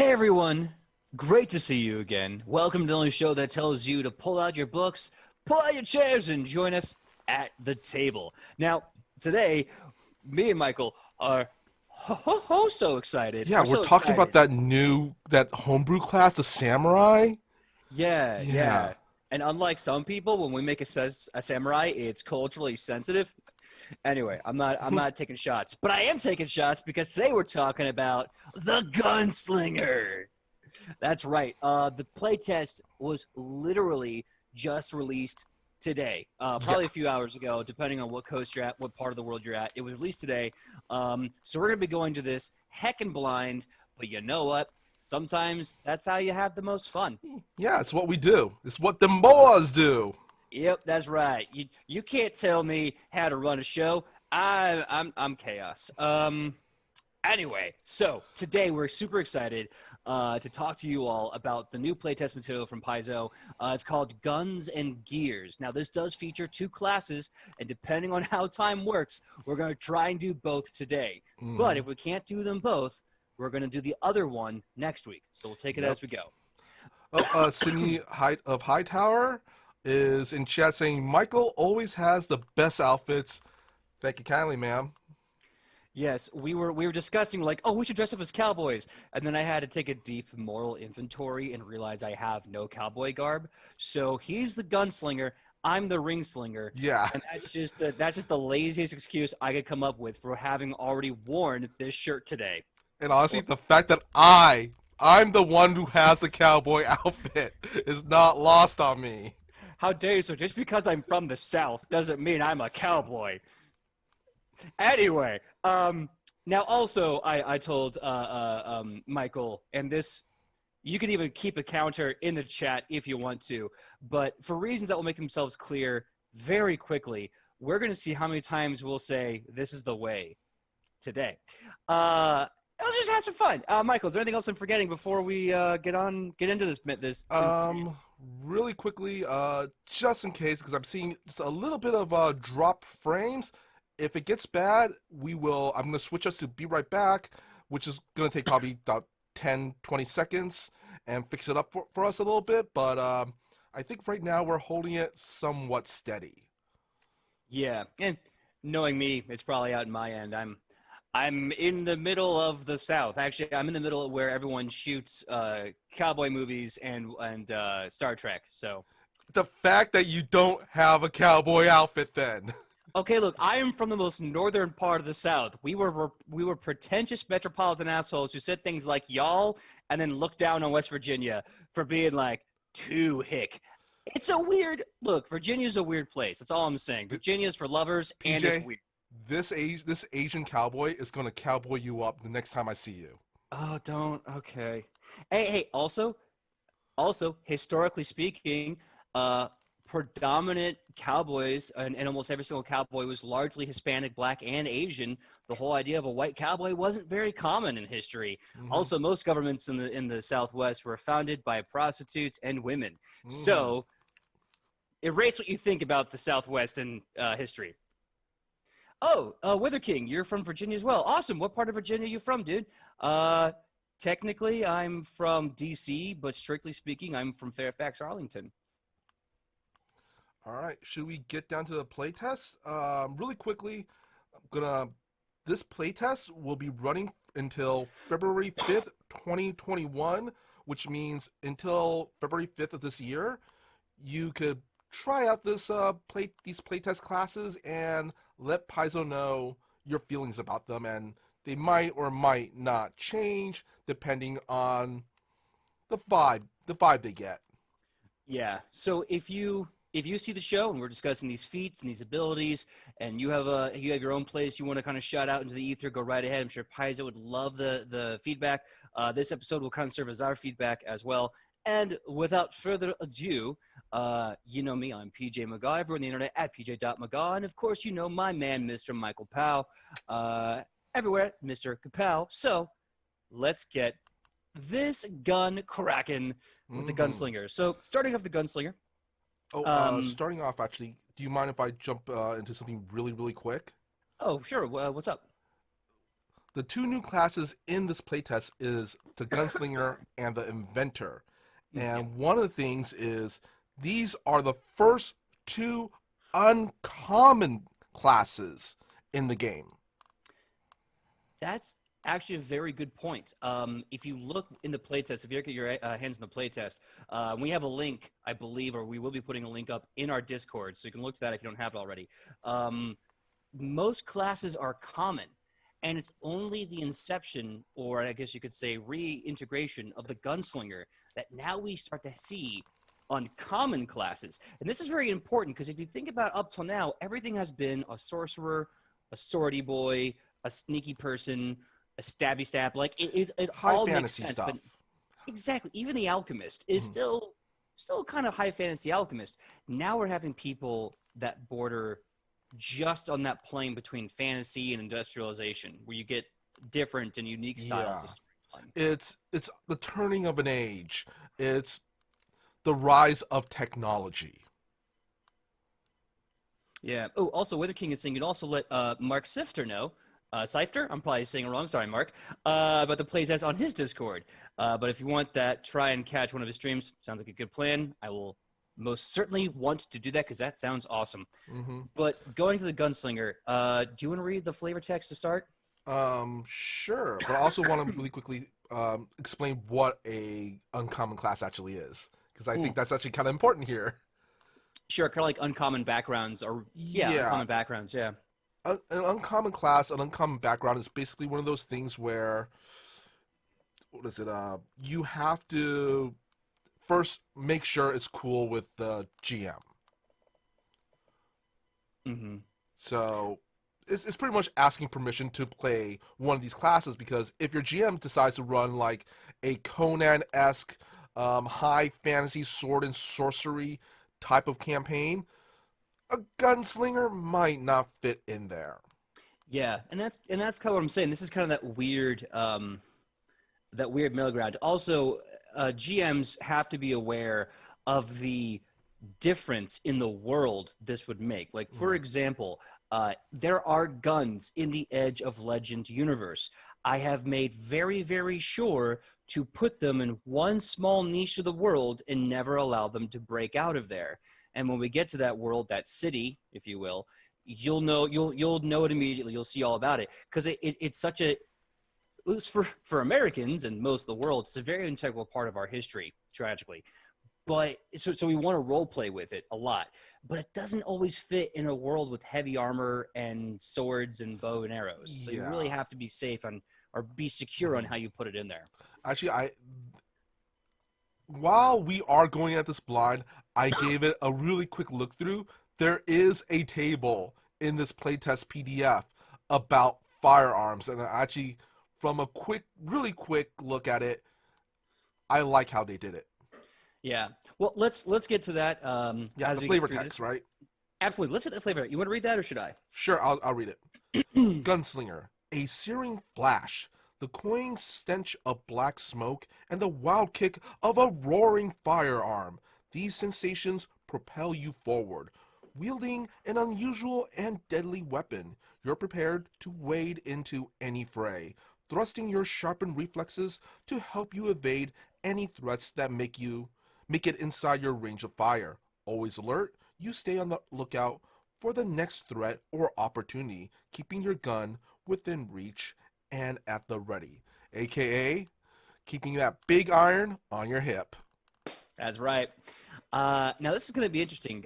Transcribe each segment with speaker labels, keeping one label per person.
Speaker 1: Hey everyone, great to see you again. Welcome to the only show that tells you to pull out your books, pull out your chairs, and join us at the table. Now, today, me and Michael are so excited.
Speaker 2: Yeah,
Speaker 1: We're
Speaker 2: we're
Speaker 1: so
Speaker 2: talking about
Speaker 1: excited.
Speaker 2: that homebrew class, the samurai.
Speaker 1: Yeah.
Speaker 2: Yeah.
Speaker 1: And unlike some people, when we make a samurai, it's culturally sensitive. Anyway, I'm not taking shots, but I am taking shots because today we're talking about the Gunslinger. That's right. The playtest was literally just released today,
Speaker 2: Yeah.
Speaker 1: probably a few hours ago, depending on what coast you're at, what part of the world you're at. It was released today. So we're going to be going to this heckin' blind, but you know what? Sometimes that's how you have the most fun.
Speaker 2: Yeah, it's what we do. It's what the Moas do.
Speaker 1: Yep, that's right. You can't tell me how to run a show. I'm chaos. Anyway, so today we're super excited to talk to you all about the new playtest material from Paizo. It's called Guns and Gears. Now, this does feature two classes, and depending on how time works, we're going to try and do both today. But if we can't do them both, we're going to do the other one next week. So we'll take it as we go.
Speaker 2: Sydney Height of Hightower is in chat saying Michael always has the best outfits. Thank you kindly, ma'am.
Speaker 1: Yes, we were discussing like, oh, we should dress up as cowboys, and then I had to take a deep moral inventory and realize I have no cowboy garb. So he's the gunslinger, I'm the ring slinger,
Speaker 2: Yeah.
Speaker 1: and that's just the laziest excuse I could come up with for having already worn this shirt today.
Speaker 2: And honestly,
Speaker 1: Or,
Speaker 2: the fact that I'm the one who has the cowboy outfit is not lost on me.
Speaker 1: how dare you? So just because I'm from the South doesn't mean I'm a cowboy. Anyway, now also I told Michael, and this you can even keep a counter in the chat if you want to, but for reasons that will make themselves clear very quickly, we're going to see how many times we'll say this is the way today. Let's just have some fun. Michael, is there anything else I'm forgetting before we get into this?
Speaker 2: Really quickly, just in case, because I'm seeing just a little bit of drop frames. If it gets bad, I'm going to switch us to Be Right Back, which is going to take probably about 10, 20 seconds and fix it up for us a little bit. But I think right now we're holding it somewhat steady.
Speaker 1: Yeah, and knowing me, it's probably out in my end. I'm in the middle of the South. Actually, I'm in the middle where everyone shoots cowboy movies and Star Trek. So,
Speaker 2: The fact that you don't have a cowboy outfit then.
Speaker 1: okay, look, I am from the most northern part of the South. We were pretentious metropolitan assholes who said things like y'all and then looked down on West Virginia for being like too hick. It's a weird look. Virginia's a weird place. That's all I'm saying. Virginia's for lovers, and it's
Speaker 2: PJ,
Speaker 1: weird.
Speaker 2: this Asian cowboy is going to cowboy you up the next time I see you.
Speaker 1: Oh, don't. Okay. Hey. Also, historically speaking, predominant cowboys, and almost every single cowboy was largely Hispanic, Black, and Asian. The whole idea of a white cowboy wasn't very common in history. Also, most governments in the Southwest were founded by prostitutes and women. So, erase what you think about the Southwest and history. Oh, Wither King, you're from Virginia as well. Awesome. What part of Virginia are you from, dude? Technically, I'm from D.C., but strictly speaking, I'm from Fairfax, Arlington.
Speaker 2: All right, should we get down to the playtest? Really quickly, this playtest will be running until February 5th, 2021, which means until February 5th of this year, you could try out these playtest classes and let Paizo know your feelings about them, and they might or might not change depending on the vibe they get.
Speaker 1: Yeah. So if you see the show and we're discussing these feats and these abilities, and you have your own place you want to kind of shout out into the ether, go right ahead. I'm sure Paizo would love the feedback. This episode will kind of serve as our feedback as well. And without further ado, you know me, I'm PJ McGaw. Everyone on the internet at pj.mcgaw. And of course, you know my man, Mr. Michael Powell. Everywhere, Mr. Kapow. So let's get this gun cracking with the Gunslinger. So starting off the Gunslinger.
Speaker 2: Starting off, actually, do you mind if I jump into something really, really quick?
Speaker 1: Oh, sure. What's up?
Speaker 2: The two new classes in this playtest is the Gunslinger and the Inventor. And one of the things is these are the first two uncommon classes in the game.
Speaker 1: That's actually a very good point. If you look in the playtest, if you look at your hands in the playtest, we have a link, I believe, or we will be putting a link up in our Discord, so you can look to that if you don't have it already. Most classes are common, and it's only the inception, or I guess you could say reintegration of the Gunslinger, that now we start to see uncommon classes. And this is very important, because if you think about up till now, everything has been a sorcerer, a swordy boy, a sneaky person, a stabby stab. Like it
Speaker 2: High
Speaker 1: all makes
Speaker 2: fantasy
Speaker 1: sense.
Speaker 2: stuff.
Speaker 1: But exactly, even the alchemist is still kind of high fantasy alchemist. Now we're having people that border just on that plane between fantasy and industrialization, where you get different and unique styles of storytelling.
Speaker 2: It's the turning of an age. It's the rise of technology.
Speaker 1: Yeah. Oh, also, Wither King is saying you'd also let Mark Sifter know. Sifter? I'm probably saying it wrong. Sorry, Mark. About the playtest on his Discord. But if you want that, try and catch one of his streams. Sounds like a good plan. I will most certainly want to do that because that sounds awesome. But going to the Gunslinger, do you want to read the flavor text to start?
Speaker 2: Sure. But I also want to really quickly explain what a uncommon class actually is, because I think that's actually kind of important here.
Speaker 1: Sure, kind of like uncommon backgrounds, or uncommon backgrounds, yeah.
Speaker 2: An uncommon class, an uncommon background is basically one of those things where, what is it? You have to first make sure it's cool with the GM. So it's pretty much asking permission to play one of these classes, because if your GM decides to run like a Conan-esque high fantasy sword and sorcery type of campaign, a Gunslinger might not fit in there.
Speaker 1: Yeah, and that's kind of what I'm saying. This is kind of that weird middle ground. Also, GMs have to be aware of the difference in the world this would make. Like, for example, there are guns in the Edge of Legend universe. I have made very, very sure to put them in one small niche of the world and never allow them to break out of there. And when we get to that world, that city, if you will, you'll know it immediately. You'll see all about it, because it's such a, at least for Americans and most of the world, it's a very integral part of our history, tragically. But so we want to role play with it a lot, but it doesn't always fit in a world with heavy armor and swords and bow and arrows. So you really have to be safe or be secure on how you put it in there.
Speaker 2: Actually, while we are going at this blind, I gave it a really quick look through. There is a table in this playtest PDF about firearms, and actually, from a really quick look at it, I like how they did it.
Speaker 1: Yeah. Well, let's get to that.
Speaker 2: The flavor text, right?
Speaker 1: Absolutely. Let's hit the flavor. You want to read that, or should I?
Speaker 2: Sure, I'll read it. Gunslinger, a searing flash, the cloying stench of black smoke, and the wild kick of a roaring firearm. These sensations propel you forward. Wielding an unusual and deadly weapon, you're prepared to wade into any fray, thrusting your sharpened reflexes to help you evade any threats that make it inside your range of fire. Always alert, you stay on the lookout for the next threat or opportunity, keeping your gun within reach and at the ready, aka keeping that big iron on your hip.
Speaker 1: That's right. Now, this is going to be interesting.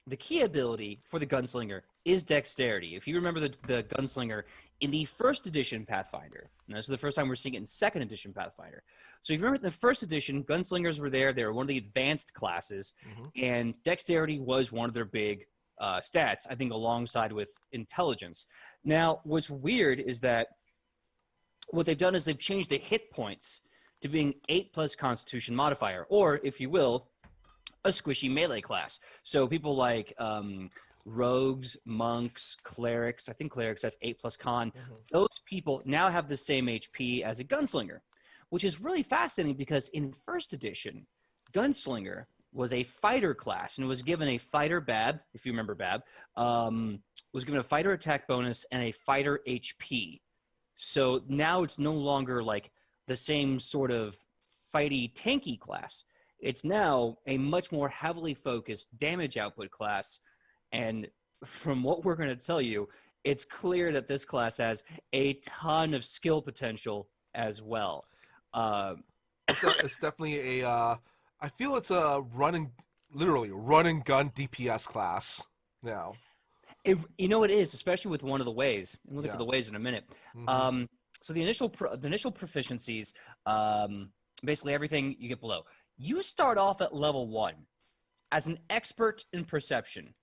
Speaker 1: The key ability for the Gunslinger is Dexterity. If you remember the Gunslinger in the first edition Pathfinder, and this is the first time we're seeing it in second edition Pathfinder. So if you remember in the first edition, Gunslingers were there. They were one of the advanced classes, and Dexterity was one of their big stats, I think, alongside with Intelligence. Now, what's weird is that what they've done is they've changed the hit points to being 8+ Constitution modifier, or, if you will, a squishy melee class. So people like rogues, monks, clerics, I think clerics have 8+ con. Those people now have the same HP as a Gunslinger, which is really fascinating because in first edition, Gunslinger was a fighter class and was given a fighter BAB, if you remember BAB, was given a fighter attack bonus and a fighter HP. So now it's no longer like the same sort of fighty tanky class. It's now a much more heavily focused damage output class. And from what we're going to tell you, it's clear that this class has a ton of skill potential as well.
Speaker 2: It's definitely a. I feel it's a literally run and gun DPS class now.
Speaker 1: You know it is, especially with one of the ways. And we'll get to the ways in a minute.
Speaker 2: Mm-hmm.
Speaker 1: So the initial proficiencies, basically everything you get below. You start off at level 1 as an expert in perception.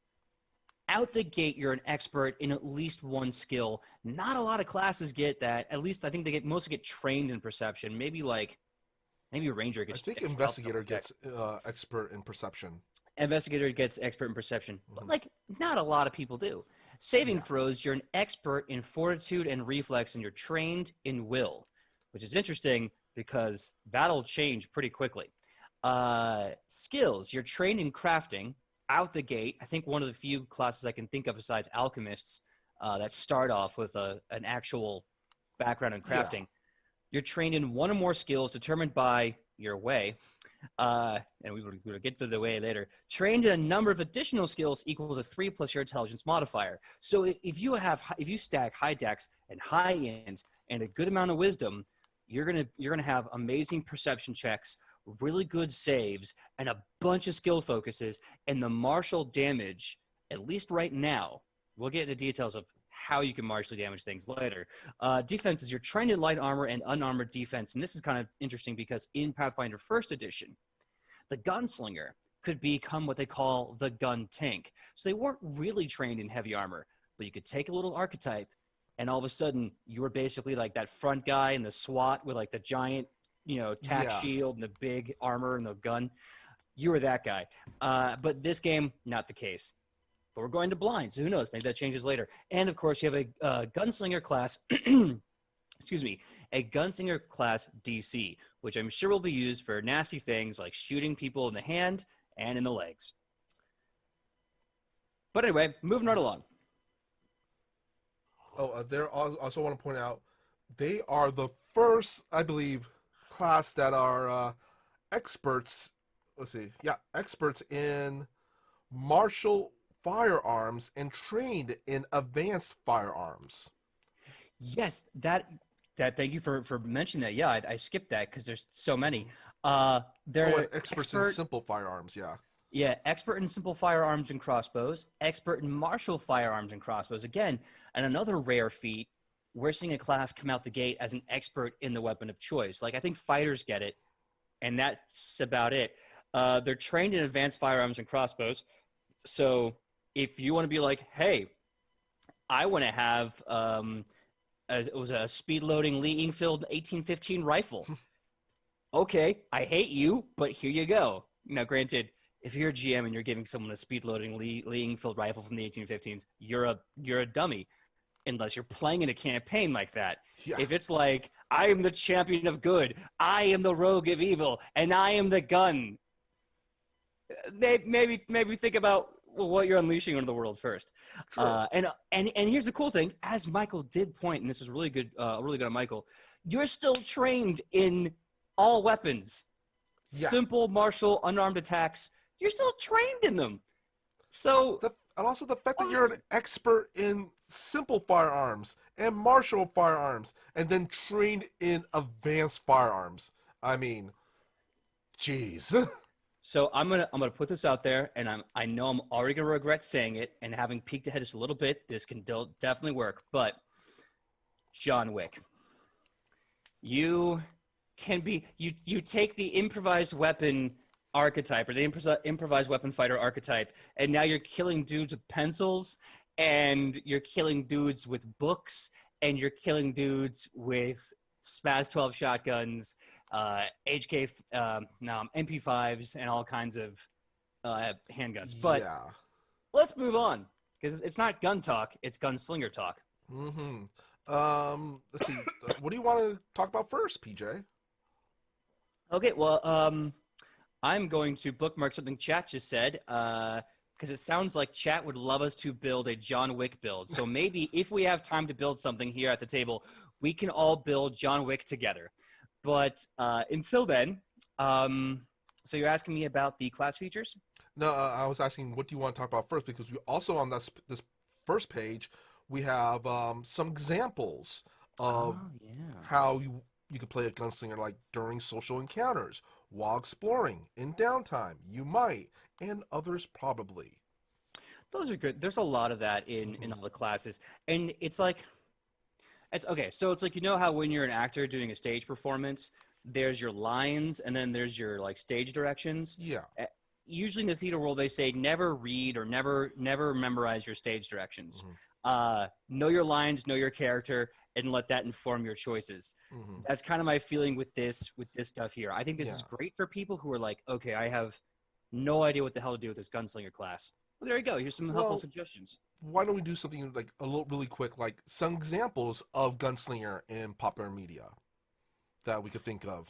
Speaker 1: Out the gate, you're an expert in at least one skill. Not a lot of classes get that. At least I think they mostly get trained in perception. Maybe Ranger gets.
Speaker 2: I think Investigator gets expert in perception.
Speaker 1: Investigator gets expert in perception, but like not a lot of people do. Saving throws, you're an expert in fortitude and reflex, and you're trained in will, which is interesting because that'll change pretty quickly. Skills, you're trained in crafting out the gate. I think one of the few classes I can think of besides alchemists that start off with an actual background in crafting. You're trained in one or more skills determined by your way. And we will get to the way later. Trained in a number of additional skills equal to 3 plus your intelligence modifier. So if you stack high dex and high int and a good amount of wisdom, you're gonna have amazing perception checks, really good saves, and a bunch of skill focuses. And the martial damage, at least right now, we'll get into details of how you can martially damage things later. Defenses, you're trained in light armor and unarmored defense. And this is kind of interesting because in Pathfinder 1st Edition, the Gunslinger could become what they call the gun tank. So they weren't really trained in heavy armor, but you could take a little archetype and all of a sudden you were basically like that front guy in the SWAT with like the giant, tack shield and the big armor and the gun. You were that guy. But this game, not the case. But we're going to blind, so who knows? Maybe that changes later. And of course, you have a gunslinger class, excuse me, a gunslinger class DC, which I'm sure will be used for nasty things like shooting people in the hand and in the legs. But anyway, moving right along.
Speaker 2: Oh, there also want to point out, they are the first, I believe, class that are experts. Let's see, experts in martial firearms and trained in advanced firearms.
Speaker 1: Yes, that. Thank you for mentioning that. Yeah, I skipped that because there's so many. They're
Speaker 2: experts in simple firearms.
Speaker 1: Yeah, expert in simple firearms and crossbows. Expert in martial firearms and crossbows. Again, and another rare feat. We're seeing a class come out the gate as an expert in the weapon of choice. Like I think fighters get it, and that's about it. They're trained in advanced firearms and crossbows. So if you want to be like, hey, I want to have it was a speed-loading Lee Enfield 1815 rifle. Okay, I hate you, but here you go. Now, granted, if you're a GM and you're giving someone a speed-loading Lee Enfield rifle from the 1815s, you're a dummy, unless you're playing in a campaign like that. Yeah. If it's like, I am the champion of good, I am the rogue of evil, and I am the gun, maybe think about what you're unleashing into the world first. And here's the cool thing, as Michael did point, and this is really good on Michael, you're still trained in all weapons. Simple martial unarmed attacks, you're still trained in them. So
Speaker 2: and also the fact that you're an expert in simple firearms and martial firearms and then trained in advanced firearms. I mean, jeez.
Speaker 1: So I'm gonna put this out there, and I know I'm already gonna regret saying it, and having peeked ahead just a little bit, this can definitely work. But John Wick, you take the improvised weapon archetype or the improvised weapon fighter archetype, and now you're killing dudes with pencils, and you're killing dudes with books, and you're killing dudes with Spaz 12 shotguns, HK, MP5s, and all kinds of handguns. But let's move on, because it's not gun talk, it's gunslinger talk.
Speaker 2: Mm-hmm. Let's see. What do you want to talk about first, PJ?
Speaker 1: Okay, well, I'm going to bookmark something chat just said, because it sounds like chat would love us to build a John Wick build. So maybe if we have time to build something here at the table, we can all build John Wick together. But until then, so you're asking me about the class features?
Speaker 2: No, I was asking what do you want to talk about first, because we also on this first page we have some examples of how you could play a gunslinger, like during social encounters, while exploring, in downtime, you might, and others probably.
Speaker 1: Those are good. There's a lot of that in all the classes, and it's like, it's okay. So it's like, you know how when you're an actor doing a stage performance, there's your lines and then there's your like stage directions.
Speaker 2: Yeah.
Speaker 1: Usually in the theater world, they say never read or never memorize your stage directions. Know your lines, know your character, and let that inform your choices. That's kind of my feeling with this stuff here. I think this is great for people who are like, okay, I have no idea what the hell to do with this gunslinger class. Well, there you go. Here's some helpful suggestions.
Speaker 2: Why don't we do something like a little really quick, like some examples of gunslinger in popular media that we could think of?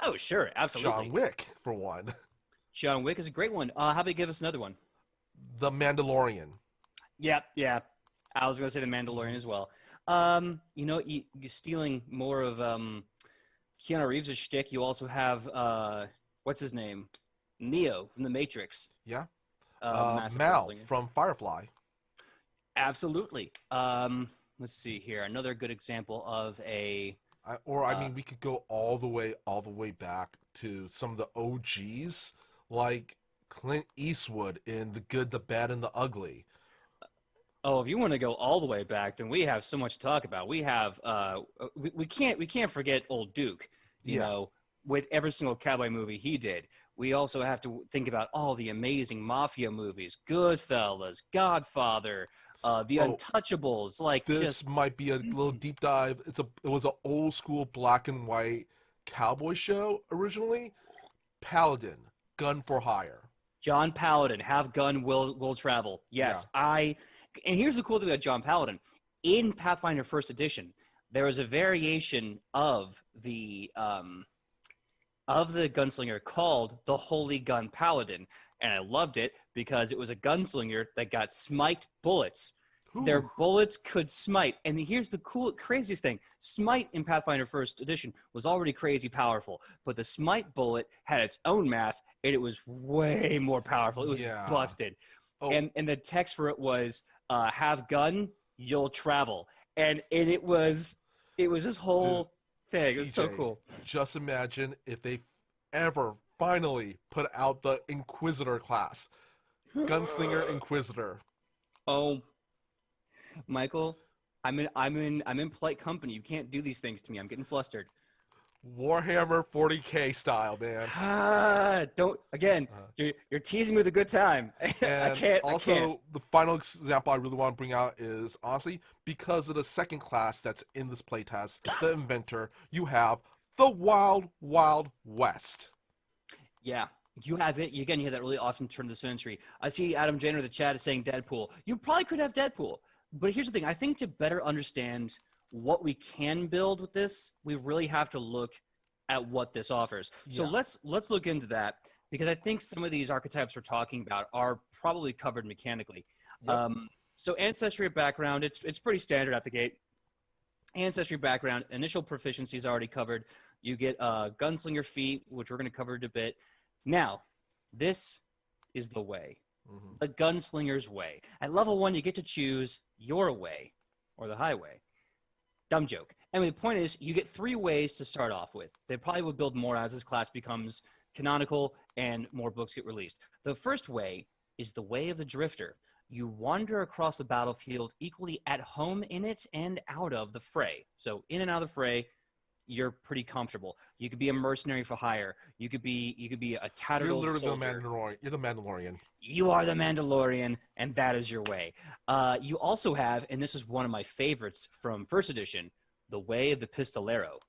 Speaker 1: Oh, sure, absolutely.
Speaker 2: John Wick, for one.
Speaker 1: John Wick is a great one. How about you give us another one?
Speaker 2: The Mandalorian.
Speaker 1: Yeah. I was going to say The Mandalorian as well. You know, you're stealing more of Keanu Reeves' shtick. You also have, what's his name? Neo from The Matrix.
Speaker 2: Yeah.
Speaker 1: Mal
Speaker 2: gunslinger from Firefly.
Speaker 1: Absolutely. Let's see here. Another good example of a...
Speaker 2: I mean, we could go all the way back to some of the OGs, like Clint Eastwood in The Good, the Bad, and the Ugly.
Speaker 1: Oh, if you want to go all the way back, then we have so much to talk about. We have we can't forget Old Duke. You know, with every single cowboy movie he did. We also have to think about all the amazing mafia movies: Goodfellas, Godfather, The Untouchables. Like,
Speaker 2: this might be a little deep dive. It was an old school black and white cowboy show originally. Paladin, Gun for Hire.
Speaker 1: John Paladin, Have Gun, Will Travel. Yes, and here's the cool thing about John Paladin. In Pathfinder First Edition, there was a variation of the gunslinger called the Holy Gun Paladin, and I loved it because it was a gunslinger that got smite bullets. Ooh. Their bullets could smite, and here's the craziest thing: smite in Pathfinder First Edition was already crazy powerful, but the smite bullet had its own math, and it was way more powerful. It was busted, and the text for it was "Have gun, you'll travel," and it was this whole thing. It was so cool.
Speaker 2: Just imagine if they ever finally put out the Inquisitor class. Gunslinger Inquisitor.
Speaker 1: Oh, Michael, I'm in polite company. You can't do these things to me. I'm getting flustered.
Speaker 2: Warhammer 40K style, man.
Speaker 1: Don't again. You're teasing me with a good time.
Speaker 2: And the final example I really want to bring out is, honestly, because of the second class that's in this playtest, the Inventor, you have the Wild Wild West.
Speaker 1: Yeah, you have it. You have that really awesome turn of the century. I see Adam Jenner in the chat is saying Deadpool. You probably could have Deadpool, but here's the thing. I think to better understand what we can build with this, we really have to look at what this offers. So let's look into that, because I think some of these archetypes we're talking about are probably covered mechanically. So Ancestry Background, it's pretty standard at the gate. Ancestry Background, initial proficiencies already covered. You get Gunslinger Feat, which we're going to cover in a bit. Now, this is the way, the Gunslinger's way. At level 1, you get to choose your way or the highway. Dumb joke. Anyway, the point is, you get 3 ways to start off with. They probably will build more as this class becomes canonical and more books get released. The first way is the way of the Drifter. You wander across the battlefield equally at home in it and out of the fray. So in and out of the fray, you're pretty comfortable. You could be a mercenary for hire. You could be a tattered old soldier.
Speaker 2: You're the Mandalorian.
Speaker 1: You are the Mandalorian, and that is your way. You also have, and this is one of my favorites from First Edition, the way of the Pistolero.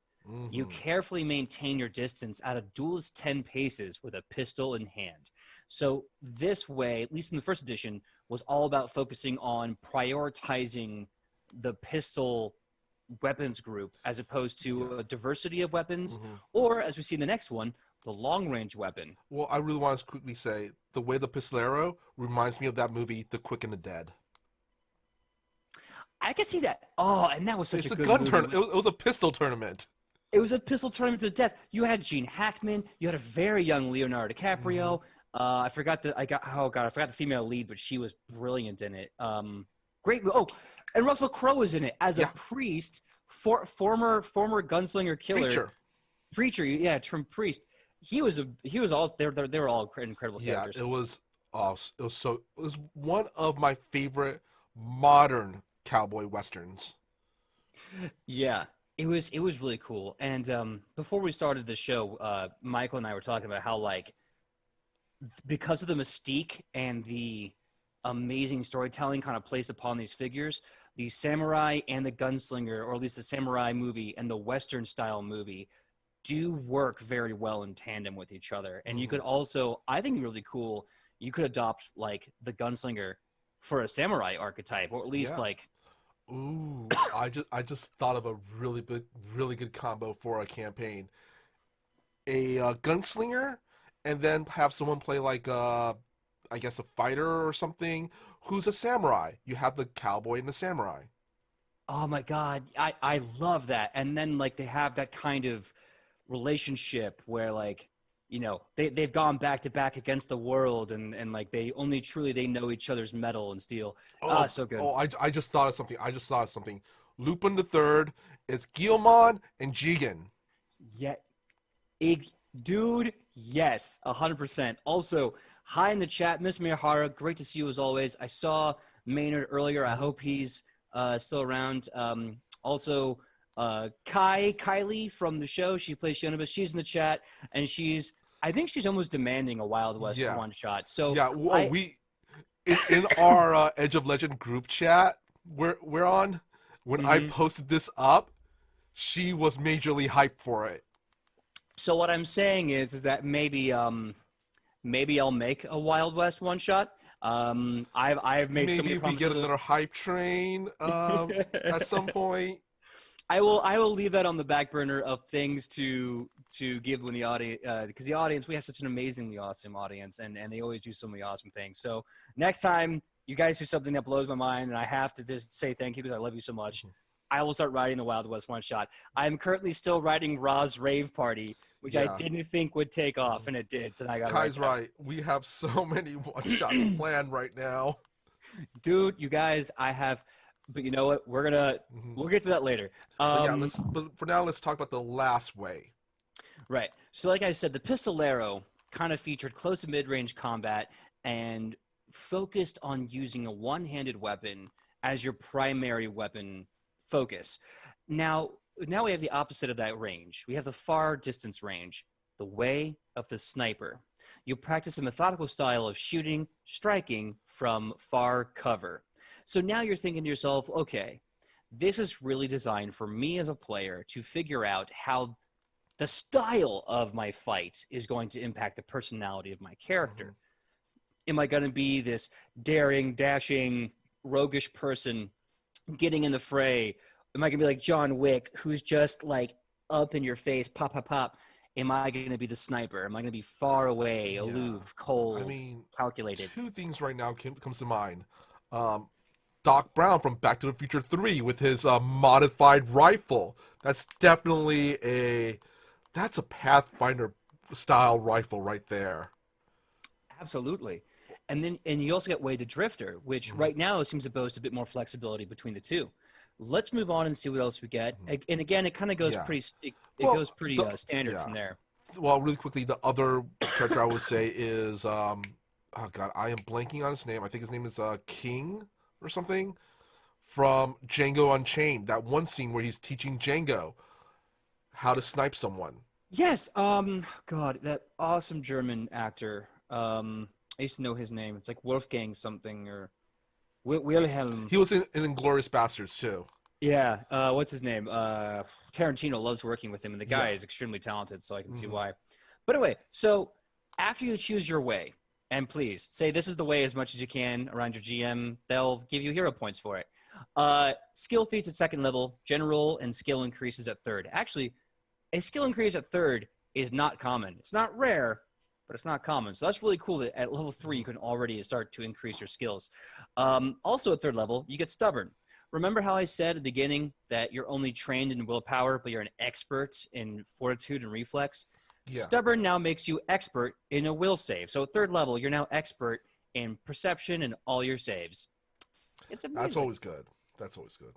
Speaker 1: You carefully maintain your distance at a duelist 10 paces with a pistol in hand. So this way, at least in the First Edition, was all about focusing on prioritizing the pistol weapons group as opposed to a diversity of weapons, or, as we see in the next one, the long-range weapon.
Speaker 2: Well, I really want to quickly say, the way the Pistolero reminds me of that movie, The Quick and the Dead.
Speaker 1: I can see that. Oh, and that was such
Speaker 2: It's
Speaker 1: a
Speaker 2: a
Speaker 1: good
Speaker 2: gun
Speaker 1: movie.
Speaker 2: tournament. It was a pistol tournament.
Speaker 1: It was a pistol tournament to the death. You had Gene Hackman. You had a very young Leonardo DiCaprio. I forgot the female lead, but she was brilliant in it. Great. Oh, and Russell Crowe was in it as a priest, former gunslinger killer, preacher. Yeah, term priest. He was all they were all incredible characters.
Speaker 2: Yeah, it was awesome. It was one of my favorite modern cowboy westerns.
Speaker 1: Yeah. It was really cool. And before we started the show, Michael and I were talking about how, like, because of the mystique and the amazing storytelling kind of placed upon these figures, the samurai and the gunslinger, or at least the samurai movie and the Western style movie, do work very well in tandem with each other. And you could also, I think, really cool, you could adopt, like, the gunslinger for a samurai archetype, or at least like.
Speaker 2: Ooh, I just thought of a really good combo for a campaign. A gunslinger, and then have someone play like I guess a fighter or something who's a samurai. You have the cowboy and the samurai.
Speaker 1: Oh my God, I love that. And then, like, they have that kind of relationship where, like, you know, they've gone back to back against the world, and like they only truly they know each other's metal and steel. So good.
Speaker 2: Oh, I just thought of something. Lupin the Third. It's Guilmon and Jigen.
Speaker 1: Yeah, dude, yes, 100%. Also, hi in the chat, Miss Miyahara. Great to see you as always. I saw Maynard earlier. I hope he's still around. Also, Kylie from the show, she plays Shionibus. She's in the chat, and I think she's almost demanding a Wild West one shot. So
Speaker 2: yeah, we in our Edge of Legend group chat we're on. When I posted this up, she was majorly hyped for it.
Speaker 1: So what I'm saying is that maybe I'll make a Wild West one shot. I've made so many
Speaker 2: maybe if we
Speaker 1: promises.
Speaker 2: get another hype train at some point.
Speaker 1: I will leave that on the back burner of things to give when the audience, because the audience, we have such an amazingly awesome audience, and they always do so many awesome things. So next time you guys do something that blows my mind, and I have to just say thank you because I love you so much, I will start writing the Wild West one shot. I'm currently still writing Ra's Rave Party, which I didn't think would take off, and it did. So now I got
Speaker 2: Kai's right. We have so many one shots planned right now.
Speaker 1: Dude, you guys, but you know what? We'll get to that later.
Speaker 2: But for now, let's talk about the last way.
Speaker 1: Right. So like I said, the Pistolero kind of featured close and mid-range combat and focused on using a one-handed weapon as your primary weapon focus. Now we have the opposite of that range. We have the far distance range, the way of the sniper. You practice a methodical style of shooting, striking from far cover. So now you're thinking to yourself, okay, this is really designed for me as a player to figure out how the style of my fight is going to impact the personality of my character. Am I going to be this daring, dashing, roguish person getting in the fray? Am I going to be like John Wick, who's just like up in your face, pop, pop, pop? Am I going to be the sniper? Am I going to be far away, aloof, cold, calculated?
Speaker 2: Two things right now comes to mind. Doc Brown from Back to the Future 3 with his modified rifle. That's definitely that's a Pathfinder style rifle right there.
Speaker 1: Absolutely. And you also get Wade the Drifter, which right now seems to boast a bit more flexibility between the two. Let's move on and see what else we get. And again, it kind of goes goes pretty standard from there.
Speaker 2: Well, really quickly, the other character I would say is oh god, I am blanking on his name. I think his name is King or something from Django Unchained. That one scene where he's teaching Django how to snipe someone.
Speaker 1: Yes. God, that awesome German actor. I used to know his name. It's like Wolfgang something or Wilhelm.
Speaker 2: He was in Inglourious Bastards too.
Speaker 1: Yeah. What's his name? Tarantino loves working with him, and the guy is extremely talented, so I can see why. But anyway, so after you choose your way, and please say this is the way as much as you can around your GM, they'll give you hero points for it. Skill feats at second level, general and skill increases at third. Actually, a skill increase at third is not common. It's not rare, but it's not common. So that's really cool that at level 3 you can already start to increase your skills. Also at third level, you get stubborn. Remember how I said at the beginning that you're only trained in willpower, but you're an expert in fortitude and reflex?
Speaker 2: Yeah.
Speaker 1: Stubborn now makes you expert in a will save. So at 3rd level, you're now expert in perception and all your saves. It's amazing.
Speaker 2: That's always good. That's always good.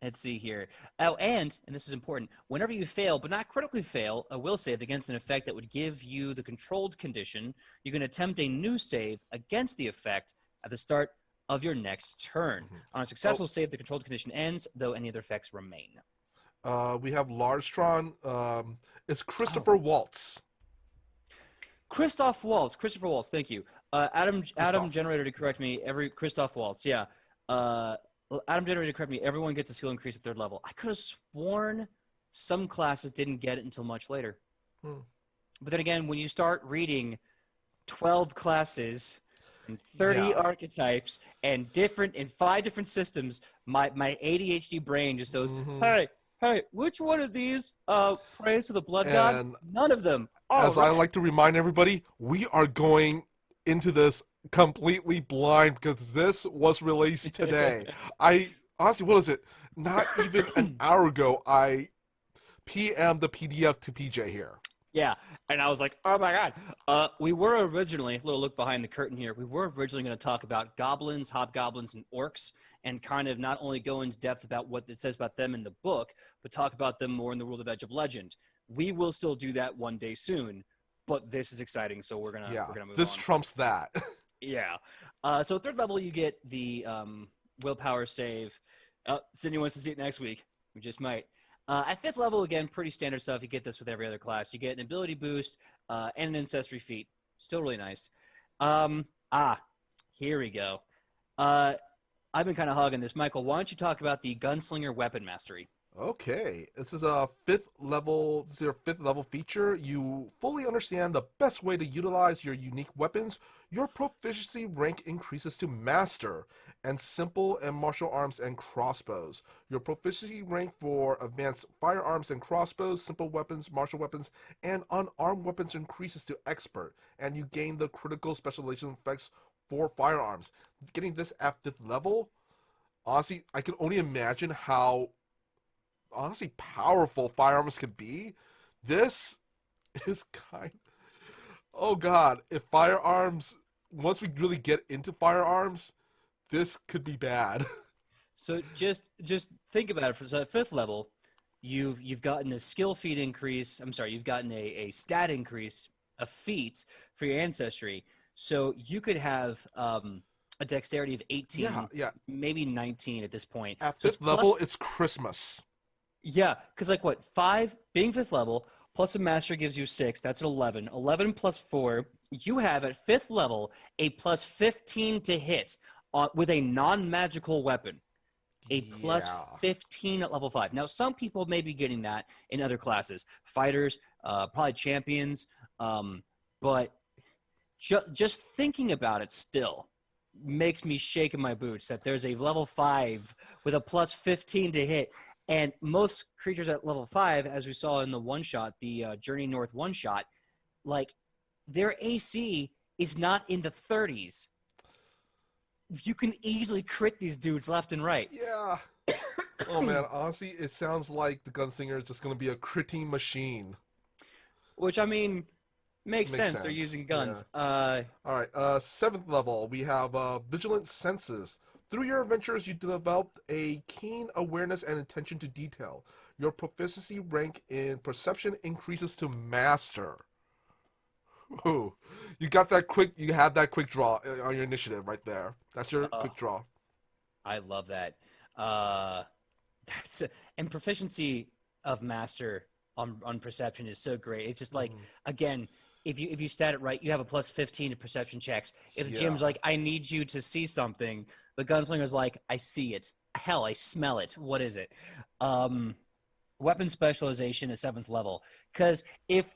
Speaker 1: Let's see here. Oh, and this is important, whenever you fail, but not critically fail, a will save against an effect that would give you the controlled condition, you can attempt a new save against the effect at the start of your next turn. On a successful save, the controlled condition ends, though any other effects remain.
Speaker 2: We have Larstron. It's Christopher Waltz.
Speaker 1: Christopher Waltz, thank you. Adam generator to correct me, Christoph Waltz, yeah. Adam generated to correct me, everyone gets a skill increase at 3rd level. I could have sworn some classes didn't get it until much later. But then again, when you start reading 12 classes and 30 archetypes and 5 different systems, my ADHD brain just goes, hey, which one of these prays to the blood god? None of them.
Speaker 2: As I like to remind everybody, we are going into this completely blind because this was released today. I honestly, what is it? Not even an hour ago, I PM'd the PDF to PJ here.
Speaker 1: Yeah, and I was like, oh my god. We were originally, a little look behind the curtain here, we were originally going to talk about goblins, hobgoblins, and orcs, and kind of not only go into depth about what it says about them in the book, but talk about them more in the world of Edge of Legend. We will still do that one day soon, but this is exciting, so we're gonna move on.
Speaker 2: This trumps that.
Speaker 1: Yeah. So 3rd level, you get the willpower save. Sydney wants to see it next week. We just might. At 5th level, again, pretty standard stuff. You get this with every other class. You get an ability boost and an ancestry feat. Still really nice. Here we go. I've been kind of hogging this. Michael, why don't you talk about the Gunslinger Weapon Mastery?
Speaker 2: Okay, this is a 5th level. This is your 5th level feature. You fully understand the best way to utilize your unique weapons. Your proficiency rank increases to Master and simple and martial arms and crossbows. Your proficiency rank for advanced firearms and crossbows, simple weapons, martial weapons, and unarmed weapons increases to Expert, and you gain the critical specialization effects for firearms. Getting this at 5th level, honestly, I can only imagine how powerful firearms can be. This is oh god, if firearms, once we really get into firearms, this could be bad.
Speaker 1: So just think about it. For so at 5th level, you've gotten a skill feat increase. I'm sorry, you've gotten a stat increase, a feat for your ancestry. So you could have a dexterity of 18, maybe 19 at this point.
Speaker 2: At
Speaker 1: so
Speaker 2: 5th level, it's Christmas.
Speaker 1: Yeah, because like what, 5 being 5th level plus a master gives you 6. That's an 11. 11 plus 4. You have at 5th level a plus 15 to hit with a non-magical weapon. A plus 15 at level 5. Now, some people may be getting that in other classes. Fighters, probably champions. But just thinking about it still makes me shake in my boots that there's a level 5 with a plus 15 to hit. And most creatures at level 5, as we saw in the one-shot, the Journey North one-shot, like, their AC is not in the 30s. You can easily crit these dudes left and right.
Speaker 2: Yeah. Oh, man, honestly, it sounds like the Gunslinger is just going to be a critting machine.
Speaker 1: Which, I mean, makes sense. They're using guns.
Speaker 2: Yeah. All right, 7th level, we have Vigilant Senses. Through your adventures, you developed a keen awareness and attention to detail. Your proficiency rank in perception increases to Master. Ooh, you got that quick. You had that quick draw on your initiative right there. That's your quick draw.
Speaker 1: I love that. And proficiency of Master on perception is so great. It's just like again. If you stat it right, you have a plus 15 to perception checks. If the Jim's like, I need you to see something, the Gunslinger's like, I see it. Hell, I smell it. What is it? Weapon specialization is 7th level. Because if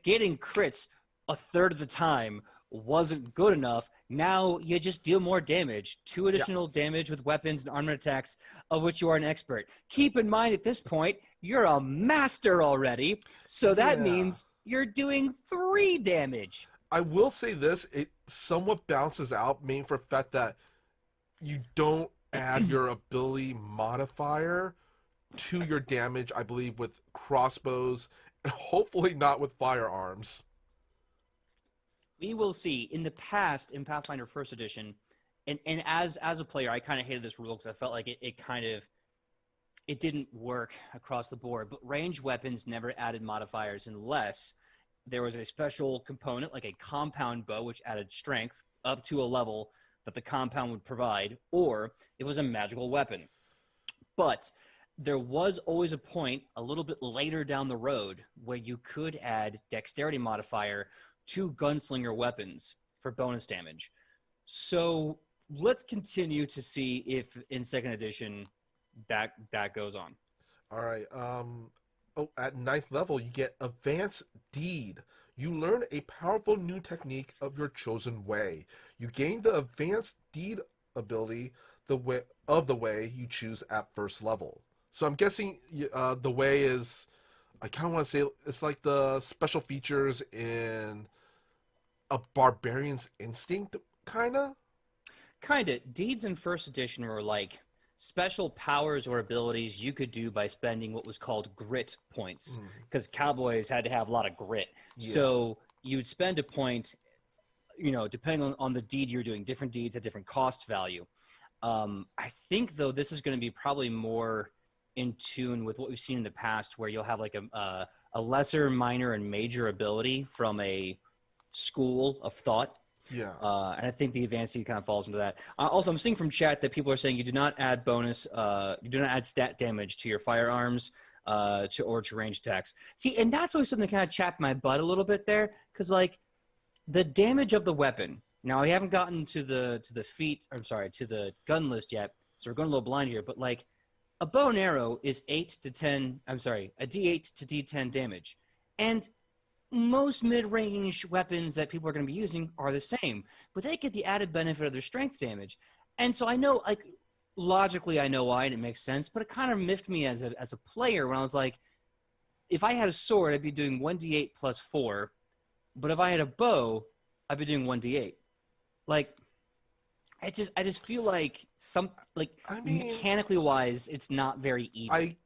Speaker 1: getting crits a third of the time wasn't good enough, now you just deal more damage. 2 additional damage with weapons and armor attacks, of which you are an expert. Keep in mind at this point, you're a master already, so that means you're doing 3 damage.
Speaker 2: I will say this, it somewhat balances out, mainly for the fact that you don't add your ability modifier to your damage, I believe, with crossbows, and hopefully not with firearms.
Speaker 1: We will see. In the past, in Pathfinder First Edition, and as a player, I kind of hated this rule because I felt like it didn't work across the board. But ranged weapons never added modifiers unless there was a special component like a compound bow, which added strength up to a level that the compound would provide, or it was a magical weapon. But there was always a point a little bit later down the road where you could add dexterity modifier to gunslinger weapons for bonus damage. So let's continue to see if in second edition that goes on.
Speaker 2: All right. At 9th level, you get Advanced Deed. You learn a powerful new technique of your chosen way. You gain the Advanced Deed ability the way you choose at first level. So I'm guessing the way is, I kind of want to say it's like the special features in a Barbarian's Instinct, kind of?
Speaker 1: Kind of. Deeds in first edition were like special powers or abilities you could do by spending what was called grit points, because cowboys had to have a lot of grit. Yeah. So you'd spend a point, depending on the deed you're doing. Different deeds at different cost value. I think, though, this is going to be probably more in tune with what we've seen in the past, where you'll have like a lesser, minor, and major ability from a school of thought.
Speaker 2: Yeah.
Speaker 1: And I think the advanced seed kind of falls into that. Also, I'm seeing from chat that people are saying you do not add you do not add stat damage to your firearms or to range attacks. See, and that's always something that kind of chapped my butt a little bit there, because like the damage of the weapon. Now, I haven't gotten to the gun list yet, so we're going a little blind here. But like a bow and arrow is a D8 to D10 damage, and most mid-range weapons that people are going to be using are the same, but they get the added benefit of their strength damage. And so I know, like, logically I know why, and it makes sense, but it kind of miffed me as a player when I was like, if I had a sword, I'd be doing 1d8 plus 4, but if I had a bow, I'd be doing 1d8. Like, I just feel like mechanically wise, it's not very even.
Speaker 2: I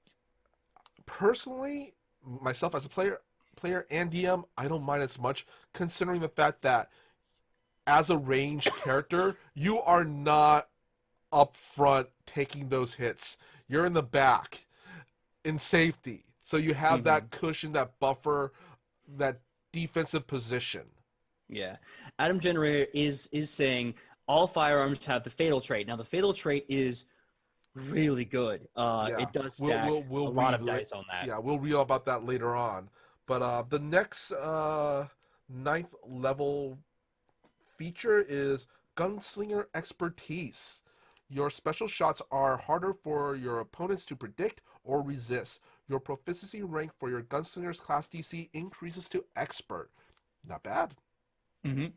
Speaker 2: personally, myself as a player and DM, I don't mind as much, considering the fact that as a ranged character, you are not up front taking those hits. You're in the back in safety. So you have that cushion, that buffer, that defensive position.
Speaker 1: Yeah. Adam Generator is saying all firearms have the fatal trait. Now, the fatal trait is really good. It does stack
Speaker 2: we'll
Speaker 1: a lot of dice on that.
Speaker 2: Yeah, we'll read about that later on. But the next 9th level feature is Gunslinger Expertise. Your special shots are harder for your opponents to predict or resist. Your proficiency rank for your Gunslinger's class DC increases to Expert. Not bad.
Speaker 1: Mm-hmm.
Speaker 2: All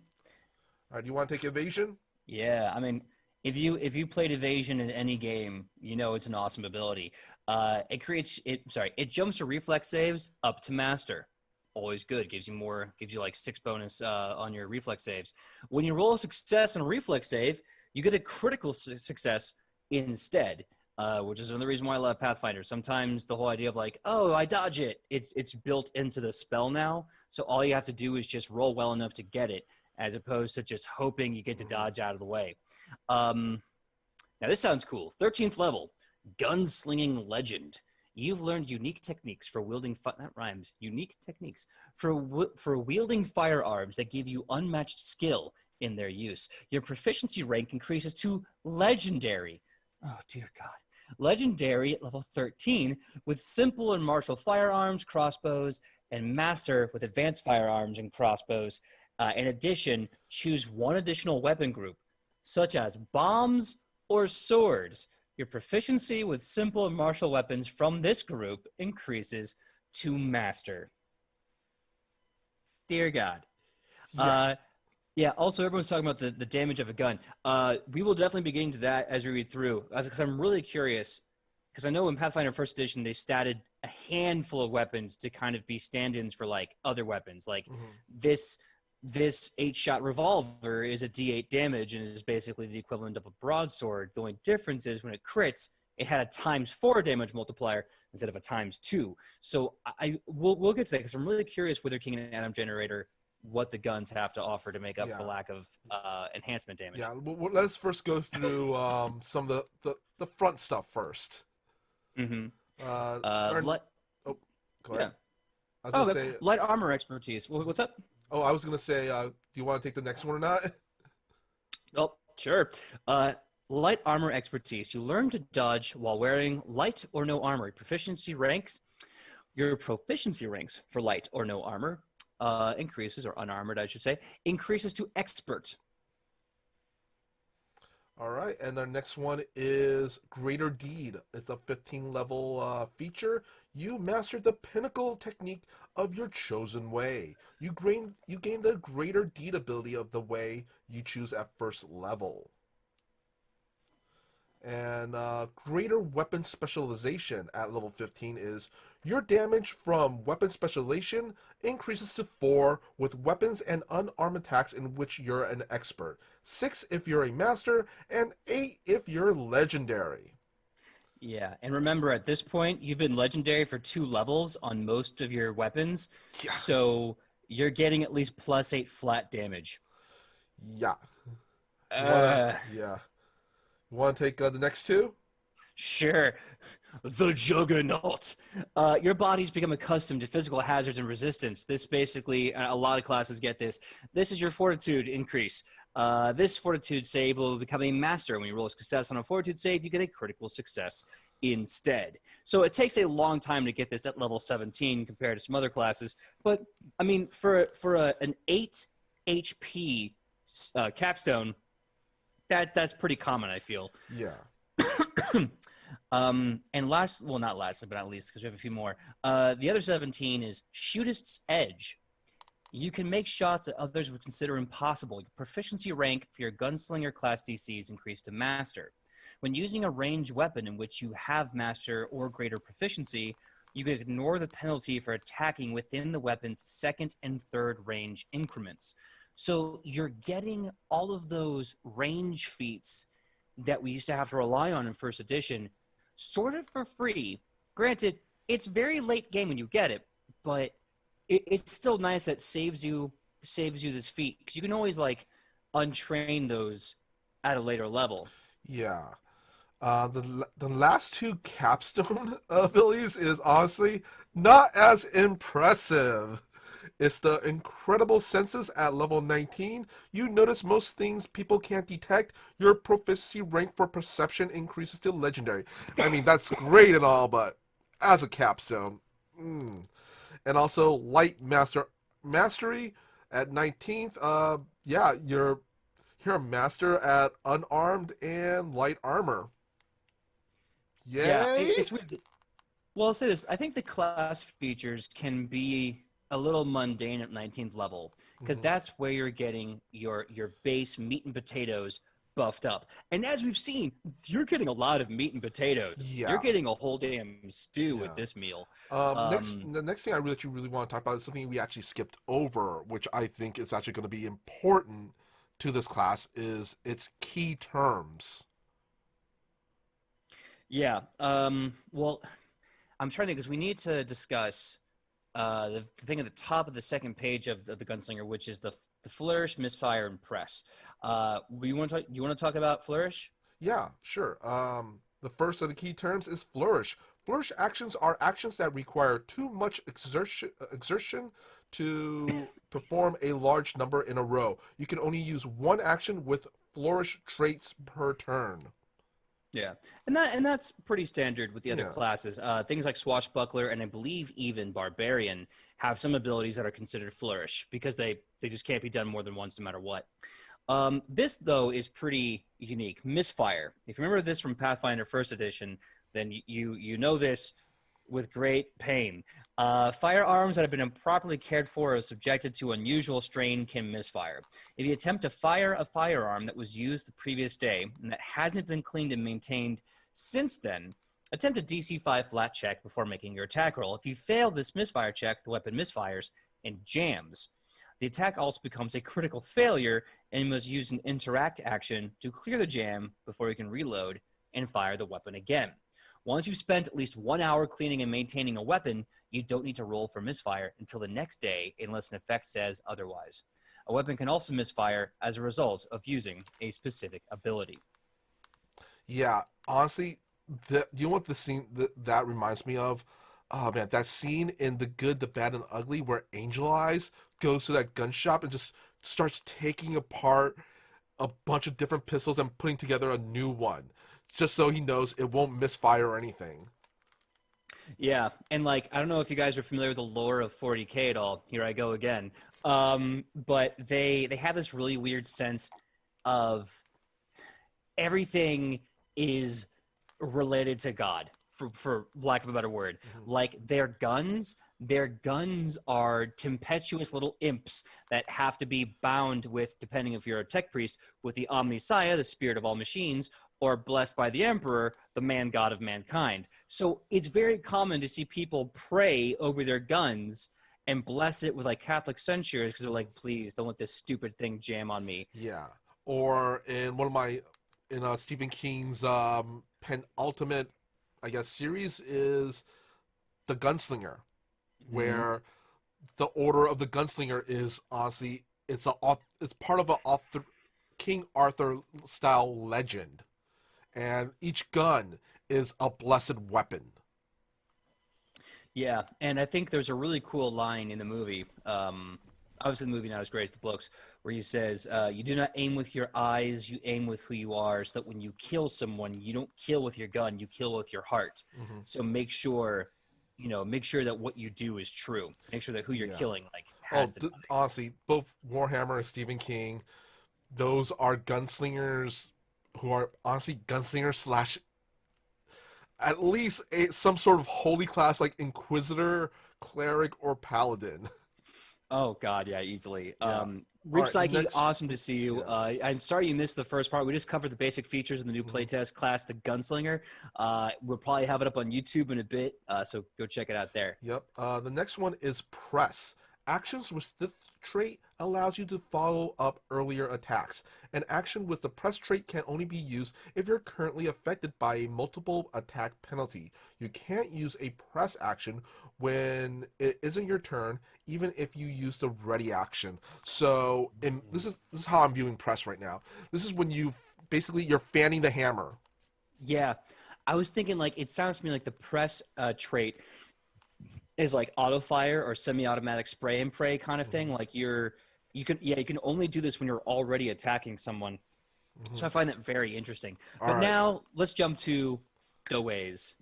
Speaker 2: right, do you want to take Evasion?
Speaker 1: Yeah, I mean, if you played Evasion in any game, you know it's an awesome ability. It jumps your reflex saves up to master. Always good. Gives you like 6 bonus on your reflex saves. When you roll a success on a reflex save, you get a critical success instead, which is another reason why I love Pathfinder. Sometimes the whole idea of like, oh, I dodge it, it's built into the spell now. So all you have to do is just roll well enough to get it, as opposed to just hoping you get to dodge out of the way. Now this sounds cool. 13th level, Gunslinging Legend. You've learned unique techniques for wielding Unique techniques for wielding firearms that give you unmatched skill in their use. Your proficiency rank increases to Legendary. Oh dear God. Legendary at level 13 with simple and martial firearms, crossbows, and Master with advanced firearms and crossbows. In addition, choose one additional weapon group, such as bombs or swords. Your proficiency with simple and martial weapons from this group increases to Master. Dear God. Also, everyone's talking about the damage of a gun. We will definitely be getting to that as we read through, because I'm really curious, because I know in Pathfinder First Edition, they statted a handful of weapons to kind of be stand-ins for, like, other weapons. Like, this this 8-shot revolver is a D8 damage and is basically the equivalent of a broadsword. The only difference is when it crits, it had a ×4 damage multiplier instead of a ×2. So we'll get to that because I'm really curious with their King and Adam generator what the guns have to offer to make up for lack of enhancement damage.
Speaker 2: Yeah, well, let's first go through some of the front stuff first.
Speaker 1: Mm-hmm.
Speaker 2: Go ahead.
Speaker 1: Yeah. I was gonna say light armor expertise. What's up?
Speaker 2: Oh, I was gonna say, do you want to take the next one or not?
Speaker 1: Oh, sure. Light armor expertise. You learn to dodge while wearing light or no armor. Proficiency ranks. Your proficiency ranks for light or no armor increases, or unarmored, I should say, increases to expert.
Speaker 2: All right, and our next one is Greater Deed. It's a 15-level feature. You mastered the pinnacle technique of your chosen way. You gain the Greater Deed ability of the way you choose at first level. And Greater Weapon Specialization at level 15 is your damage from Weapon Specialization increases to 4 with weapons and unarmed attacks in which you're an expert. 6 if you're a master, and 8 if you're legendary.
Speaker 1: Yeah, and remember at this point, you've been legendary for 2 levels on most of your weapons, so you're getting at least +8 flat damage.
Speaker 2: Yeah. Yeah. You want to take the next two?
Speaker 1: Sure. The Juggernaut. Your body's become accustomed to physical hazards and resistance. This basically, a lot of classes get this. This is your fortitude increase. This fortitude save will become a master. When you roll a success on a fortitude save, you get a critical success instead. So it takes a long time to get this at level 17 compared to some other classes. But, I mean, for an 8 HP capstone, that's pretty common, I feel.
Speaker 2: Yeah.
Speaker 1: And not lastly, but not least, because we have a few more. The other 17 is Shootist's Edge. You can make shots that others would consider impossible. Your proficiency rank for your Gunslinger class DC is increased to Master. When using a ranged weapon in which you have Master or greater proficiency, you can ignore the penalty for attacking within the weapon's second and third range increments. So you're getting all of those range feats that we used to have to rely on in first edition sort of for free. Granted, it's very late game when you get it, but it's still nice that saves you this feat, because you can always like untrain those at a later level.
Speaker 2: Yeah. The last two capstone abilities is honestly not as impressive. It's the incredible senses at level 19. You notice most things people can't detect. Your proficiency rank for perception increases to legendary. I mean, that's great and all, but as a capstone. And also light mastery at 19th. Yeah, you're a master at unarmed and light armor. Yay!
Speaker 1: Yeah, it's weird. Well, I'll say this. I think the class features can be a little mundane at 19th level, because that's where you're getting your base meat and potatoes buffed up. And as we've seen, you're getting a lot of meat and potatoes.
Speaker 2: Yeah.
Speaker 1: You're getting a whole damn stew with this meal.
Speaker 2: The next thing I really want to talk about is something we actually skipped over, which I think is actually going to be important to this class, is its key terms.
Speaker 1: Yeah. Well, I'm trying to think, because we need to discuss the thing at the top of the second page of the Gunslinger, which is the flourish, misfire, and press. You want to talk about flourish?
Speaker 2: Yeah, sure. The first of the key terms is flourish. Flourish actions are actions that require too much exertion to perform a large number in a row. You can only use one action with flourish traits per turn.
Speaker 1: Yeah, and that's pretty standard with the other classes. Things like Swashbuckler and I believe even Barbarian have some abilities that are considered flourish, because they just can't be done more than once no matter what. This, though, is pretty unique. Misfire. If you remember this from Pathfinder First Edition, then you know this with great pain. Firearms that have been improperly cared for or subjected to unusual strain can misfire. If you attempt to fire a firearm that was used the previous day and that hasn't been cleaned and maintained since then, attempt a DC 5 flat check before making your attack roll. If you fail this misfire check, the weapon misfires and jams. The attack also becomes a critical failure, and you must use an interact action to clear the jam before you can reload and fire the weapon again. Once you've spent at least 1 hour cleaning and maintaining a weapon, you don't need to roll for misfire until the next day unless an effect says otherwise. A weapon can also misfire as a result of using a specific ability.
Speaker 2: Yeah, honestly, you know what the scene that reminds me of? Oh man, that scene in The Good, the Bad, and the Ugly where Angel Eyes goes to that gun shop and just starts taking apart a bunch of different pistols and putting together a new one, just so he knows it won't misfire or anything.
Speaker 1: Yeah, and like I don't know if you guys are familiar with the lore of 40K at all. Here I go again. But they have this really weird sense of everything is related to God, for lack of a better word. Like their guns are tempestuous little imps that have to be bound with, depending if you're a tech priest, with the Omnissiah, the spirit of all machines, or blessed by the Emperor, the man god of mankind. So it's very common to see people pray over their guns and bless it with like Catholic censures because they're like, please don't let this stupid thing jam on me.
Speaker 2: Yeah. Or in Stephen King's penultimate, I guess, series is the Gunslinger, where the Order of the Gunslinger is honestly it's part of a King Arthur style legend, and each gun is a blessed weapon.
Speaker 1: Yeah, and I think there's a really cool line in the movie. Obviously, the movie not as great as the books, where he says, "You do not aim with your eyes; you aim with who you are. So that when you kill someone, you don't kill with your gun; you kill with your heart. So make sure, that what you do is true. Make sure that who you're killing has to die."
Speaker 2: Honestly, both Warhammer and Stephen King, those are gunslingers who are honestly gunslingers slash at least some sort of holy class like Inquisitor, Cleric, or Paladin.
Speaker 1: Oh God, yeah, easily.
Speaker 2: Yeah.
Speaker 1: Rip
Speaker 2: All right,
Speaker 1: Psyche,
Speaker 2: next-
Speaker 1: awesome to see you.
Speaker 2: Yeah.
Speaker 1: I'm sorry you missed the first part. We just covered the basic features in the new playtest class, the Gunslinger. We'll probably have it up on YouTube in a bit, so go check it out there.
Speaker 2: Yep. The next one is Press. Actions with this trait allows you to follow up earlier attacks. An action with the Press trait can only be used if you're currently affected by a multiple attack penalty. You can't use a Press action when it isn't your turn, even if you use the ready action. So, this is how I'm viewing Press right now. This is when you're fanning the hammer.
Speaker 1: Yeah, I was thinking it sounds to me like the Press trait is like auto fire or semi-automatic spray and pray kind of thing. Like you can only do this when you're already attacking someone. So I find that very interesting. But now let's jump to the ways,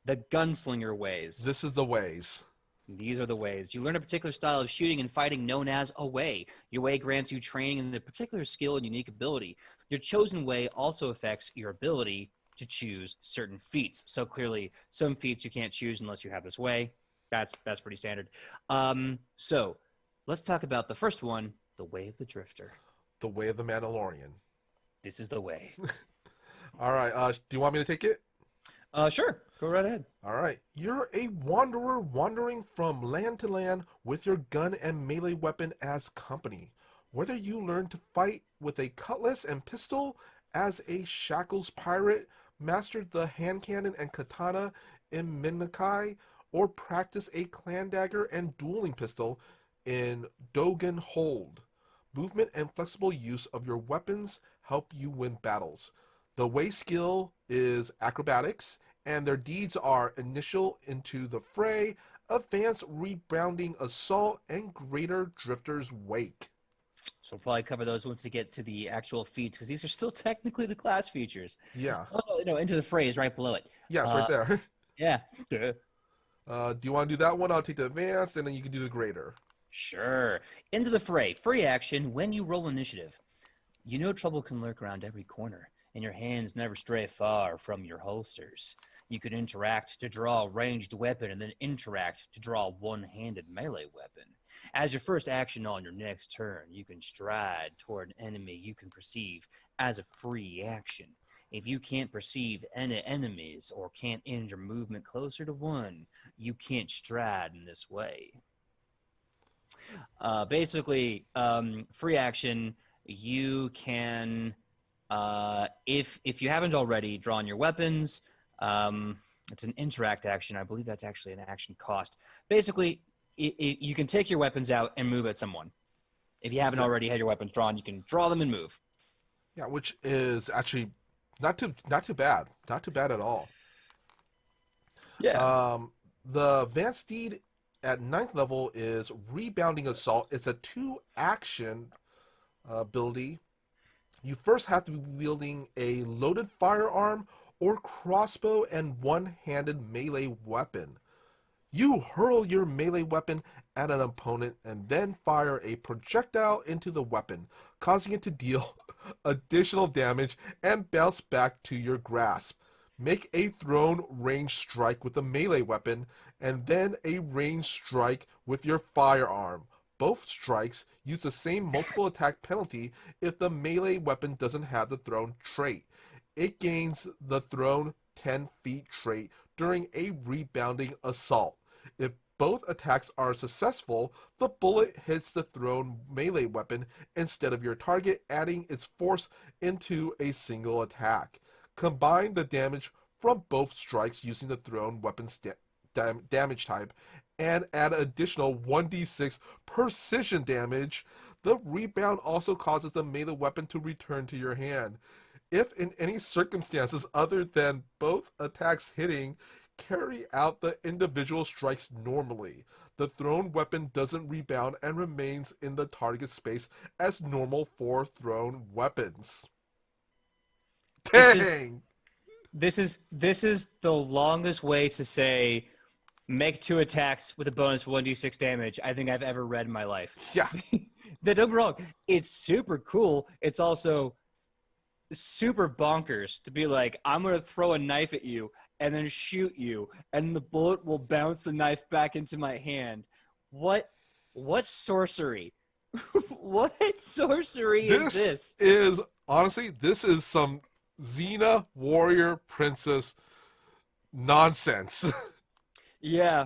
Speaker 1: the Gunslinger ways.
Speaker 2: This is the ways.
Speaker 1: These are the ways. You learn a particular style of shooting and fighting known as a way. Your way grants you training in a particular skill and unique ability. Your chosen way also affects your ability to choose certain feats. So clearly, some feats you can't choose unless you have this way. That's pretty standard. So let's talk about the first one, the way of the Drifter.
Speaker 2: The way of the Mandalorian.
Speaker 1: This is the way.
Speaker 2: All right. Do you want me to take it?
Speaker 1: Sure. Go right ahead.
Speaker 2: All right. You're a wanderer wandering from land to land with your gun and melee weapon as company. Whether you learn to fight with a cutlass and pistol as a Shackles pirate, mastered the hand cannon and katana in Minakai, or practice a clan dagger and dueling pistol in Dogan Hold. Movement and flexible use of your weapons help you win battles. The way skill is acrobatics, and their deeds are initial into the fray, advanced rebounding assault, and greater drifter's wake.
Speaker 1: So we'll probably cover those once we get to the actual feats, because these are still technically the class features.
Speaker 2: Yeah.
Speaker 1: Oh, no, into the fray is right below it.
Speaker 2: Yeah, it's right there.
Speaker 1: Yeah.
Speaker 2: Do you want to do that one? I'll take the advanced, and then you can do the greater.
Speaker 1: Sure. Into the fray. Free action when you roll initiative. You know trouble can lurk around every corner, and your hands never stray far from your holsters. You can interact to draw a ranged weapon and then interact to draw a one-handed melee weapon. As your first action on your next turn, you can stride toward an enemy you can perceive as a free action. If you can't perceive any enemies or can't end your movement closer to one, you can't stride in this way. Basically, free action. You can, if you haven't already, draw on your weapons. It's an interact action. I believe that's actually an action cost. Basically, you can take your weapons out and move at someone. If you haven't already had your weapons drawn, you can draw them and move.
Speaker 2: Yeah, which is actually not too bad. Not too bad at all.
Speaker 1: Yeah.
Speaker 2: The advanced deed at 9th level is Rebounding Assault. It's a 2-action ability. You first have to be wielding a loaded firearm or crossbow and one-handed melee weapon. You hurl your melee weapon at an opponent and then fire a projectile into the weapon, causing it to deal additional damage and bounce back to your grasp. Make a thrown range strike with a melee weapon and then a range strike with your firearm. Both strikes use the same multiple attack penalty if the melee weapon doesn't have the thrown trait. It gains the thrown 10 feet trait during a rebounding assault. If both attacks are successful, the bullet hits the thrown melee weapon instead of your target, adding its force into a single attack. Combine the damage from both strikes using the thrown weapon's damage type and add additional 1d6 precision damage. The rebound also causes the melee weapon to return to your hand. If in any circumstances other than both attacks hitting, carry out the individual strikes normally. The thrown weapon doesn't rebound and remains in the target space as normal for thrown weapons. Dang!
Speaker 1: This is the longest way to say make 2 attacks with a bonus of 1d6 damage I think I've ever read in my life.
Speaker 2: Yeah.
Speaker 1: Don't get me wrong. It's super cool. It's also super bonkers to be like, I'm going to throw a knife at you and then shoot you, and the bullet will bounce the knife back into my hand. What sorcery? What sorcery is this?
Speaker 2: Honestly, this is some Xena warrior princess nonsense.
Speaker 1: Yeah.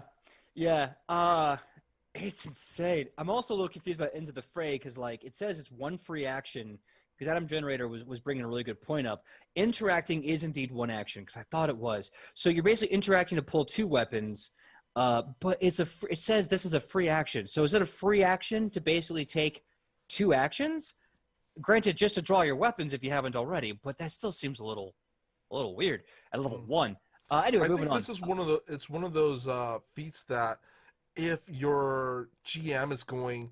Speaker 1: It's insane. I'm also a little confused about Into the Fray because, like, it says it's 1 free action. Because Adam Generator was bringing a really good point up. Interacting is indeed 1 action, because I thought it was. So you're basically interacting to pull 2 weapons, but it says this is a free action. So is it a free action to basically take 2 actions? Granted, just to draw your weapons if you haven't already, but that still seems a little weird at level 1. Anyway, moving on.
Speaker 2: This is one of those feats that if your GM is going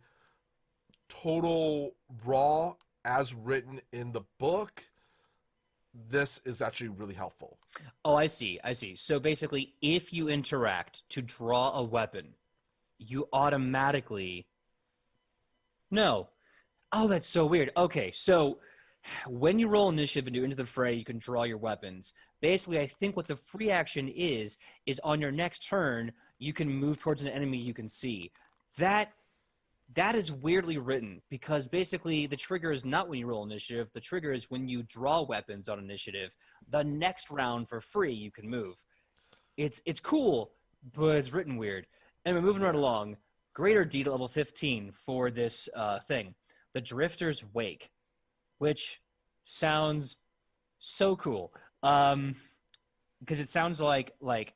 Speaker 2: total raw as written in the book, this is actually really helpful.
Speaker 1: Oh, I see. So basically, if you interact to draw a weapon, you automatically... No. Oh, that's so weird. Okay, so when you roll initiative and do Into the Fray, you can draw your weapons. Basically, I think what the free action is on your next turn, you can move towards an enemy you can see. That is weirdly written because basically the trigger is not when you roll initiative. The trigger is when you draw weapons on initiative. The next round for free, you can move. It's cool, but it's written weird. Anyway, moving right along. Greater deed at level 15 for this thing. The Drifter's Wake, which sounds so cool. Because it sounds like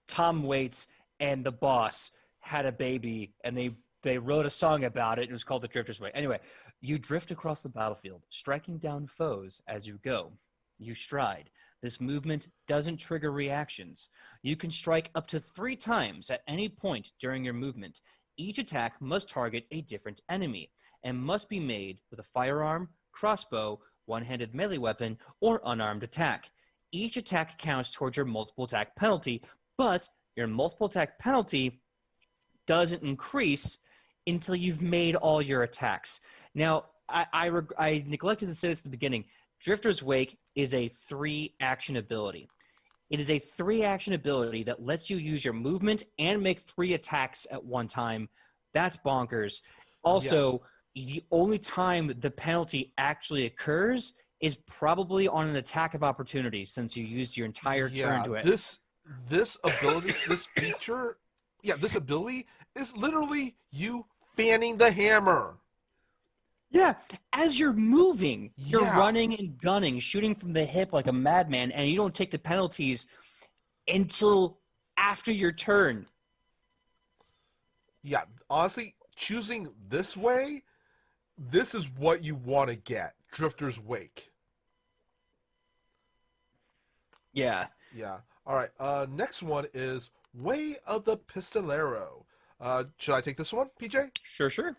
Speaker 1: Tom Waits and the boss had a baby and they wrote a song about it. It was called The Drifter's Way. Anyway, you drift across the battlefield, striking down foes as you go. You stride. This movement doesn't trigger reactions. You can strike up to 3 times at any point during your movement. Each attack must target a different enemy and must be made with a firearm, crossbow, one-handed melee weapon, or unarmed attack. Each attack counts towards your multiple attack penalty, but your multiple attack penalty doesn't increase until you've made all your attacks. Now, I neglected to say this at the beginning. Drifter's Wake is a 3-action ability. It is a 3-action ability that lets you use your movement and make 3 attacks at one time. That's bonkers. Also, the only time the penalty actually occurs is probably on an attack of opportunity since you used your entire turn to it.
Speaker 2: This ability, this feature, this ability is literally you fanning the hammer.
Speaker 1: Yeah, as you're moving, you're
Speaker 2: Yeah.
Speaker 1: running and gunning, shooting from the hip like a madman, and you don't take the penalties until after your turn.
Speaker 2: Yeah, honestly, choosing this way, this is what you want to get. Drifter's Wake.
Speaker 1: Yeah.
Speaker 2: Yeah. All right. Next one is Way of the Pistolero. Should I take this one, PJ?
Speaker 1: Sure.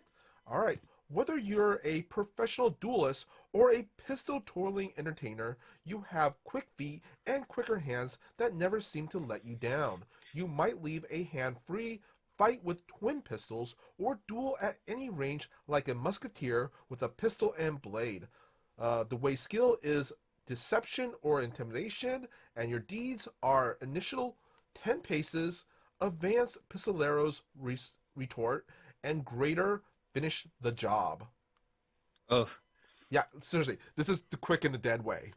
Speaker 2: All right. Whether you're a professional duelist or a pistol twirling entertainer, you have quick feet and quicker hands that never seem to let you down. You might leave a hand free, fight with twin pistols, or duel at any range like a musketeer with a pistol and blade. The way skill is deception or intimidation, and your deeds are initial 10 paces, advanced pistolero's retort, and greater finish the job.
Speaker 1: Oh.
Speaker 2: Yeah, seriously, this is the quick and the dead way.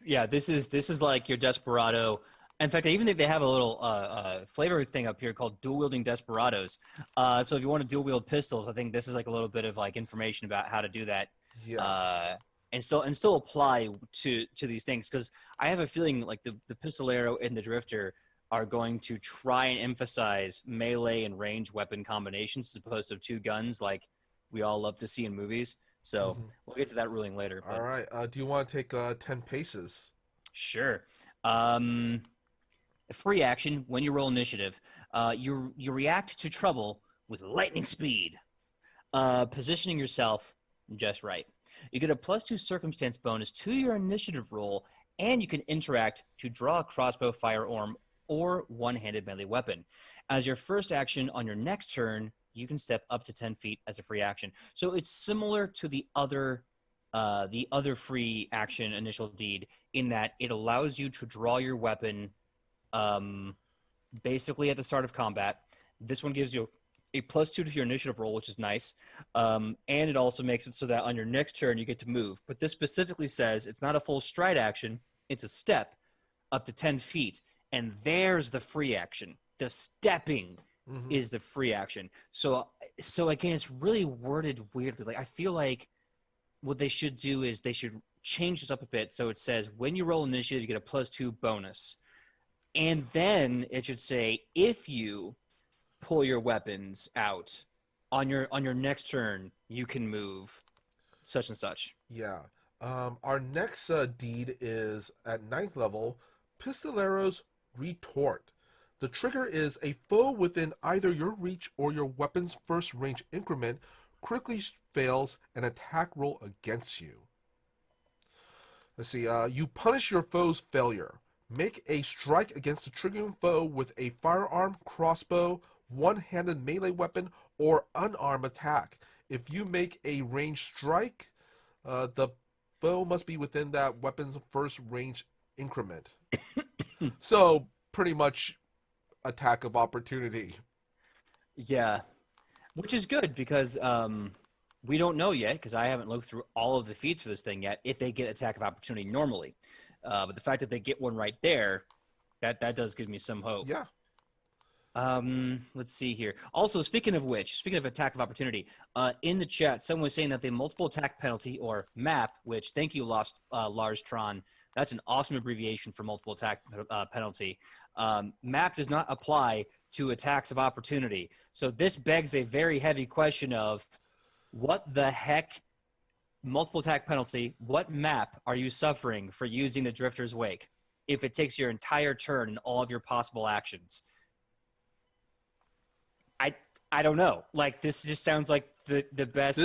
Speaker 1: Yeah, this is like your Desperado. In fact, I even think they have a little flavor thing up here called dual wielding Desperados. So if you want to dual wield pistols, I think this is like a little bit of like information about how to do that.
Speaker 2: Yeah.
Speaker 1: And still apply to these things, because I have a feeling like the Pistolero and the Drifter are going to try and emphasize melee and range weapon combinations as opposed to two guns like we all love to see in movies. So we'll get to that ruling later. But...
Speaker 2: All right. Do you want to take 10 paces?
Speaker 1: Sure. Free action when you roll initiative. You react to trouble with lightning speed, positioning yourself just right. You get a +2 circumstance bonus to your initiative roll, and you can interact to draw a crossbow, firearm, or one-handed melee weapon. As your first action on your next turn, you can step up to 10 feet as a free action. So it's similar to the other free action initial deed in that it allows you to draw your weapon basically at the start of combat. This one gives you a +2 to your initiative roll, which is nice. And it also makes it so that on your next turn, you get to move. But this specifically says it's not a full stride action. It's a step up to 10 feet. And there's the free action. The stepping is the free action. So again, it's really worded weirdly. Like, I feel like what they should do is they should change this up a bit. So it says when you roll initiative, you get a +2 bonus. And then it should say, if you pull your weapons out on your next turn, you can move such and such.
Speaker 2: Yeah. Our next deed is at 9th level, Pistolero's Retort. The trigger is a foe within either your reach or your weapon's first range increment critically fails an attack roll against you. Let's see. You punish your foe's failure. Make a strike against the triggering foe with a firearm, crossbow, one-handed melee weapon, or unarmed attack. If you make a ranged strike, the foe must be within that weapon's first range increment. So, pretty much attack of opportunity.
Speaker 1: Yeah, which is good because we don't know yet, because I haven't looked through all of the feats for this thing yet, if they get attack of opportunity normally. But the fact that they get one right there, that does give me some hope.
Speaker 2: Yeah.
Speaker 1: Let's see here. Also, speaking of attack of opportunity, in the chat, someone was saying that the multiple attack penalty, or MAP, which, thank you, Lars Tron, that's an awesome abbreviation for multiple attack penalty. MAP does not apply to attacks of opportunity. So this begs a very heavy question of what the heck, multiple attack penalty, what MAP are you suffering for using the Drifter's Wake if it takes your entire turn and all of your possible actions? I don't know. Like, this just sounds like the best.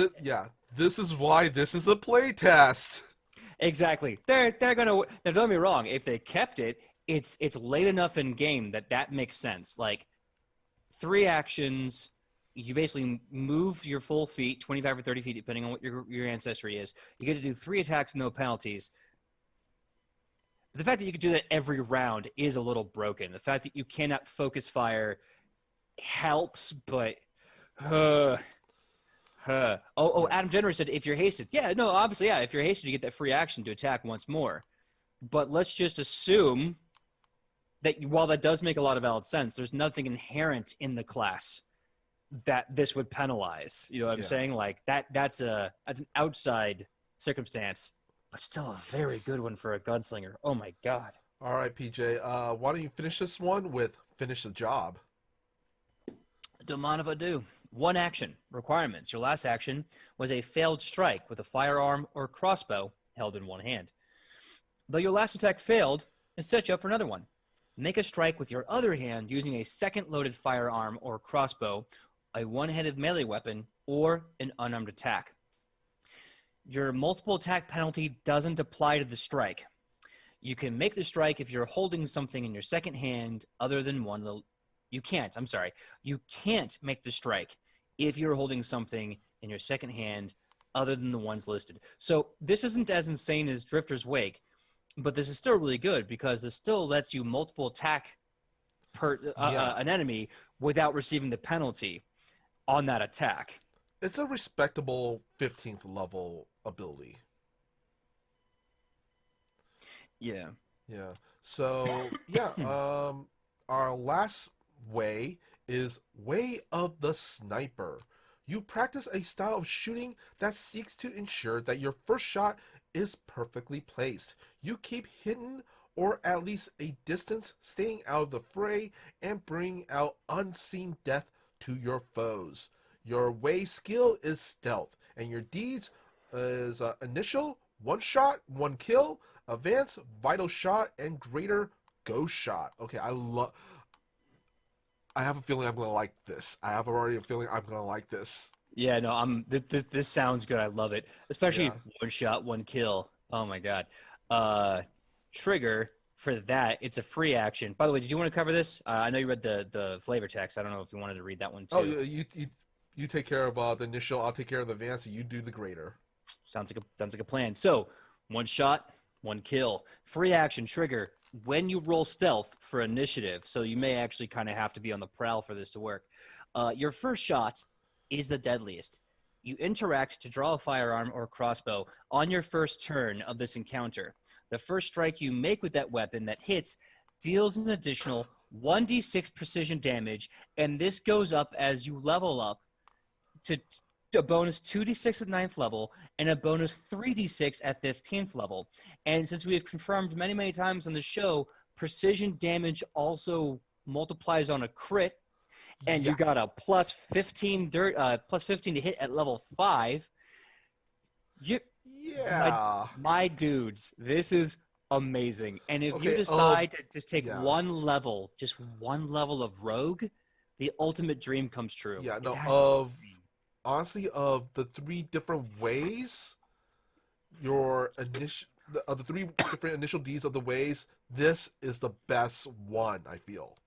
Speaker 2: This is why this is a play test.
Speaker 1: Exactly. They're gonna. Now, don't get me wrong. If they kept it, it's late enough in game that makes sense. Like, 3 actions, you basically move your full feet, 25 or 30 feet, depending on what your ancestry is. You get to do 3 attacks, no penalties. But the fact that you can do that every round is a little broken. The fact that you cannot focus fire helps, but Adam Jenner said if you're hasted. Yeah, no, obviously, yeah, if you're hasted, you get that free action to attack once more. But let's just assume that while that does make a lot of valid sense, there's nothing inherent in the class that this would penalize. You know what I'm
Speaker 2: Yeah.
Speaker 1: saying? Like that's an outside circumstance, but still a very good one for a gunslinger. Oh my god.
Speaker 2: All right, PJ. Why don't you finish this one with finish the job?
Speaker 1: Don't mind if I do. One action. Requirements. Your last action was a failed strike with a firearm or crossbow held in one hand. Though your last attack failed, it sets you up for another one. Make a strike with your other hand using a second loaded firearm or crossbow, a one-handed melee weapon, or an unarmed attack. Your multiple attack penalty doesn't apply to the strike. You can make the strike if you're holding something in your second hand other than one. You can't make the strike if you're holding something in your second hand other than the ones listed. So this isn't as insane as Drifter's Wake, but this is still really good because this still lets you multiple attack an enemy without receiving the penalty on that attack.
Speaker 2: It's a respectable 15th level ability.
Speaker 1: Yeah.
Speaker 2: Yeah. So, yeah, our last way is Way of the Sniper. You practice a style of shooting that seeks to ensure that your first shot is perfectly placed. You keep hidden or at least a distance, staying out of the fray and bringing out unseen death to your foes. Your way skill is stealth, and your deeds is initial, one shot, one kill, advance, vital shot, and greater ghost shot. Okay, I have a feeling I'm gonna like this. I have already a feeling I'm gonna like this.
Speaker 1: Yeah, no, this sounds good. I love it. Especially one shot, one kill. Oh my god. Trigger for that, it's a free action. By the way, did you want to cover this? I know you read the flavor text. I don't know if you wanted to read that one too.
Speaker 2: Oh, you take care of the initial, I'll take care of the advance, and you do the greater.
Speaker 1: Sounds like a plan. So, one shot, one kill. Free action trigger when you roll stealth for initiative. So you may actually kind of have to be on the prowl for this to work. Your first shot is the deadliest. You interact to draw a firearm or crossbow on your first turn of this encounter. The first strike you make with that weapon that hits deals an additional 1d6 precision damage, and this goes up as you level up to a bonus 2d6 at 9th level and a bonus 3d6 at 15th level. And since we have confirmed many, many times on the show, precision damage also multiplies on a crit, and you got a plus 15 to hit at level 5. My dudes, this is amazing. And if you decide to just take one level of rogue, the ultimate dream comes true.
Speaker 2: Yeah, no, honestly, of the three different ways, the three different initial Ds of the ways, this is the best one, I feel.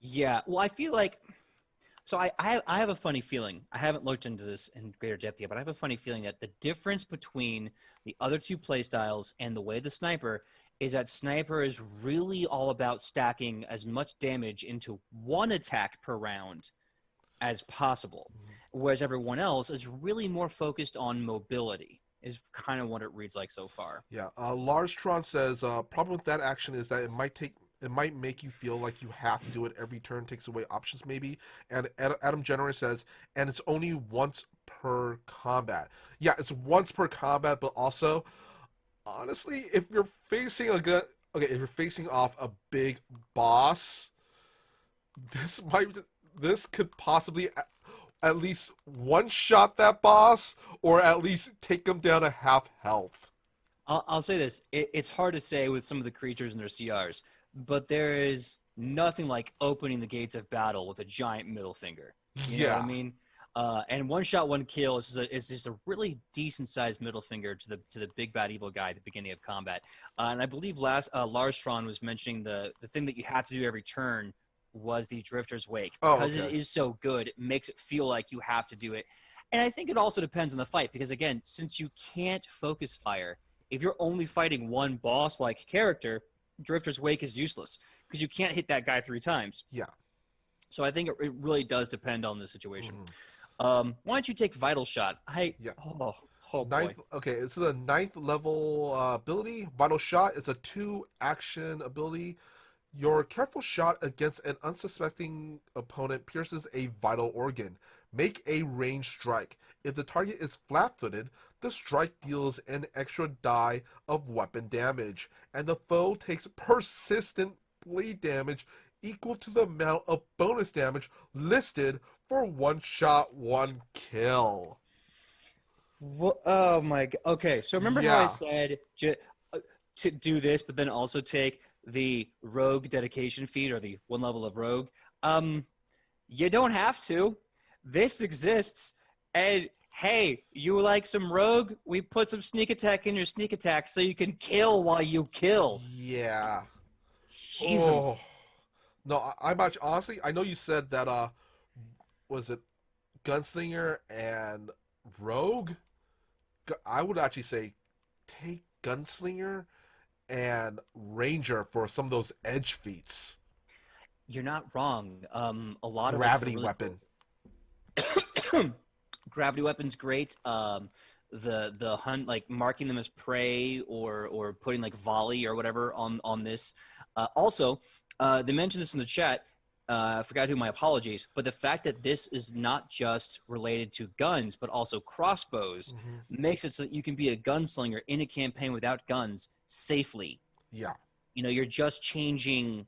Speaker 1: Yeah, well, I feel like, so I have a funny feeling. I haven't looked into this in greater depth yet, but I have a funny feeling that the difference between the other two playstyles and the way the sniper is that sniper is really all about stacking as much damage into one attack per round as possible, whereas everyone else is really more focused on mobility, is kind of what it reads like so far.
Speaker 2: Yeah, Lars Tron says, problem with that action is that it might make you feel like you have to do it every turn, takes away options maybe. And Adam Jenner says, and it's only once per combat. Yeah, it's once per combat, but also, honestly, if you're facing if you're facing off a big boss, this could possibly at least one-shot that boss, or at least take them down to half health.
Speaker 1: I'll say this. It's hard to say with some of the creatures and their CRs, but there is nothing like opening the gates of battle with a giant middle finger. You know what I mean? And one shot, one kill is just a really decent-sized middle finger to the big bad evil guy at the beginning of combat. And I believe Lars Tron was mentioning the thing that you have to do every turn was the Drifter's Wake. Because it is so good, it makes it feel like you have to do it. And I think it also depends on the fight, because again, since you can't focus fire, if you're only fighting one boss-like character, Drifter's Wake is useless, because you can't hit that guy 3 times.
Speaker 2: Yeah.
Speaker 1: So I think it really does depend on the situation. Why don't you take Vital Shot? Oh boy.
Speaker 2: Okay, this is a 9th level ability. Vital Shot. It's a 2-action ability. Your careful shot against an unsuspecting opponent pierces a vital organ. Make a ranged strike. If the target is flat-footed, the strike deals an extra die of weapon damage, and the foe takes persistent bleed damage equal to the amount of bonus damage listed for one shot, one kill.
Speaker 1: Oh my god. Okay, so remember how I
Speaker 2: Yeah.
Speaker 1: said to do this, but then also take the rogue dedication feat or the one level of rogue? You don't have to. This exists, and hey, you like some rogue? We put some sneak attack in your sneak attack so you can kill while you kill.
Speaker 2: Yeah.
Speaker 1: Jesus.
Speaker 2: Oh. No, I'm actually, honestly, I know you said that, was it Gunslinger and Rogue? I would actually say take Gunslinger and Ranger for some of those edge feats.
Speaker 1: You're not wrong. A lot of them are
Speaker 2: Gravity
Speaker 1: really
Speaker 2: weapon.
Speaker 1: cool. Gravity weapon's great. The hunt, like marking them as prey or putting like volley or whatever on this. Also, they mentioned this in the chat. I forgot who. My apologies. But the fact that this is not just related to guns, but also crossbows, makes it so that you can be a gunslinger in a campaign without guns safely.
Speaker 2: Yeah.
Speaker 1: You know, you're just changing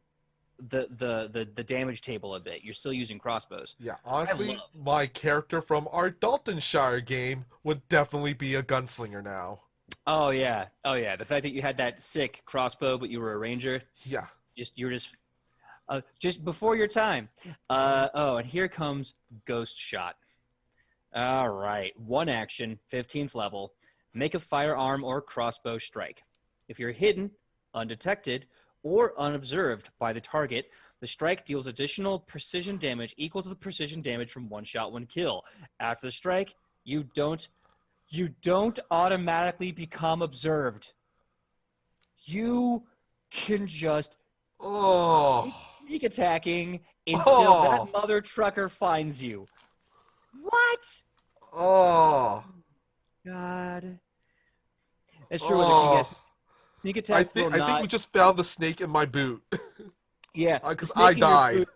Speaker 1: the damage table a bit. You're still using crossbows.
Speaker 2: Yeah. Honestly, my character from our Daltonshire game would definitely be a gunslinger now.
Speaker 1: Oh yeah, oh yeah. The fact that you had that sick crossbow, but you were a ranger,
Speaker 2: Yeah.
Speaker 1: you were just before your time. Oh, and here comes Ghost Shot. All right, one action, 15th level. Make a firearm or crossbow strike. If you're hidden, undetected, or unobserved by the target, the strike deals additional precision damage equal to the precision damage from one shot, one kill. After the strike, you don't automatically become observed. You can just
Speaker 2: Oh.
Speaker 1: sneak attacking until
Speaker 2: Oh.
Speaker 1: that mother trucker finds you. What?
Speaker 2: Oh.
Speaker 1: God. That's true. With the king, yes.
Speaker 2: Oh.
Speaker 1: Sneak
Speaker 2: I
Speaker 1: attack will
Speaker 2: think
Speaker 1: not.
Speaker 2: we just found the snake in my boot.
Speaker 1: Yeah, the
Speaker 2: Because
Speaker 1: snake
Speaker 2: I
Speaker 1: in your
Speaker 2: died.
Speaker 1: boot.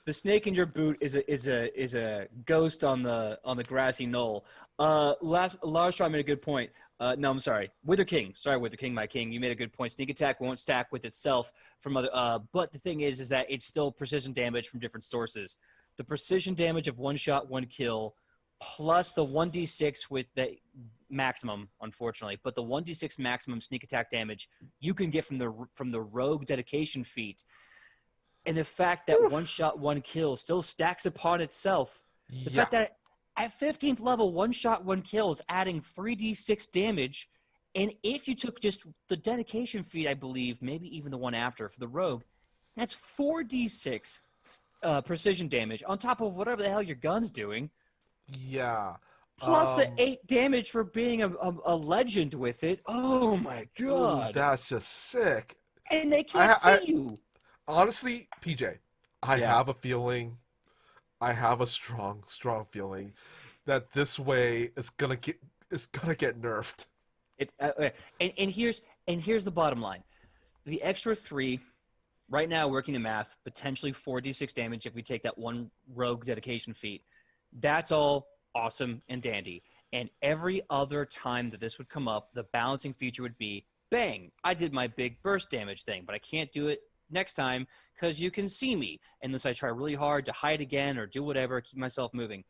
Speaker 1: The snake in your boot is a ghost on the grassy knoll. Larstrom made a good point. No, I'm sorry, Wither King. Sorry, Wither King, my king. You made a good point. Sneak attack won't stack with itself from other. But the thing is that it's still precision damage from different sources. The precision damage of one shot, one kill, plus the 1d6 with the maximum, unfortunately, but the 1d6 maximum sneak attack damage you can get from the rogue dedication feat. And the fact that one shot, one kill still stacks upon itself. The
Speaker 2: Yeah.
Speaker 1: fact that at 15th level, one shot, one kill is adding 3d6 damage. And if you took just the dedication feat, I believe, maybe even the one after for the rogue, that's 4d6 precision damage on top of whatever the hell your gun's doing.
Speaker 2: Yeah.
Speaker 1: Plus the 8 damage for being a legend with it. Oh my
Speaker 2: Ooh,
Speaker 1: god.
Speaker 2: that's just sick.
Speaker 1: And they can't see you.
Speaker 2: Honestly, PJ, I
Speaker 1: Yeah.
Speaker 2: have a feeling, I have a strong feeling that this way it's gonna get nerfed.
Speaker 1: And here's the bottom line. The extra 3, right now working the math, potentially 4d6 damage if we take that one rogue dedication feat. That's all awesome and dandy. And every other time that this would come up, the balancing feature would be, bang, I did my big burst damage thing, but I can't do it next time because you can see me unless I try really hard to hide again or do whatever, keep myself moving.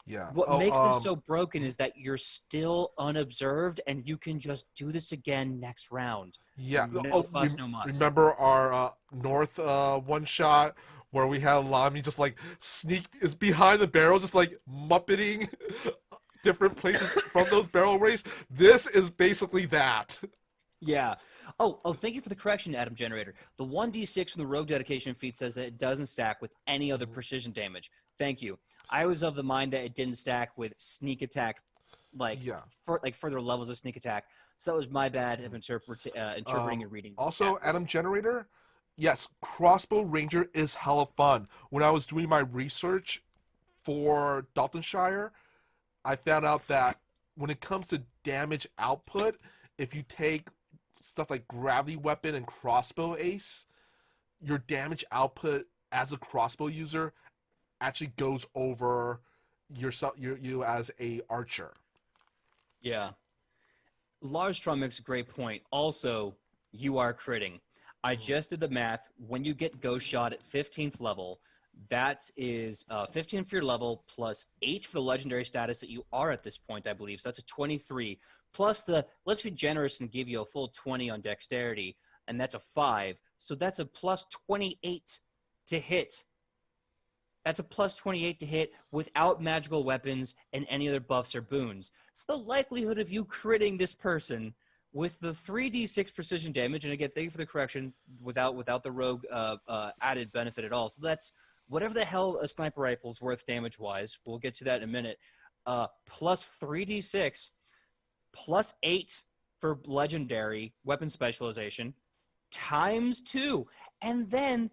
Speaker 2: Yeah.
Speaker 1: What makes this so broken is that you're still unobserved and you can just do this again next round.
Speaker 2: Yeah.
Speaker 1: No fuss, no muss.
Speaker 2: Remember our North one shot where we had Lamy just like is behind the barrel, just like muppeting different places from those barrel rays. This is basically that.
Speaker 1: Yeah. Oh, thank you for the correction, Adam Generator. The 1d6 from the Rogue Dedication feat says that it doesn't stack with any other precision damage. Thank you. I was of the mind that it didn't stack with sneak attack, further levels of sneak attack. So that was my bad of interpreting and reading.
Speaker 2: Also, Adam Generator, yes, Crossbow Ranger is hella fun. When I was doing my research for Daltonshire, I found out that when it comes to damage output, if you take stuff like Gravity Weapon and Crossbow Ace, your damage output as a crossbow user actually goes over yourself, you as a archer.
Speaker 1: Yeah. Largestrom makes a great point. Also, you are critting. I just did the math. When you get Ghost Shot at 15th level, that is 15 for your level plus 8 for the legendary status that you are at this point, I believe. So that's a 23. Plus the, let's be generous and give you a full 20 on Dexterity, and that's a 5. So that's a plus 28 to hit. That's a plus 28 to hit without magical weapons and any other buffs or boons. So the likelihood of you critting this person with the 3d6 precision damage, and again, thank you for the correction, without the rogue added benefit at all. So that's whatever the hell a sniper rifle is worth damage-wise. We'll get to that in a minute. Plus 3d6, plus 8 for legendary weapon specialization, times 2. And then,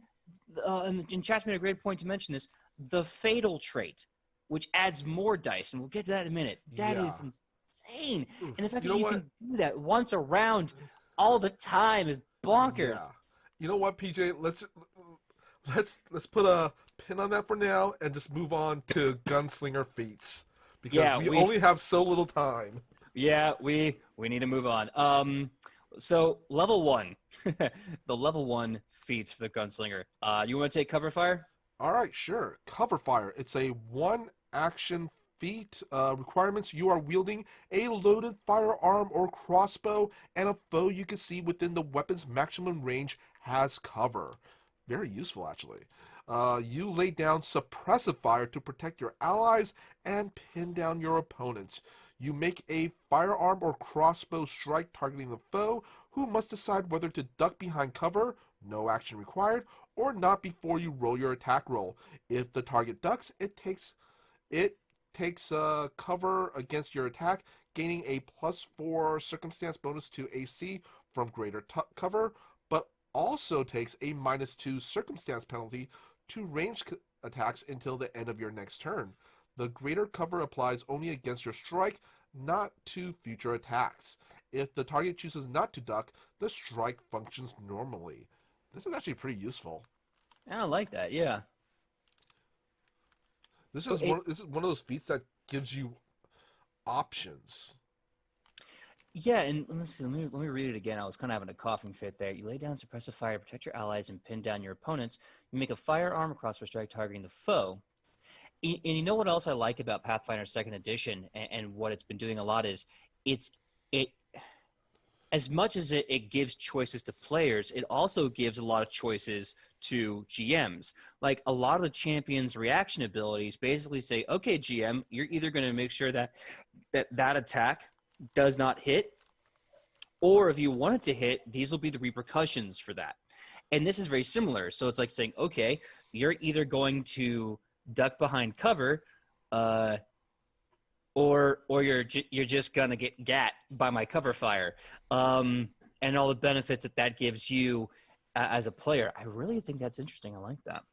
Speaker 1: and chat's made a great point to mention this, the fatal trait, which adds more dice, and we'll get to that in a minute. That is insane. And the fact that you can do that once a round all the time is bonkers.
Speaker 2: Yeah. You know what, PJ? Let's put a pin on that for now and just move on to Gunslinger Feats, because we only have so little time.
Speaker 1: Yeah, we need to move on. So level 1, the level 1 feats for the Gunslinger. You want to take cover fire?
Speaker 2: All right, sure. Cover fire. It's a 1-action feat. Requirements: you are wielding a loaded firearm or crossbow, and a foe you can see within the weapon's maximum range has cover. Very useful, actually. You lay down suppressive fire to protect your allies and pin down your opponents. You make a firearm or crossbow strike targeting the foe, who must decide whether to duck behind cover, no action required, or not before you roll your attack roll. If the target ducks, it takes cover against your attack, gaining a +4 circumstance bonus to AC from greater cover, but also takes a -2 circumstance penalty to ranged attacks until the end of your next turn. The greater cover applies only against your strike, not to future attacks. If the target chooses not to duck, the strike functions normally. This is actually pretty useful.
Speaker 1: I like that, yeah.
Speaker 2: This is one of those feats that gives you options.
Speaker 1: Yeah, and let's see, let me read it again. I was kind of having a coughing fit there. You lay down suppressive fire, protect your allies, and pin down your opponents. You make a firearm or crossbow strike targeting the foe. And you know what else I like about Pathfinder 2nd Edition and what it's been doing a lot is it as much as it gives choices to players, it also gives a lot of choices to GMs. Like a lot of the champions' reaction abilities basically say, okay, GM, you're either going to make sure that attack does not hit, or if you want it to hit, these will be the repercussions for that. And this is very similar. So it's like saying, okay, you're either going to duck behind cover, or you're just gonna get gat by my cover fire, and all the benefits that gives you as a player. I really think that's interesting. I like that.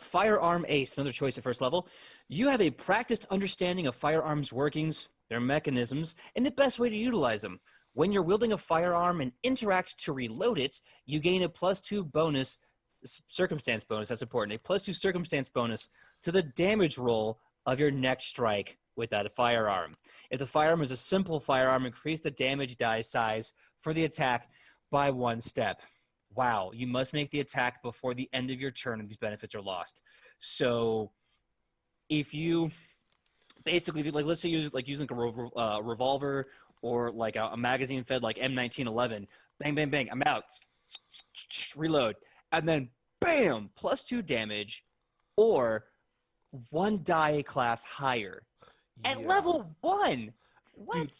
Speaker 1: Firearm Ace, another choice at first level. You have a practiced understanding of firearms workings, their mechanisms, and the best way to utilize them. When you're wielding a firearm and interact to reload it, you gain a +2 bonus, circumstance bonus, that's important, a +2 circumstance bonus to the damage roll of your next strike with that firearm. If the firearm is a simple firearm, increase the damage die size for the attack by 1 step. Wow, you must make the attack before the end of your turn and these benefits are lost. So if you basically, like, let's say you're like using a revolver or like a magazine fed like M1911, bang, bang, bang, I'm out, reload, and then bam, +2 damage or 1 die class higher at level 1. What?
Speaker 2: Dude,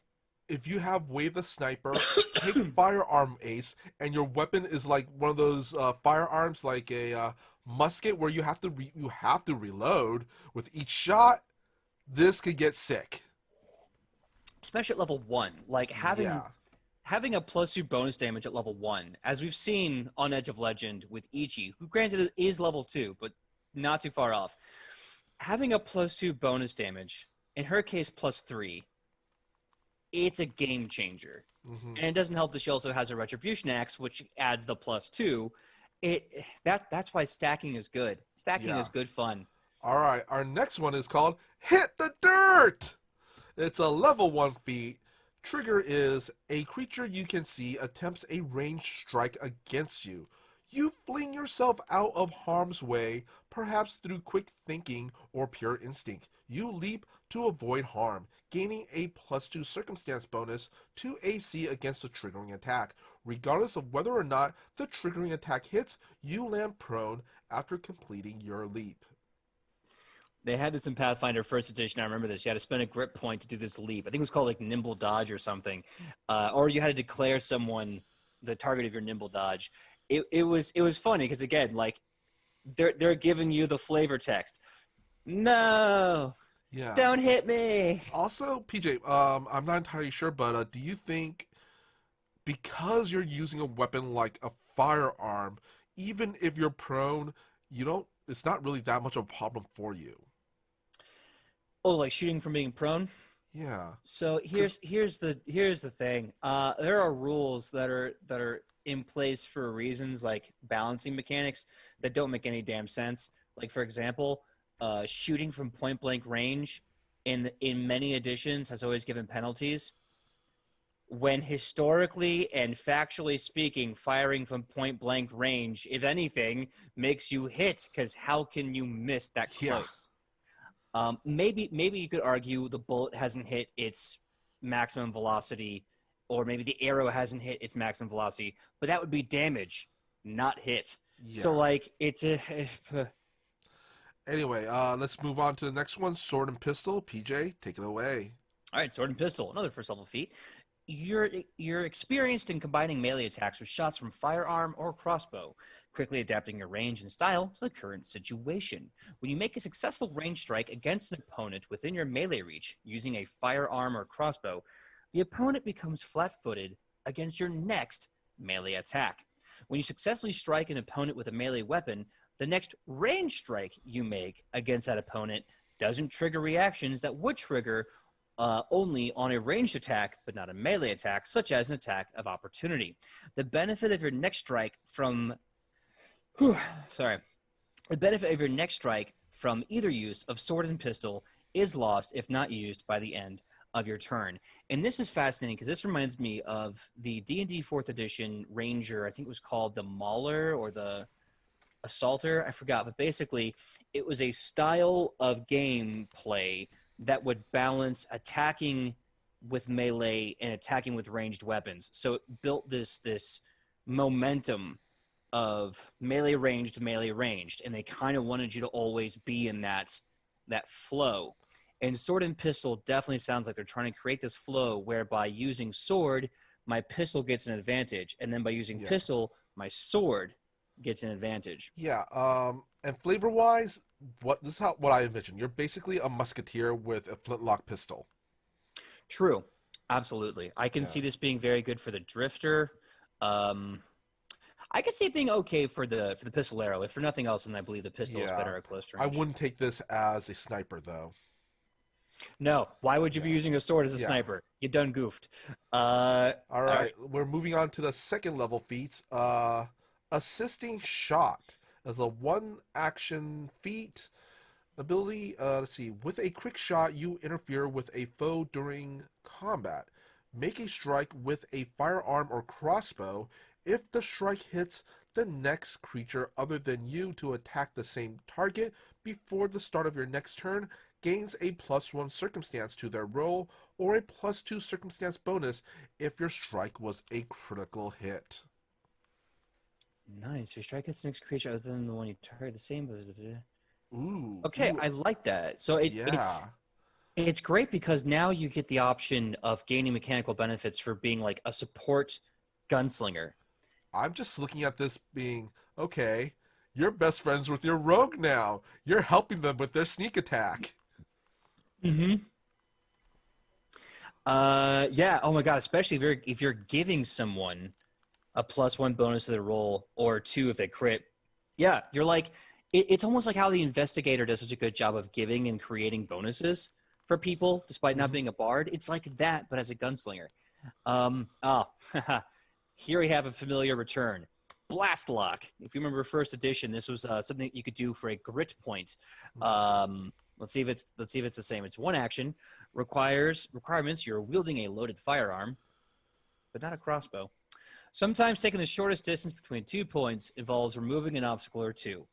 Speaker 2: if you have Wave the Sniper, take Firearm Ace, and your weapon is like one of those firearms, like a musket, where you have to reload with each shot, this could get sick.
Speaker 1: Especially at level 1, like having a +2 bonus damage at level 1, as we've seen on Edge of Legend with Ichi, who granted is level 2, but not too far off. Having a +2 bonus damage, in her case +3, it's a game changer.
Speaker 2: Hmm.
Speaker 1: And it doesn't help that she also has a Retribution Axe, which adds the +2. That's why stacking is good. Stacking
Speaker 2: Yeah.
Speaker 1: is good fun.
Speaker 2: All right. Our next one is called Hit the Dirt. It's a level 1 feat. Trigger is a creature you can see attempts a ranged strike against you. You fling yourself out of harm's way, perhaps through quick thinking or pure instinct. You leap to avoid harm, gaining a +2 circumstance bonus to AC against the triggering attack. Regardless of whether or not the triggering attack hits, you land prone after completing your leap.
Speaker 1: They had this in Pathfinder First Edition. I remember this. You had to spend a grip point to do this leap. I think it was called like Nimble Dodge or something, or you had to declare someone the target of your Nimble Dodge. It was funny because again, like they're giving you the flavor text. No,
Speaker 2: Yeah.
Speaker 1: don't hit me.
Speaker 2: Also, PJ, I'm not entirely sure, but do you think because you're using a weapon like a firearm, even if you're prone, you don't, it's not really that much of a problem for you?
Speaker 1: Oh, like shooting from being prone.
Speaker 2: Yeah.
Speaker 1: So here's the thing. There are rules that are in place for reasons like balancing mechanics that don't make any damn sense. Like for example, shooting from point blank range in many editions has always given penalties. When historically and factually speaking, firing from point blank range, if anything, makes you hit because how can you miss that
Speaker 2: Yeah.
Speaker 1: close? Maybe you could argue the bullet hasn't hit its maximum velocity, or maybe the arrow hasn't hit its maximum velocity, but that would be damage, not hit.
Speaker 2: Yeah.
Speaker 1: So like it's a
Speaker 2: Anyway, let's move on to the next one, Sword and Pistol. PJ, take it away.
Speaker 1: all right, sword and pistol, another first level feat. You're experienced in combining melee attacks with shots from firearm or crossbow, quickly adapting your range and style to the current situation. When you make a successful range strike against an opponent within your melee reach using a firearm or crossbow, the opponent becomes flat-footed against your next melee attack. When you successfully strike an opponent with a melee weapon, the next range strike you make against that opponent doesn't trigger reactions that would trigger only on a ranged attack, but not a melee attack, such as an attack of opportunity. The benefit of your next strike from the benefit of your next strike from either use of sword and pistol is lost if not used by the end of your turn. And this is fascinating because this reminds me of the D&D 4th edition Ranger. I think it was called the Mauler or the Assaulter. I forgot, but basically it was a style of gameplay that would balance attacking with melee and attacking with ranged weapons. So it built this momentum of melee ranged, and they kind of wanted you to always be in that flow. And sword and pistol definitely sounds like they're trying to create this flow whereby using sword, my pistol gets an advantage, and then by using pistol, my sword gets an advantage.
Speaker 2: Yeah. And flavor-wise, what I envision. You're basically a musketeer with a flintlock pistol.
Speaker 1: True, absolutely. I can see this being very good for the drifter. I could see it being okay for the pistolero. If for nothing else, then I believe the pistol is better at close range.
Speaker 2: I wouldn't take this as a sniper though.
Speaker 1: No, why would you be using a sword as a sniper? You done goofed.
Speaker 2: All right, we're moving on to the second level feats. Assisting Shot as a one-action feat ability. Let's see. With a quick shot, you interfere with a foe during combat. Make a strike with a firearm or crossbow. If the strike hits the next creature other than you to attack the same target before the start of your next turn, gains a +1 circumstance to their roll or a +2 circumstance bonus if your strike was a critical hit.
Speaker 1: Nice. Your strike hits the next creature other than the one you target the same.
Speaker 2: Ooh.
Speaker 1: Okay, I like that. So it's great because now you get the option of gaining mechanical benefits for being like a support gunslinger.
Speaker 2: I'm just looking at this being, okay, you're best friends with your rogue now. You're helping them with their sneak attack.
Speaker 1: Mm-hmm. Yeah. Oh my god. Especially if you're giving someone a +1 bonus to the roll or 2 if they crit. Yeah, you're like it's almost like how the investigator does such a good job of giving and creating bonuses for people, despite not being a bard. It's like that, but as a gunslinger. Here we have a familiar return. Blast Lock. If you remember first edition, this was something that you could do for a grit point. Let's see if it's the same. It's one action, requirements. You're wielding a loaded firearm, but not a crossbow. Sometimes taking the shortest distance between 2 points involves removing an obstacle or two.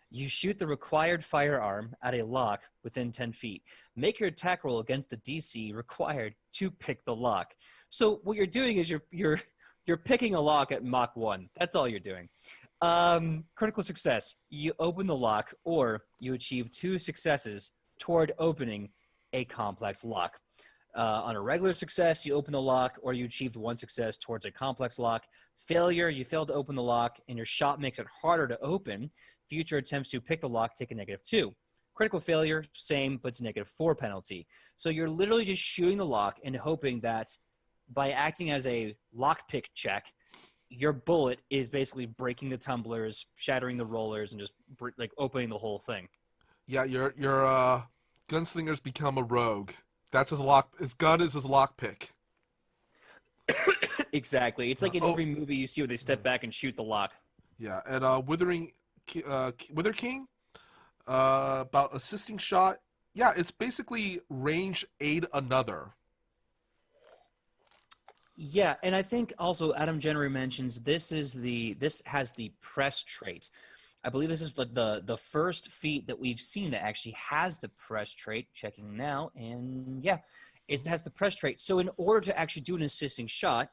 Speaker 1: You shoot the required firearm at a lock within 10 feet. Make your attack roll against the DC required to pick the lock. So what you're doing is you're picking a lock at Mach 1. That's all you're doing. Critical success. You open the lock, or you achieve 2 successes toward opening a complex lock. On a regular success, you open the lock, or you achieved 1 success towards a complex lock. Failure, you failed to open the lock, and your shot makes it harder to open. Future attempts to pick the lock take a -2. Critical failure, same, but it's a -4 penalty. So you're literally just shooting the lock and hoping that by acting as a lockpick check, your bullet is basically breaking the tumblers, shattering the rollers, and just like opening the whole thing.
Speaker 2: Yeah, your gunslinger's become a rogue. That's his lock. His gun is his lockpick.
Speaker 1: Exactly. It's like in every movie you see where they step back and shoot the lock.
Speaker 2: Yeah, and Wither King, about assisting shot. Yeah, it's basically range aid another.
Speaker 1: Yeah, and I think also Adam Jennery mentions this has the press trait. I believe this is like the first feat that we've seen that actually has the press trait. Checking now, and yeah, it has the press trait. So in order to actually do an assisting shot,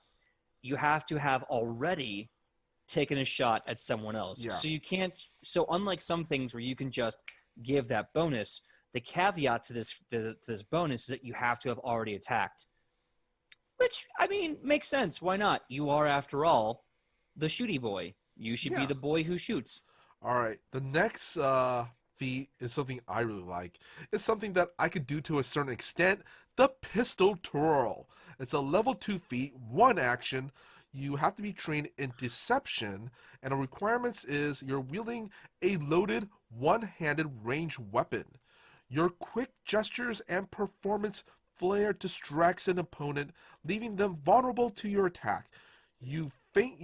Speaker 1: you have to have already taken a shot at someone else.
Speaker 2: Yeah.
Speaker 1: So you can't. So unlike some things where you can just give that bonus, the caveat to this bonus is that you have to have already attacked. Which, I mean, makes sense. Why not? You are, after all, the shooty boy. You should be the boy who shoots.
Speaker 2: All right. The next feat is something I really like. It's something that I could do to a certain extent. The Pistol Twirl. It's a level 2 feat, 1 action. You have to be trained in deception, and the requirements is you're wielding a loaded one-handed ranged weapon. Your quick gestures and performance flare distracts an opponent, leaving them vulnerable to your attack. You feint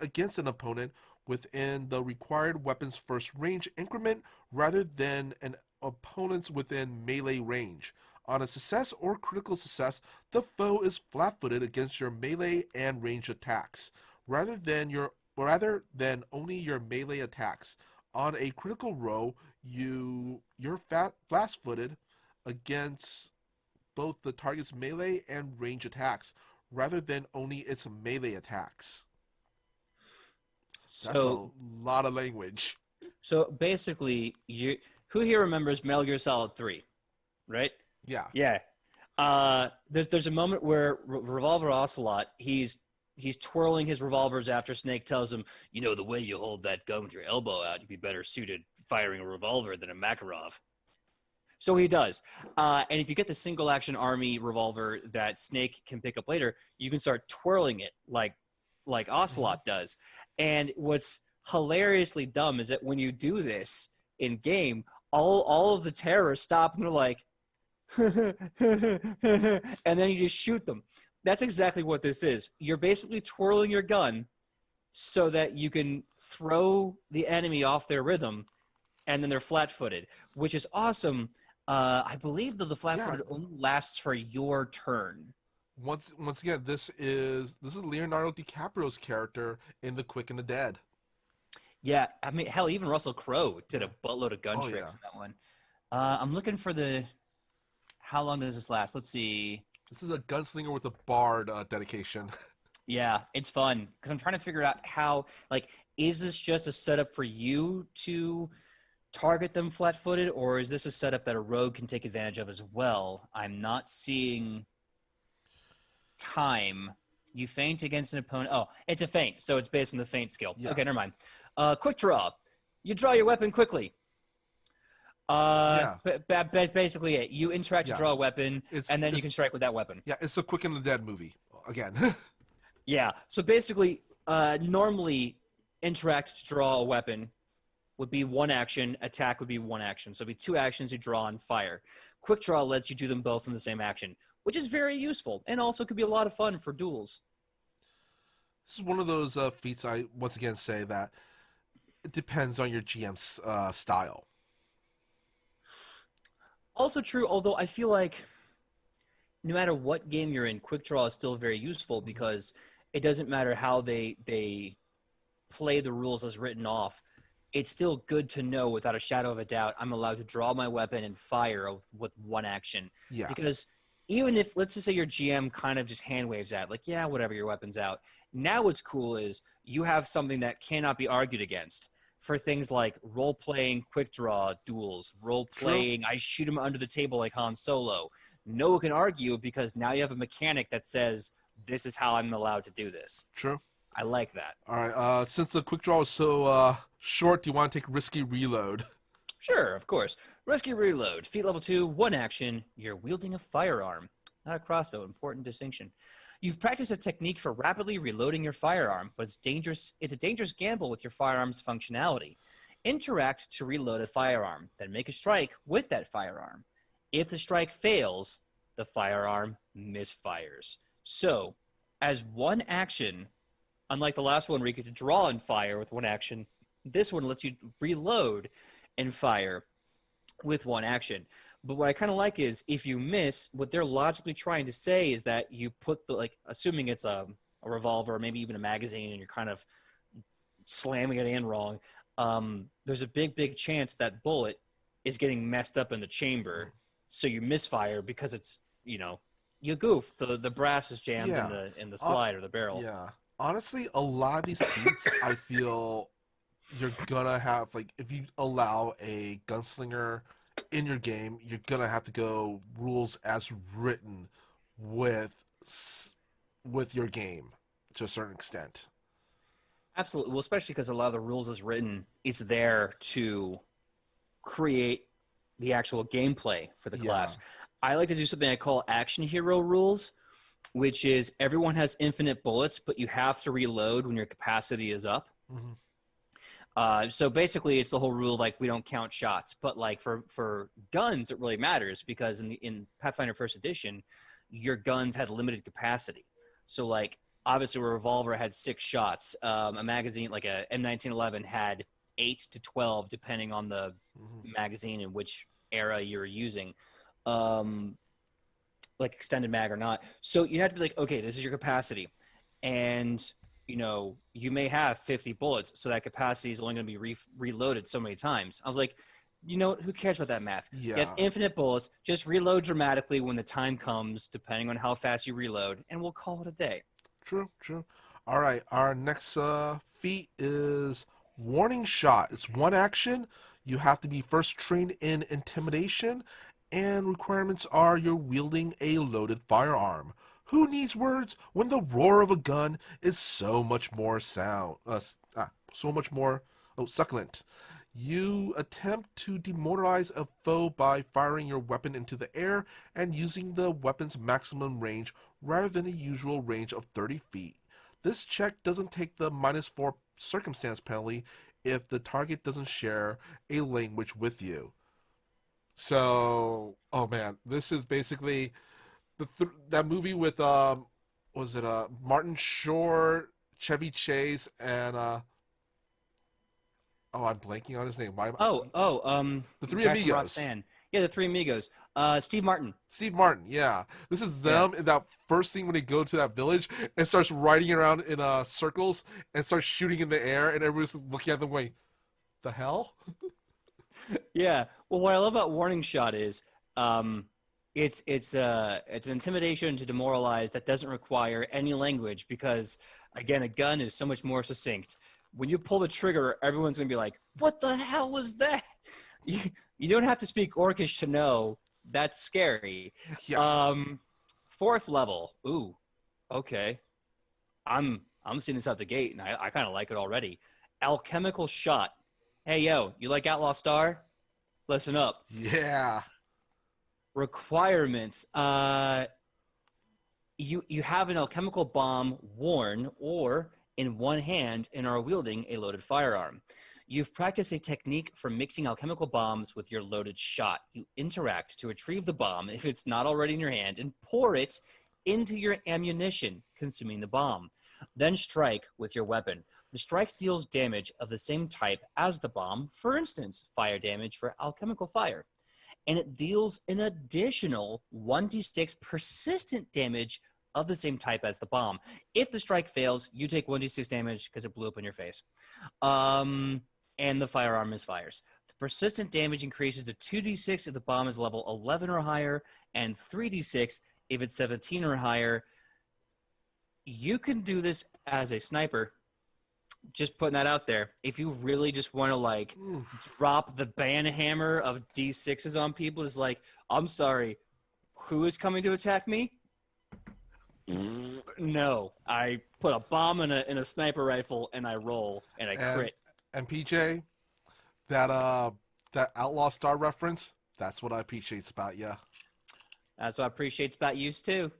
Speaker 2: against an opponent within the required weapon's first range increment rather than an opponent's within melee range. On a success or critical success, the foe is flat-footed against your melee and ranged attacks, rather than only your melee attacks. On a critical roll, you're flat-footed against both the target's melee and range attacks, rather than only its melee attacks.
Speaker 1: So,
Speaker 2: that's a lot of language.
Speaker 1: So basically, who here remembers Metal Gear Solid 3, right?
Speaker 2: Yeah.
Speaker 1: Yeah. There's a moment where Revolver Ocelot, he's twirling his revolvers after Snake tells him, you know, the way you hold that gun with your elbow out, you'd be better suited firing a revolver than a Makarov. So he does. And if you get the single action army revolver that Snake can pick up later, you can start twirling it like Ocelot does. And what's hilariously dumb is that when you do this in game, all of the terrorists stop and they're like, and then you just shoot them. That's exactly what this is. You're basically twirling your gun so that you can throw the enemy off their rhythm, and then they're flat-footed, which is awesome. I believe that the flat-footed only lasts for your turn.
Speaker 2: Once again, this is Leonardo DiCaprio's character in The Quick and the Dead.
Speaker 1: Yeah, I mean, hell, even Russell Crowe did a buttload of gun tricks in that one. I'm looking for how long does this last? Let's see.
Speaker 2: This is a gunslinger with a bard dedication.
Speaker 1: Yeah, it's fun because I'm trying to figure out how, is this just a setup for you to target them flat-footed, or is this a setup that a rogue can take advantage of as well? I'm not seeing time. You feint against an opponent. Oh, it's a feint, so it's based on the feint skill. Yeah. Okay, never mind. Quick draw. You draw your weapon quickly. Basically it. You interact to draw a weapon, and then you can strike with that weapon.
Speaker 2: Yeah, it's a Quick and the Dead movie, again.
Speaker 1: Yeah, so basically, normally interact to draw a weapon, would be one action. Attack would be one action. So it'd be two actions you draw and fire. Quick draw lets you do them both in the same action, which is very useful and also could be a lot of fun for duels.
Speaker 2: This is one of those feats I once again say that it depends on your GM's style.
Speaker 1: Also true, although I feel like no matter what game you're in, quick draw is still very useful because it doesn't matter how they play the rules as written off. It's still good to know without a shadow of a doubt I'm allowed to draw my weapon and fire with one action.
Speaker 2: Yeah.
Speaker 1: Because even if, let's just say your GM kind of just hand waves at, like, yeah, whatever, your weapon's out. Now what's cool is you have something that cannot be argued against for things like role-playing quick draw duels, role-playing I shoot him under the table like Han Solo. No one can argue because now you have a mechanic that says this is how I'm allowed to do this.
Speaker 2: True.
Speaker 1: I like that.
Speaker 2: All right. Since the quick draw is so short, do you want to take Risky Reload?
Speaker 1: Sure, of course. Risky Reload. Feat level 2, one action. You're wielding a firearm, not a crossbow. Important distinction. You've practiced a technique for rapidly reloading your firearm, but it's dangerous. It's a dangerous gamble with your firearm's functionality. Interact to reload a firearm, then make a strike with that firearm. If the strike fails, the firearm misfires. So, as one action, unlike the last one where you get to draw and fire with one action, this one lets you reload and fire with one action. But what I kind of like is if you miss, what they're logically trying to say is that you put the, like, assuming it's a revolver or maybe even a magazine and you're kind of slamming it in wrong, there's a big chance that bullet is getting messed up in the chamber. So you misfire because it's, you goof. The brass is jammed in the slide or the barrel.
Speaker 2: Yeah. Honestly, a lot of these feats, I feel you're gonna have, like, if you allow a gunslinger in your game, you're gonna have to go rules as written with your game to a certain extent.
Speaker 1: Absolutely. Well, especially because a lot of the rules as written, it's there to create the actual gameplay for the class. I like to do something I call action hero rules, which is everyone has infinite bullets, but you have to reload when your capacity is up.
Speaker 2: Mm-hmm.
Speaker 1: So basically, it's the whole rule, like, we don't count shots. But, like, for guns, it really matters because in Pathfinder First Edition, your guns had limited capacity. So, like, obviously, a revolver had 6 shots. A magazine, like a M1911, had 8 to 12, depending on the magazine and which era you're using. Like extended mag or not. So you have to be like, okay, this is your capacity. And, you may have 50 bullets, so that capacity is only going to be reloaded so many times. I was like, who cares about that math?
Speaker 2: Yeah.
Speaker 1: You have infinite bullets. Just reload dramatically when the time comes, depending on how fast you reload, and we'll call it a day.
Speaker 2: True. All right, our next feat is Warning Shot. It's one action. You have to be first trained in Intimidation, and requirements are you're wielding a loaded firearm. Who needs words when the roar of a gun is so much more succulent? You attempt to demoralize a foe by firing your weapon into the air and using the weapon's maximum range rather than the usual range of 30 feet. This check doesn't take the -4 circumstance penalty if the target doesn't share a language with you. So, oh man, this is basically that movie with Martin Short, Chevy Chase, and I'm blanking on his name. The Three Amigos.
Speaker 1: Yeah, the Three Amigos. Steve Martin.
Speaker 2: Steve Martin, yeah. This is them in that first scene when they go to that village and starts riding around in circles and starts shooting in the air, and everybody's looking at them going, the hell?
Speaker 1: Yeah. Well, what I love about Warning Shot is it's an intimidation to demoralize that doesn't require any language because, again, a gun is so much more succinct. When you pull the trigger, everyone's going to be like, what the hell was that? You don't have to speak Orcish to know that's scary.
Speaker 2: Yeah.
Speaker 1: 4th level. Ooh, okay. I'm seeing this out the gate, and I kind of like it already. Alchemical Shot. Hey, yo, you like Outlaw Star? Listen up.
Speaker 2: Yeah.
Speaker 1: Requirements. You have an alchemical bomb worn or in one hand and are wielding a loaded firearm. You've practiced a technique for mixing alchemical bombs with your loaded shot. You interact to retrieve the bomb if it's not already in your hand and pour it into your ammunition, consuming the bomb. Then strike with your weapon. The strike deals damage of the same type as the bomb, for instance, fire damage for alchemical fire. And it deals an additional 1d6 persistent damage of the same type as the bomb. If the strike fails, you take 1d6 damage because it blew up in your face. And the firearm misfires. The persistent damage increases to 2d6 if the bomb is level 11 or higher, and 3d6 if it's 17 or higher. You can do this as a sniper. Just putting that out there. If you really just want to like drop the banhammer of d6s on people, it's like, I'm sorry, who is coming to attack me? No, I put a bomb in a sniper rifle and I roll and I crit.
Speaker 2: And PJ, that Outlaw Star reference, that's what I appreciate about you.
Speaker 1: That's what I appreciate about you too.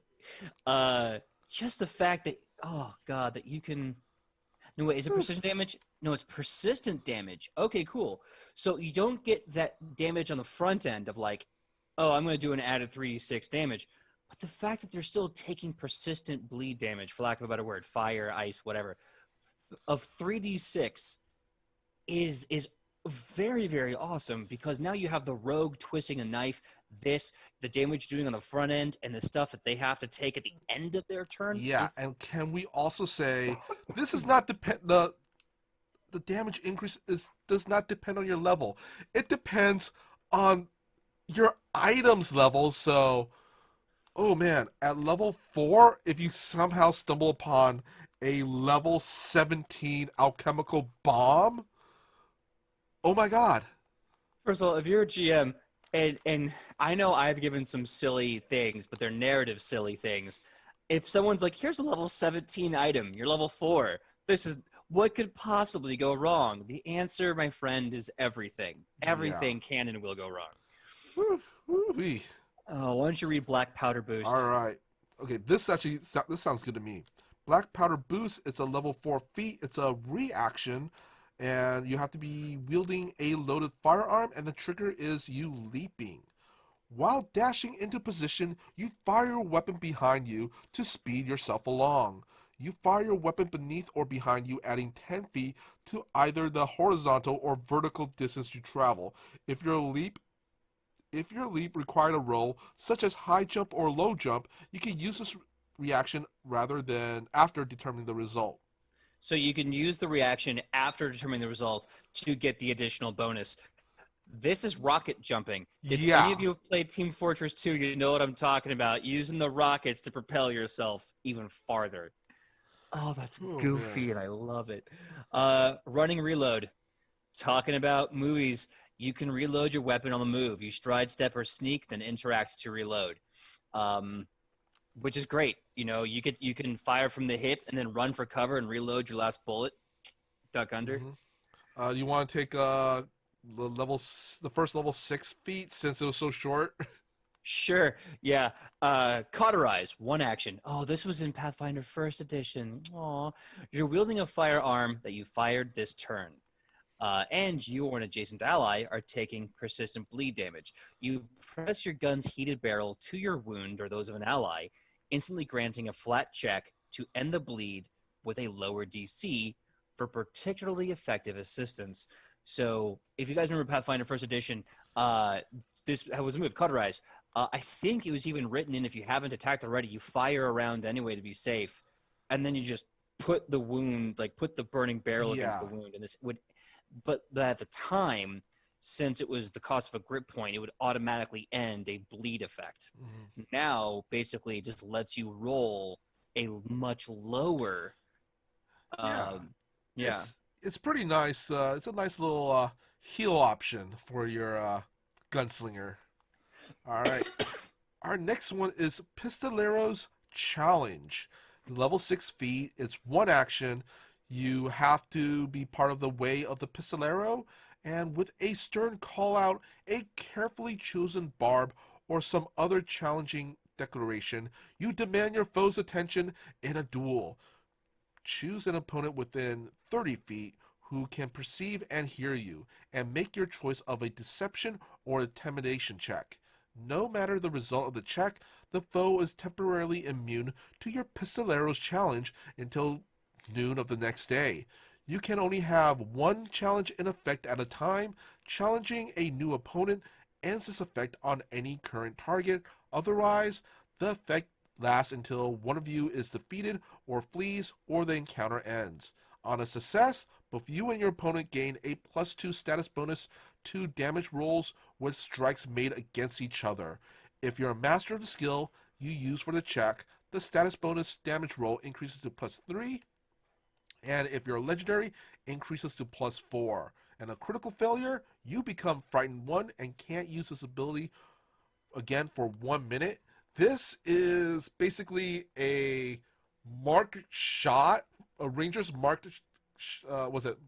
Speaker 1: Just the fact that, oh god, that you can. No, wait, is it precision damage? No, it's persistent damage. Okay, cool. So you don't get that damage on the front end of like, oh, I'm going to do an added 3d6 damage. But the fact that they're still taking persistent bleed damage, for lack of a better word, fire, ice, whatever, of 3d6 is very, very awesome, because now you have the rogue twisting a knife, the damage doing on the front end, and the stuff that they have to take at the end of their turn.
Speaker 2: Yeah, and can we also say this is not the damage increase does not depend on your level. It depends on your items level. So, oh man, at level 4, if you somehow stumble upon a level 17 alchemical bomb, oh my god.
Speaker 1: First of all, if you're a GM, and I know I've given some silly things, but they're narrative silly things. If someone's like, here's a level 17 item, you're level 4, this is, what could possibly go wrong? The answer, my friend, is everything. Everything can and will go wrong.
Speaker 2: Woo-wee.
Speaker 1: Oh, why don't you read Black Powder Boost?
Speaker 2: All right. Okay, this sounds good to me. Black Powder Boost, it's a level 4 feat. It's a reaction. And you have to be wielding a loaded firearm, and the trigger is you leaping. While dashing into position, you fire your weapon behind you to speed yourself along. You fire your weapon beneath or behind you, adding 10 feet to either the horizontal or vertical distance you travel. If your leap required a roll, such as high jump or low jump, you can use this reaction rather than after determining the result.
Speaker 1: So you can use the reaction after determining the result to get the additional bonus. This is rocket jumping. If any of you have played Team Fortress 2, you know what I'm talking about. Using the rockets to propel yourself even farther. Oh, that's goofy, and I love it. Running reload. Talking about movies, you can reload your weapon on the move. You stride, step, or sneak, then interact to reload. Which is great. You know, you can fire from the hip and then run for cover and reload your last bullet. Duck under.
Speaker 2: Mm-hmm. You want to take the first level 6 feat since it was so short?
Speaker 1: Sure. Yeah. Cauterize. One action. Oh, this was in Pathfinder First Edition. Aw. You're wielding a firearm that you fired this turn. And you or an adjacent ally are taking persistent bleed damage. You press your gun's heated barrel to your wound or those of an ally, instantly granting a flat check to end the bleed with a lower DC for particularly effective assistance. So if you guys remember Pathfinder First Edition, this was a move, Cauterize. I think it was even written in, if you haven't attacked already, you fire around anyway to be safe, and then you just put the wound, like put the burning barrel against the wound, and this would... But at the time, since it was the cost of a grip point, it would automatically end a bleed effect. Mm-hmm. Now, basically, it just lets you roll a much lower.
Speaker 2: It's pretty nice. It's a nice little heal option for your gunslinger. All right. Our next one is Pistolero's Challenge. Level 6 feat. It's one action. You have to be part of the way of the Pistolero, and with a stern call-out, a carefully chosen barb, or some other challenging declaration, you demand your foe's attention in a duel. Choose an opponent within 30 feet who can perceive and hear you, and make your choice of a deception or intimidation check. No matter the result of the check, the foe is temporarily immune to your Pistolero's challenge until noon of the next day. You can only have one challenge in effect at a time. Challenging a new opponent ends this effect on any current target. Otherwise, the effect lasts until one of you is defeated or flees or the encounter ends. On a success, both you and your opponent gain a +2 status bonus to damage rolls with strikes made against each other. If you're a master of the skill you use for the check, the status bonus damage roll increases to +3, and if you're a legendary, increases to +4. And a critical failure, you become frightened 1 and can't use this ability again for 1 minute. This is basically a marked shot, a ranger's marked, was it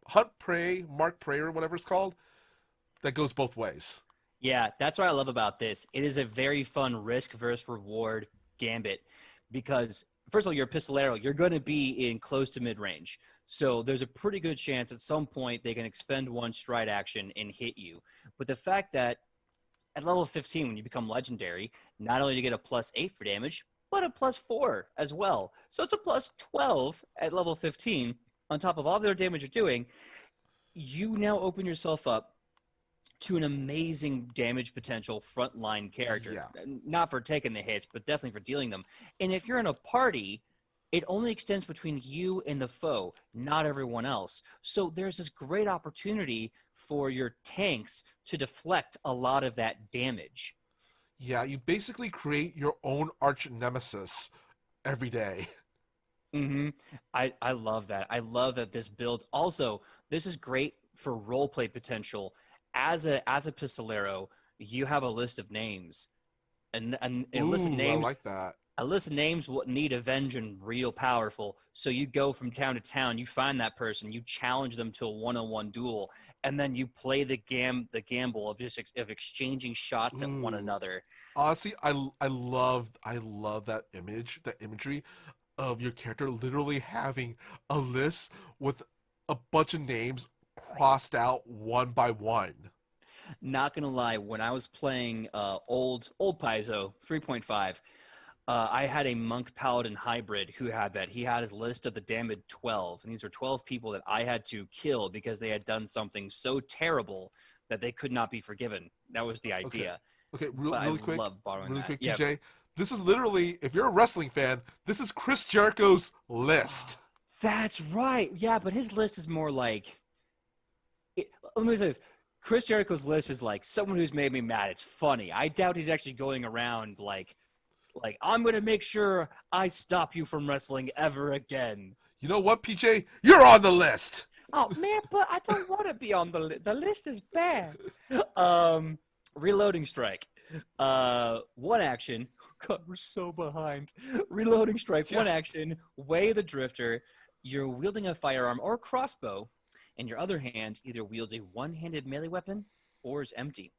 Speaker 2: hunt prey, mark prey, or whatever it's called, that goes both ways.
Speaker 1: Yeah, that's what I love about this. It is a very fun risk versus reward gambit because, first of all, you're a Pistolero. You're going to be in close to mid-range. So there's a pretty good chance at some point they can expend one stride action and hit you. But the fact that at level 15, when you become legendary, not only do you get a +8 for damage, but a +4 as well. So it's a +12 at level 15 on top of all the other damage you're doing. You now open yourself up to an amazing damage potential frontline character.
Speaker 2: Yeah.
Speaker 1: Not for taking the hits, but definitely for dealing them. And if you're in a party, it only extends between you and the foe, not everyone else. So there's this great opportunity for your tanks to deflect a lot of that damage.
Speaker 2: Yeah, you basically create your own arch nemesis every day.
Speaker 1: Mm-hmm. I love that. I love that this builds. Also, this is great for roleplay potential. As a Pistolero, you have a list of names, and a list of names.
Speaker 2: I like that.
Speaker 1: A list of names will need avenging real powerful. So you go from town to town, you find that person, you challenge them to a one-on-one duel, and then you play the gamble of just of exchanging shots at one another.
Speaker 2: Honestly, I love that image, that imagery of your character literally having a list with a bunch of names crossed out one by one.
Speaker 1: Not gonna lie, when I was playing old Paizo 3.5, I had a Monk Paladin hybrid who had that. He had his list of the damned 12, and these were 12 people that I had to kill because they had done something so terrible that they could not be forgiven. That was the idea.
Speaker 2: Okay, really quick,
Speaker 1: Yeah.
Speaker 2: PJ. This is literally, if you're a wrestling fan, this is Chris Jericho's list.
Speaker 1: That's right. Yeah, but his list is more like... let me say this. Chris Jericho's list is like someone who's made me mad. It's funny. I doubt he's actually going around like I'm going to make sure I stop you from wrestling ever again.
Speaker 2: You know what, PJ? You're on the list.
Speaker 1: Oh, man, but I don't want to be on the list. The list is bad. Reloading strike. One action. God, we're so behind. Reloading strike. One action. Way the drifter. You're wielding a firearm or crossbow, and your other hand either wields a one-handed melee weapon or is empty.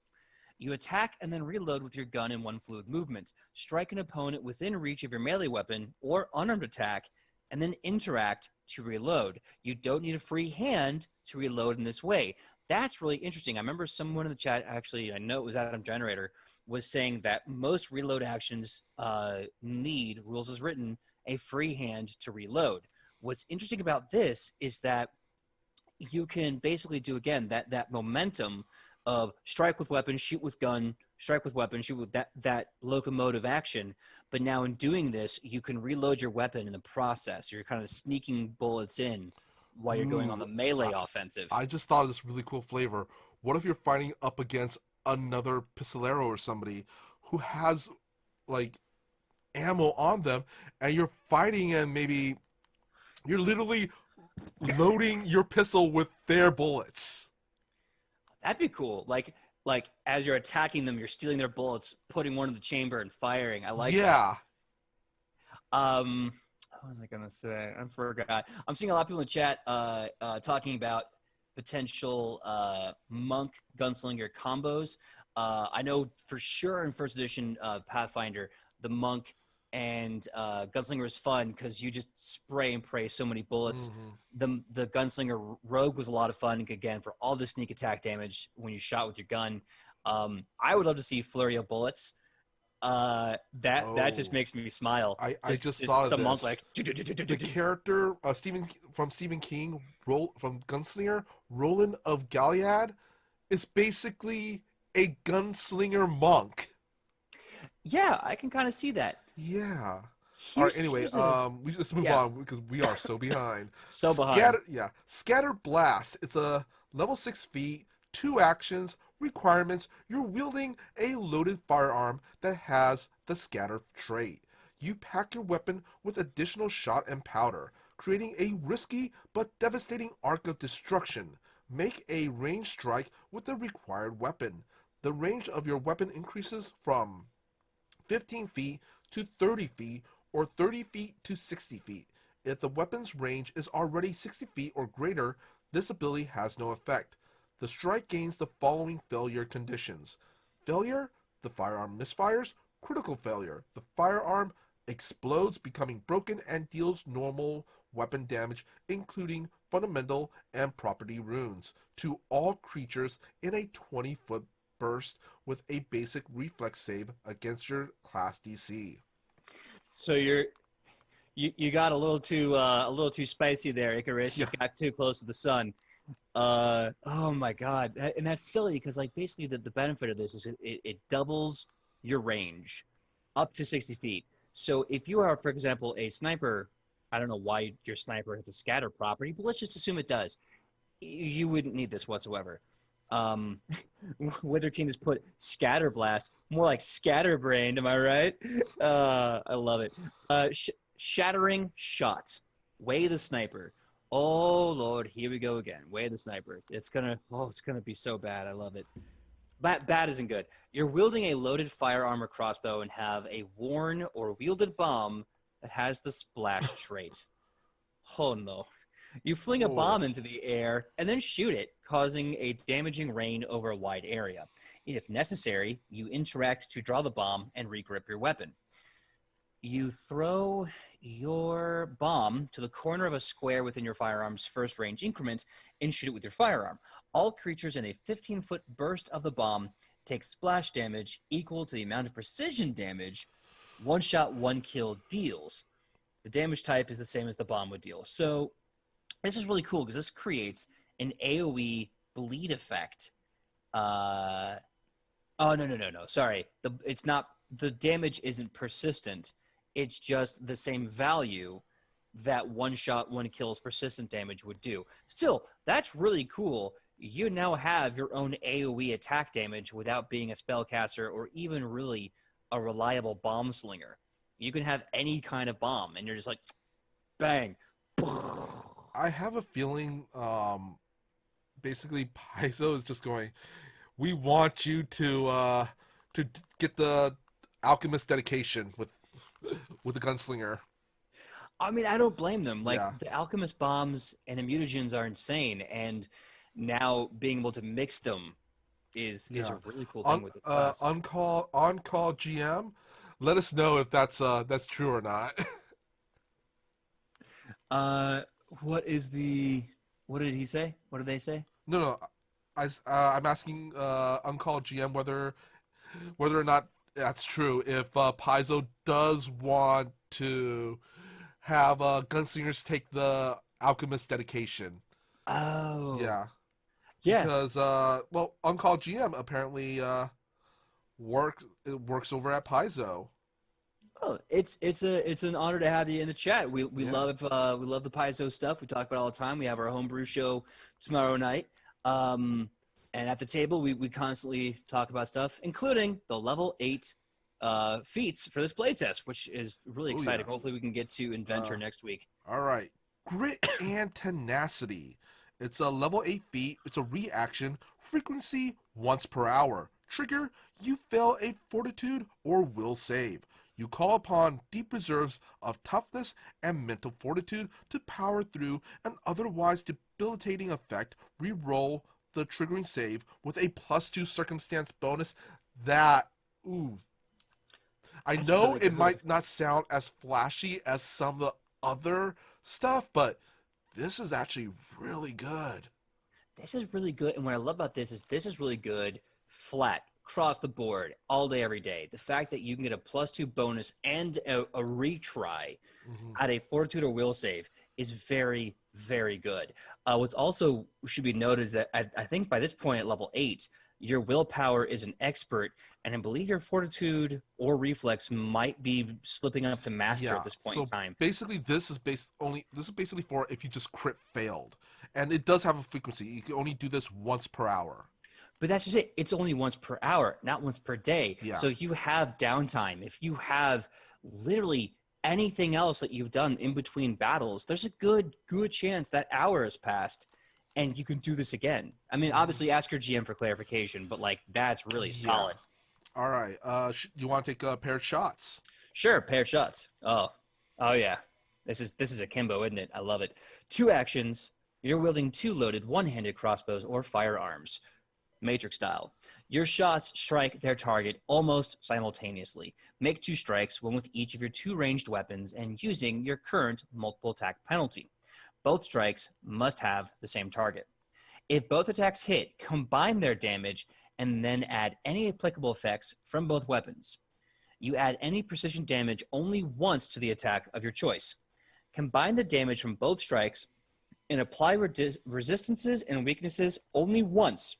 Speaker 1: You attack and then reload with your gun in one fluid movement. Strike an opponent within reach of your melee weapon or unarmed attack, and then interact to reload. You don't need a free hand to reload in this way. That's really interesting. I remember someone in the chat, actually, I know it was Adam Generator, was saying that most reload actions need, rules as written, a free hand to reload. What's interesting about this is that you can basically do, again, that momentum of strike with weapon, shoot with gun, strike with weapon, shoot with that locomotive action. But now in doing this, you can reload your weapon in the process. You're kind of sneaking bullets in while you're going on the melee offensive.
Speaker 2: I just thought of this really cool flavor. What if you're fighting up against another Pistolero or somebody who has, like, ammo on them, and you're fighting and maybe you're literally loading your pistol with their bullets?
Speaker 1: That'd be cool. Like as you're attacking them, you're stealing their bullets, putting one in the chamber, and firing. I like that. What was I gonna say? I forgot. I'm seeing a lot of people in the chat talking about potential monk gunslinger combos. I know for sure in first edition Pathfinder, the monk and Gunslinger is fun because you just spray and pray so many bullets. The Gunslinger Rogue was a lot of fun, again, for all the sneak attack damage when you shot with your gun. I would love to see flurry of bullets. That just makes me smile.
Speaker 2: I just thought of
Speaker 1: some
Speaker 2: this.
Speaker 1: monk like
Speaker 2: The character from Stephen King, from Gunslinger, Roland of Gilead, is basically a gunslinger monk.
Speaker 1: Yeah, I can kind of see that.
Speaker 2: Yeah. All right. Anyway, we just move on because we are so behind.
Speaker 1: Behind.
Speaker 2: Scatter Blast. It's a level 6 feat, 2 actions. Requirements: you're wielding a loaded firearm that has the scatter trait. You pack your weapon with additional shot and powder, creating a risky but devastating arc of destruction. Make a ranged strike with the required weapon. The range of your weapon increases from 15 feet to 30 feet or 30 feet to 60 feet. If the weapon's range is already 60 feet or greater, this ability has no effect. The strike gains the following failure conditions. Failure, the firearm misfires. Critical failure, the firearm explodes, becoming broken and deals normal weapon damage, including fundamental and property wounds, to all creatures in a 20-foot burst with a basic reflex save against your class DC.
Speaker 1: So you got a little too spicy there, Icarus. You got too close to the sun. Oh my god, and that's silly because like basically the benefit of this is it doubles your range up to 60 feet. So if you are, for example, a sniper, I don't know why your sniper has the scatter property, but let's just assume it does. You wouldn't need this whatsoever. Wither King has put Scatter Blast, more like Scatterbrained, am I right? I love it. Shattering Shot. Way the Sniper. Oh Lord, here we go again. Way the Sniper. It's gonna be so bad. I love it. Bad isn't good. You're wielding a loaded firearm or crossbow and have a worn or wielded bomb that has the splash trait. Oh no. You fling a bomb into the air and then shoot it, causing a damaging rain over a wide area. If necessary, you interact to draw the bomb and regrip your weapon. You throw your bomb to the corner of a square within your firearm's first range increment and shoot it with your firearm. All creatures in a 15-foot burst of the bomb take splash damage equal to the amount of precision damage one shot, one kill deals. The damage type is the same as the bomb would deal. So this is really cool because this creates an AoE bleed effect. No. Sorry. It's not. The damage isn't persistent. It's just the same value that one shot, one kill's persistent damage would do. Still, that's really cool. You now have your own AoE attack damage without being a spellcaster or even really a reliable bomb slinger. You can have any kind of bomb, and you're just like, bang.
Speaker 2: I have a feeling, basically, Paizo is just going, we want you to get the Alchemist dedication with the Gunslinger.
Speaker 1: I mean, I don't blame them. Like, the Alchemist bombs and the mutagens are insane, and now being able to mix them is a really cool thing with this class.
Speaker 2: On-call GM, let us know if that's true or not.
Speaker 1: What did he say? What did they say?
Speaker 2: No. I'm asking on-call GM whether or not that's true. If Paizo does want to have Gunslingers take the Alchemist dedication.
Speaker 1: Oh.
Speaker 2: Yeah.
Speaker 1: Yeah.
Speaker 2: Because on-call GM apparently works over at Paizo.
Speaker 1: Oh, it's an honor to have you in the chat. We love the Paizo stuff. We talk about it all the time. We have our homebrew show tomorrow night. And at the table, we constantly talk about stuff, including the level 8 feats for this playtest, which is really exciting. Hopefully we can get to Inventor next week.
Speaker 2: All right. Grit and Tenacity. It's a level 8 feat. It's a reaction. Frequency once per hour. Trigger, you fail a fortitude or will save. You call upon deep reserves of toughness and mental fortitude to power through an otherwise debilitating effect. Reroll the triggering save with a +2 circumstance bonus. I
Speaker 1: That's
Speaker 2: know
Speaker 1: really
Speaker 2: it
Speaker 1: good.
Speaker 2: might not sound as flashy as some of the other stuff, but this is actually really good.
Speaker 1: This is really good. And what I love about this is really good flat, across the board, all day, every day. The fact that you can get a +2 bonus and a retry
Speaker 2: Hmm.
Speaker 1: at a fortitude or will save is very, very good. What's also should be noted is that I think by this point at level 8, your willpower is an expert, and I believe your fortitude or reflex might be slipping up to master
Speaker 2: Yeah.
Speaker 1: at this point in
Speaker 2: So
Speaker 1: time.
Speaker 2: basically, this is basically for if you just crit failed, and it does have a frequency. You can only do this once per hour.
Speaker 1: But that's just it. It's only once per hour, not once per day.
Speaker 2: Yeah.
Speaker 1: So if you have downtime, if you have literally anything else that you've done in between battles, there's a good chance that hour has passed and you can do this again. I mean,
Speaker 2: Mhm.
Speaker 1: obviously ask your GM for clarification, but like that's really
Speaker 2: Yeah.
Speaker 1: solid.
Speaker 2: All right. You want to take a pair of shots?
Speaker 1: Sure, pair shots. Oh yeah. This is a Kimbo, isn't it? I love it. 2 actions. You're wielding 2 loaded one-handed crossbows or firearms. Matrix style. Your shots strike their target almost simultaneously. Make 2 strikes, one with each of your 2 ranged weapons, and using your current multiple attack penalty. Both strikes must have the same target. If both attacks hit, combine their damage and then add any applicable effects from both weapons. You add any precision damage only once to the attack of your choice. Combine the damage from both strikes and apply resistances and weaknesses only once.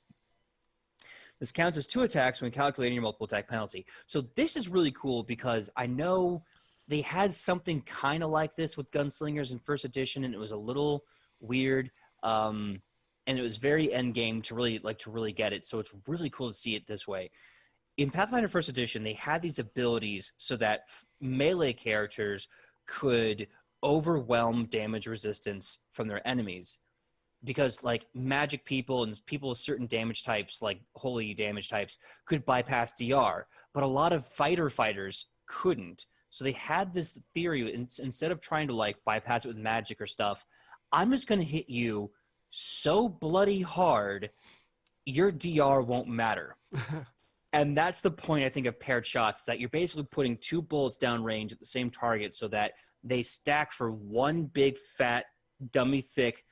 Speaker 1: This counts as 2 attacks when calculating your multiple attack penalty. So this is really cool because I know they had something kind of like this with Gunslingers in first edition, and it was a little weird, and it was very end game to really get it. So it's really cool to see it this way. In Pathfinder first edition, they had these abilities so that melee characters could overwhelm damage resistance from their enemies, because like magic people and people with certain damage types, like holy damage types, could bypass DR, but a lot of fighters couldn't. So they had this theory, instead of trying to like bypass it with magic or stuff, I'm just going to hit you so bloody hard your DR won't matter. And that's the point, I think, of paired shots, is that you're basically putting 2 bullets down range at the same target so that they stack for one big fat dummy thick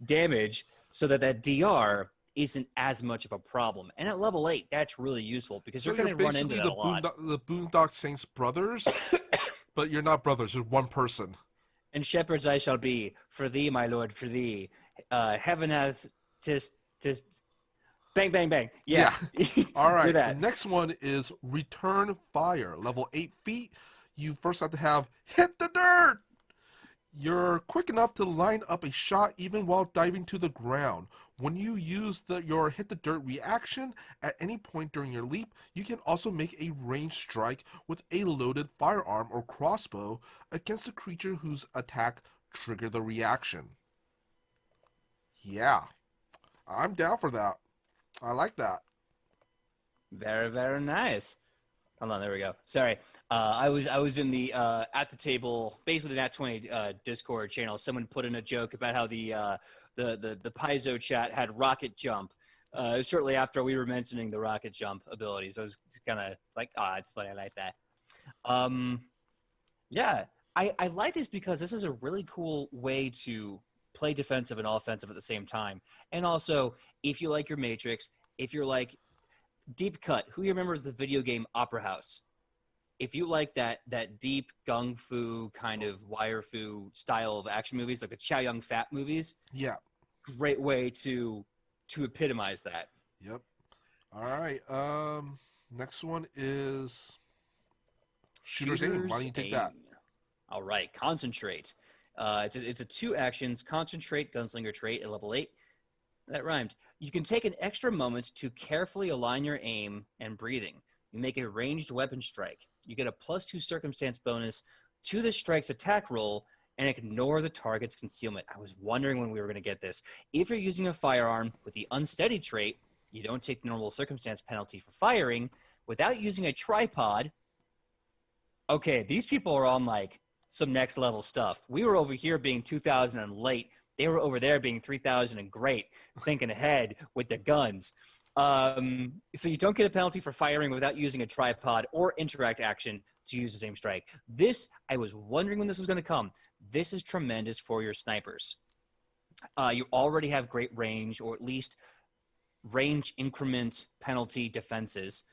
Speaker 1: damage, so that DR isn't as much of a problem. And at level 8, that's really useful because
Speaker 2: So
Speaker 1: you're
Speaker 2: you're
Speaker 1: going to run into
Speaker 2: basically
Speaker 1: that a lot.
Speaker 2: The Boondock Saints brothers, but you're not brothers. You're one person.
Speaker 1: And shepherds I shall be, for thee, my lord, for thee. Heaven hath tis bang, bang, bang. Yeah.
Speaker 2: All
Speaker 1: You're
Speaker 2: right. The
Speaker 1: that.
Speaker 2: next one is Return Fire. Level 8 feet. You first have to have Hit the Dirt. You're quick enough to line up a shot even while diving to the ground. When you use your Hit the Dirt reaction at any point during your leap, you can also make a ranged strike with a loaded firearm or crossbow against a creature whose attack trigger the reaction. Yeah, I'm down for that. I like that.
Speaker 1: Very, very nice. Hold on, there we go. Sorry, I was in the at the table, basically the Nat20 Discord channel. Someone put in a joke about how the Paizo chat had rocket jump. Shortly after we were mentioning the rocket jump abilities, I was kind of like, "Ah, it's funny. I like that." Yeah, I like this because this is a really cool way to play defensive and offensive at the same time. And also, if you like your Matrix, if you're like Deep Cut, who remembers the video game Opera House? If you like that deep gung fu kind of wire fu style of action movies, like the Chow Yun Fat movies,
Speaker 2: Yeah.
Speaker 1: great way to epitomize that.
Speaker 2: Yep. All right. Next one is Shooter's Aim. Why don't you take that?
Speaker 1: All right, Concentrate. It's a 2 actions Concentrate Gunslinger trait at level 8. That rhymed. You can take an extra moment to carefully align your aim and breathing. You make a ranged weapon strike. You get a +2 circumstance bonus to the strike's attack roll and ignore the target's concealment. I was wondering when we were going to get this. If you're using a firearm with the unsteady trait, you don't take the normal circumstance penalty for firing. Without using a tripod, okay, these people are on like some next level stuff. We were over here being 2,000 and late. They were over there being 3,000 and great, thinking ahead with the guns. So you don't get a penalty for firing without using a tripod or interact action to use the same strike. This, I was wondering when this was going to come. This is tremendous for your snipers. You already have great range, or at least range increment penalty defenses.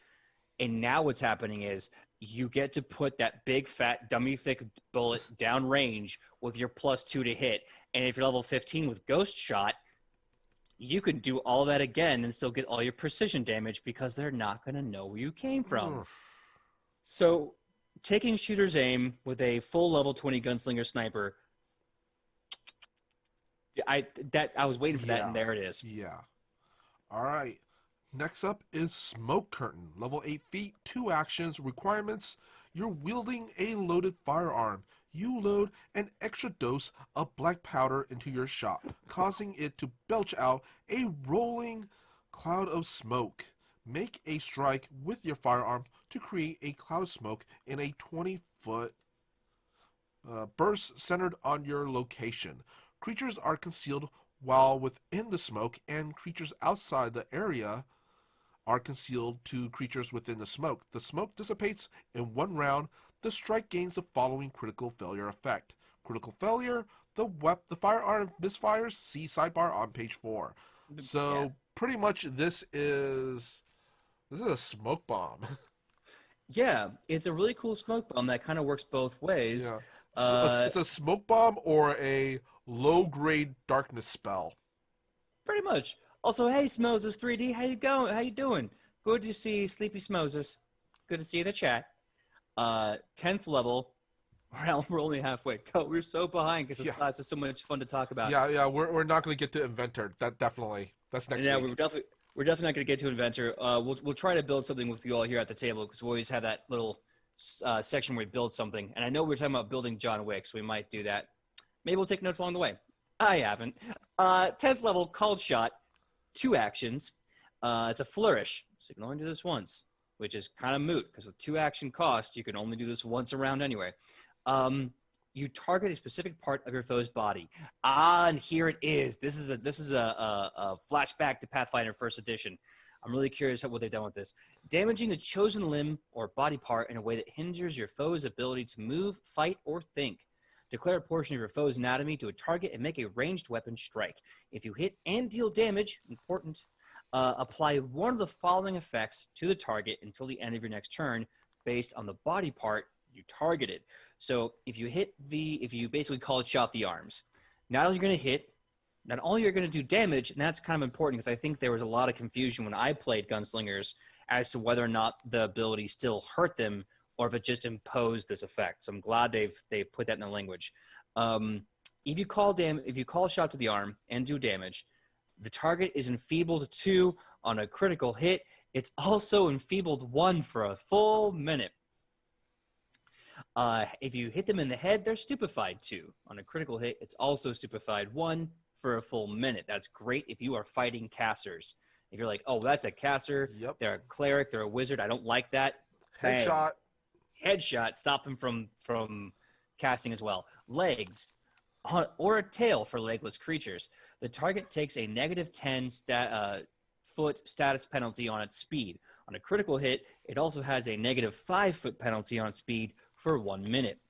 Speaker 1: And now what's happening is you get to put that big, fat, dummy thick bullet down range with your +2 to hit. And if you're level 15 with Ghost Shot, you can do all that again and still get all your precision damage because they're not going to know where you came from. So taking shooter's aim with a full level 20 gunslinger sniper, I was waiting for that, and there it is.
Speaker 2: Yeah. All right. Next up is Smoke Curtain. Level 8 feet, 2 actions, requirements. You're wielding a loaded firearm. You load an extra dose of black powder into your shot, causing it to belch out a rolling cloud of smoke. Make a strike with your firearm to create a cloud of smoke in a 20-foot burst centered on your location. Creatures are concealed while within the smoke, and creatures outside the area are concealed to creatures within the smoke. The smoke dissipates in 1 round. The strike gains the following critical failure effect. Critical failure, the firearm misfires. See sidebar on page 4. So pretty much this is a smoke bomb.
Speaker 1: Yeah, it's a really cool smoke bomb that kind of works both ways.
Speaker 2: Yeah. It's a smoke bomb or a low-grade darkness spell.
Speaker 1: Pretty much. Also, hey, Smoses 3D, how you going? How you doing? Good to see Sleepy Smoses. Good to see you in the chat. 10th level. We're only halfway. We're so behind because this class is so much fun to talk about.
Speaker 2: Yeah. We're not going to get to Inventor. That's next week.
Speaker 1: Yeah, we're definitely not going to get to Inventor. We'll try to build something with you all here at the table because we always have that little section where we build something. And I know we're talking about building John Wick, so we might do that. Maybe we'll take notes along the way. I haven't. 10th level, Called Shot. 2 actions. It's a flourish, so you can only do this once, which is kind of moot because with 2 action cost, you can only do this once around anyway. You target a specific part of your foe's body. And here it is. This is a flashback to Pathfinder First Edition. I'm really curious what they've done with this. Damaging the chosen limb or body part in a way that hinders your foe's ability to move, fight, or think. Declare a portion of your foe's anatomy to a target and make a ranged weapon strike. If you hit and deal damage, important, apply one of the following effects to the target until the end of your next turn based on the body part you targeted. So if you basically Called Shot the arms, not only you're going to do damage, and that's kind of important because I think there was a lot of confusion when I played Gunslingers as to whether or not the ability still hurt them or if it just imposed this effect. So I'm glad they've put that in the language. If you call shot to the arm and do damage, the target is enfeebled 2 on a critical hit. It's also enfeebled 1 for a full minute. If you hit them in the head, they're stupefied 2. On a critical hit, it's also stupefied 1 for a full minute. That's great if you are fighting casters. If you're like, oh, that's a caster, they're a cleric, they're a wizard, I don't like that.
Speaker 2: Headshot.
Speaker 1: Headshot, stop them from casting as well. Legs, or a tail for legless creatures. The target takes a -10 foot status penalty on its speed. On a critical hit, it also has a -5 foot penalty on its speed for 1 minute.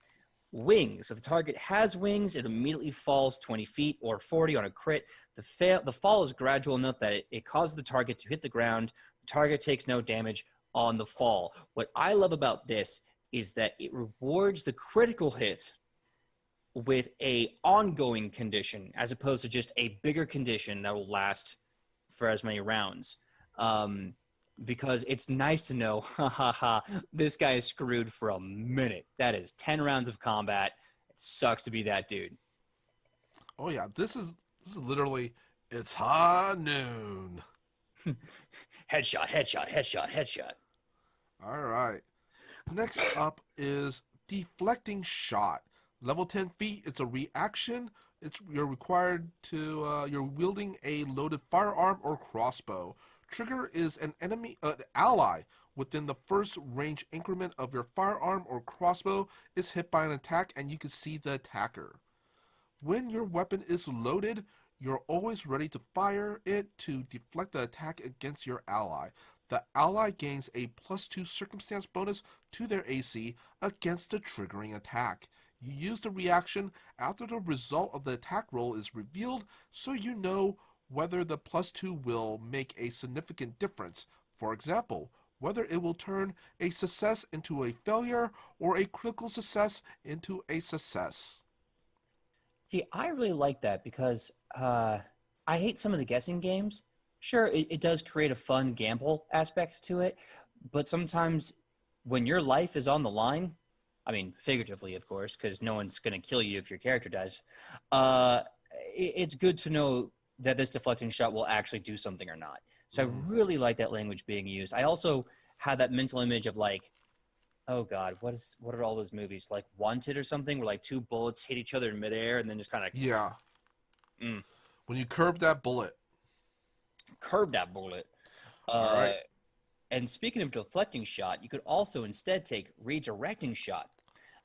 Speaker 1: Wings. If the target has wings, it immediately falls 20 feet or 40 on a crit. The fall is gradual enough that it causes the target to hit the ground. The target takes no damage on the fall. What I love about this is that it rewards the critical hit with a ongoing condition as opposed to just a bigger condition that will last for as many rounds. Because it's nice to know, this guy is screwed for a minute. That is 10 rounds of combat. It sucks to be that dude.
Speaker 2: Oh yeah, this is literally, it's high noon.
Speaker 1: Headshot.
Speaker 2: All right. Next up is Deflecting Shot. Level 10 feet. It's a reaction. You're required to. You're wielding a loaded firearm or crossbow. Trigger is an ally within the first range increment of your firearm or crossbow is hit by an attack, and you can see the attacker. When your weapon is loaded, You're always ready to fire it to deflect the attack against your ally. The ally gains a +2 circumstance bonus to their AC against the triggering attack. You use the reaction after the result of the attack roll is revealed, so you know whether the +2 will make a significant difference. For example, whether it will turn a success into a failure or a critical success into a success.
Speaker 1: See, I really like that because I hate some of the guessing games. Sure, it does create a fun gamble aspect to it, but sometimes when your life is on the line, I mean, figuratively, of course, because no one's going to kill you if your character dies, uh, it's good to know that this deflecting shot will actually do something or not. So I really like that language being used. I also had that mental image of like, oh God, what are all those movies like Wanted or something where like two bullets hit each other in midair and then just kind of
Speaker 2: Yeah. When you curve that bullet.
Speaker 1: curve that bullet.
Speaker 2: All right.
Speaker 1: And speaking of deflecting shot, you could also instead take redirecting shot.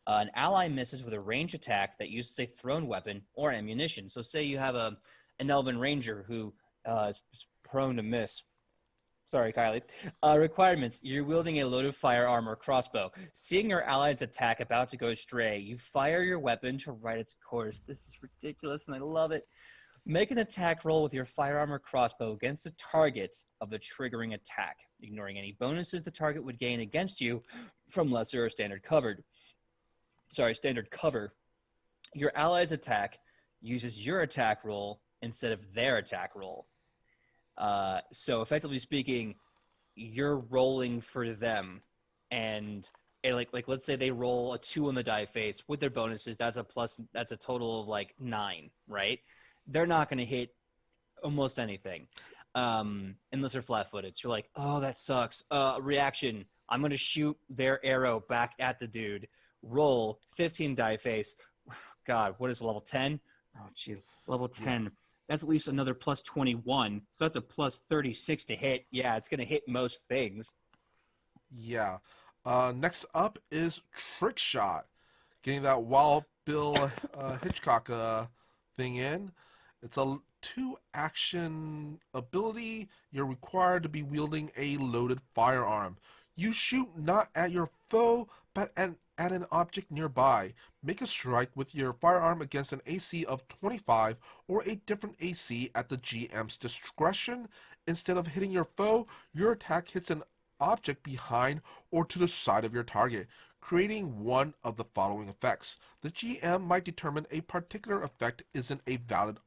Speaker 1: An ally misses with a range attack that uses a thrown weapon or ammunition. So say you have an elven ranger who is prone to miss. Sorry, Kylie. Requirements. You're wielding a loaded firearm or crossbow. Seeing your ally's attack about to go astray, you fire your weapon to right its course. This is ridiculous, and I love it. Make an attack roll with your firearm or crossbow against the target of the triggering attack, ignoring any bonuses the target would gain against you from lesser or standard cover. Your ally's attack uses your attack roll instead of their attack roll. So effectively speaking, you're rolling for them, and like let's say they roll a 2 on the die face with their bonuses. That's a total of like 9, right? They're not going to hit almost anything, unless they're flat-footed. So you're like, oh, that sucks. Reaction. I'm going to shoot their arrow back at the dude. Roll 15 die face. God, what is level 10? Oh, gee, level 10. Yeah. That's at least another plus 21. So that's a plus 36 to hit. Yeah, it's going to hit most things.
Speaker 2: Yeah. Next up is Trick Shot. Getting that Wild Bill Hitchcock thing in. It's a 2-action ability. You're required to be wielding a loaded firearm. You shoot not at your foe, but at an object nearby. Make a strike with your firearm against an AC of 25 or a different AC at the GM's discretion. Instead of hitting your foe, your attack hits an object behind or to the side of your target, creating one of the following effects. The GM might determine a particular effect isn't a valid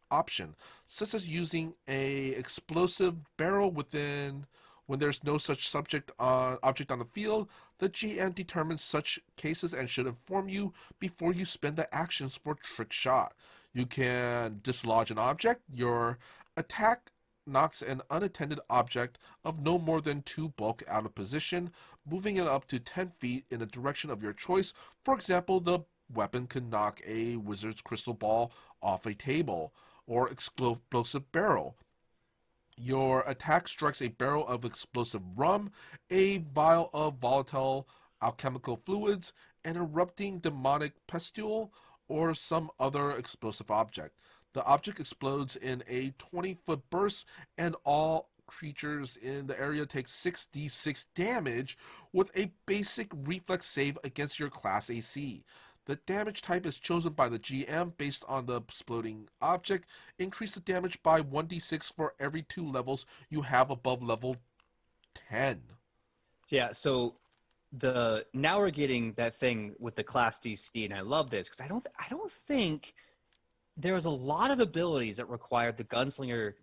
Speaker 2: option, such as using a explosive barrel when there's no such object on the field. The GM determines such cases and should inform you before you spend the actions for Trick Shot. You can dislodge an object. Your attack knocks an unattended object of no more than 2 bulk out of position, moving it up to 10 feet in a direction of your choice. For example, the weapon can knock a wizard's crystal ball off a table or explosive barrel. Your attack strikes a barrel of explosive rum, a vial of volatile alchemical fluids, an erupting demonic pustule, or some other explosive object. The object explodes in a 20-foot burst, and all creatures in the area take 6d6 damage with a basic reflex save against your class AC. The damage type is chosen by the GM based on the exploding object. Increase the damage by 1d6 for every 2 levels you have above level 10.
Speaker 1: Yeah, so now we're getting that thing with the class DC, and I love this because I don't think there was a lot of abilities that required the gunslinger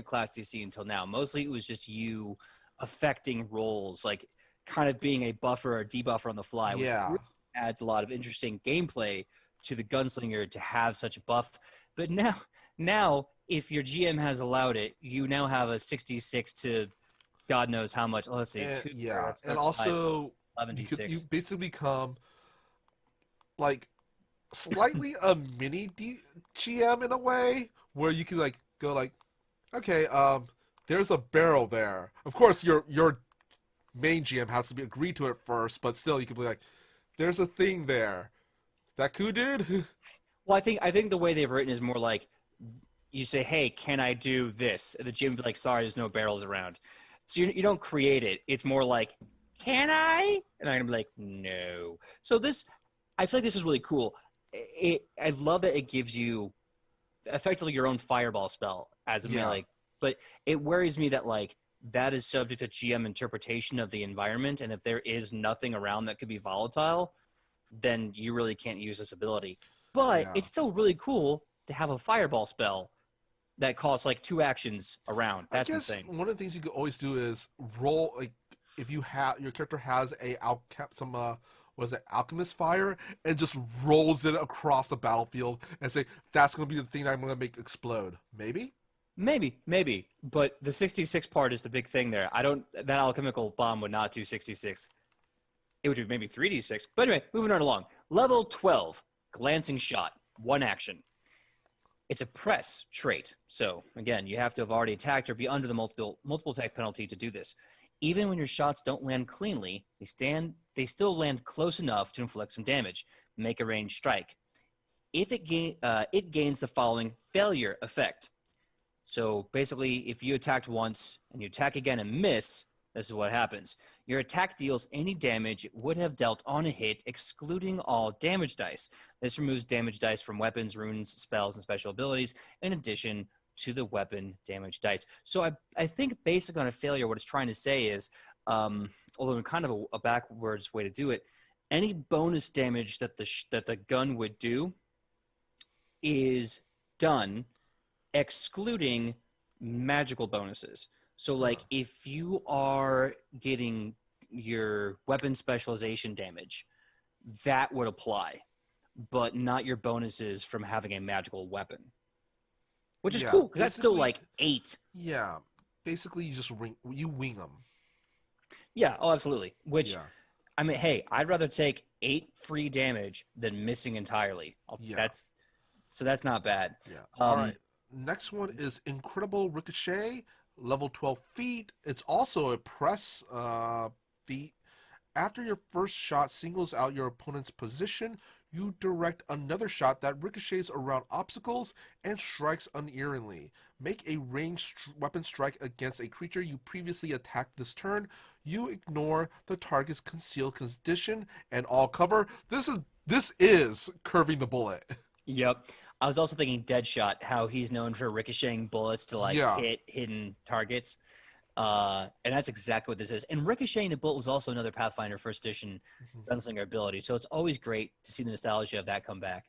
Speaker 1: class DC until now. Mostly it was just you affecting rolls, like kind of being a buffer or debuffer on the fly, which really adds a lot of interesting gameplay to the gunslinger to have such a buff. But now if your GM has allowed it, you now have a 66 to God knows how much. Let's see,
Speaker 2: and also
Speaker 1: 11
Speaker 2: you basically become like slightly a mini GM in a way, where you can like go like, okay, there's a barrel there. Of course, your main GM has to agree to it first, but still, you can be like, there's a thing there. Is that cool, dude?
Speaker 1: Well, I think the way they've written is more like you say, hey, can I do this? And the GM would be like, sorry, there's no barrels around. So you don't create it. It's more like, can I? And I'm going to be like, no. So I feel like this is really cool. I love that it gives you effectively your own fireball spell as a melee. But it worries me that, like, that is subject to GM interpretation of the environment. And if there is nothing around that could be volatile, then you really can't use this ability. But it's still really cool to have a fireball spell that costs like 2 actions around. That's insane.
Speaker 2: One of the things you could always do is roll, like, if you have your character has alchemist fire, and just rolls it across the battlefield and say that's going to be the thing I'm going to make explode.
Speaker 1: Maybe, but the 66 part is the big thing there. That alchemical bomb would not do 66. It would do maybe 3d6. But anyway, moving right along. Level 12, glancing shot, 1 action. It's a press trait. So again, you have to have already attacked or be under the multiple attack penalty to do this. Even when your shots don't land cleanly, they still land close enough to inflict some damage. Make a ranged strike. If it gains the following failure effect. So basically, if you attacked once and you attack again and miss, this is what happens. Your attack deals any damage it would have dealt on a hit, excluding all damage dice. This removes damage dice from weapons, runes, spells, and special abilities, in addition to the weapon damage dice. So I think basically on a failure, what it's trying to say is, although in kind of a backwards way to do it, any bonus damage that the gun would do is done excluding magical bonuses. So, like, if you are getting your weapon specialization damage, that would apply, but not your bonuses from having a magical weapon. Which is cool, because that's still, like, 8.
Speaker 2: Yeah. Basically, you wing them.
Speaker 1: Yeah, oh, absolutely. Which, I mean, hey, I'd rather take 8 free damage than missing entirely. That's not bad.
Speaker 2: Yeah. All right. Next one is Incredible Ricochet, level 12 feat. It's also a press feat. After your first shot singles out your opponent's position, you direct another shot that ricochets around obstacles and strikes unerringly. Make a ranged weapon strike against a creature you previously attacked this turn. You ignore the target's concealed condition and all cover. This is curving the bullet.
Speaker 1: Yep. I was also thinking Deadshot, how he's known for ricocheting bullets to hit hidden targets. And that's exactly what this is. And ricocheting the bullet was also another Pathfinder First Edition Gunslinger ability. So it's always great to see the nostalgia of that come back.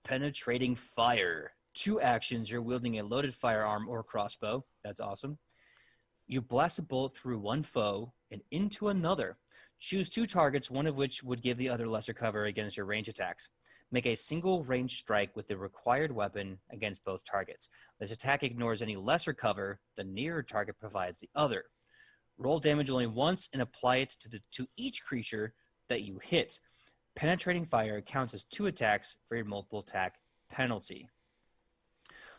Speaker 1: Penetrating Fire. 2 actions. You're wielding a loaded firearm or crossbow. That's awesome. You blast a bullet through one foe and into another. Choose 2 targets, one of which would give the other lesser cover against your range attacks. Make a single ranged strike with the required weapon against both targets. This attack ignores any lesser cover the nearer target provides the other. Roll damage only once and apply it to each creature that you hit. Penetrating Fire counts as 2 attacks for your multiple attack penalty.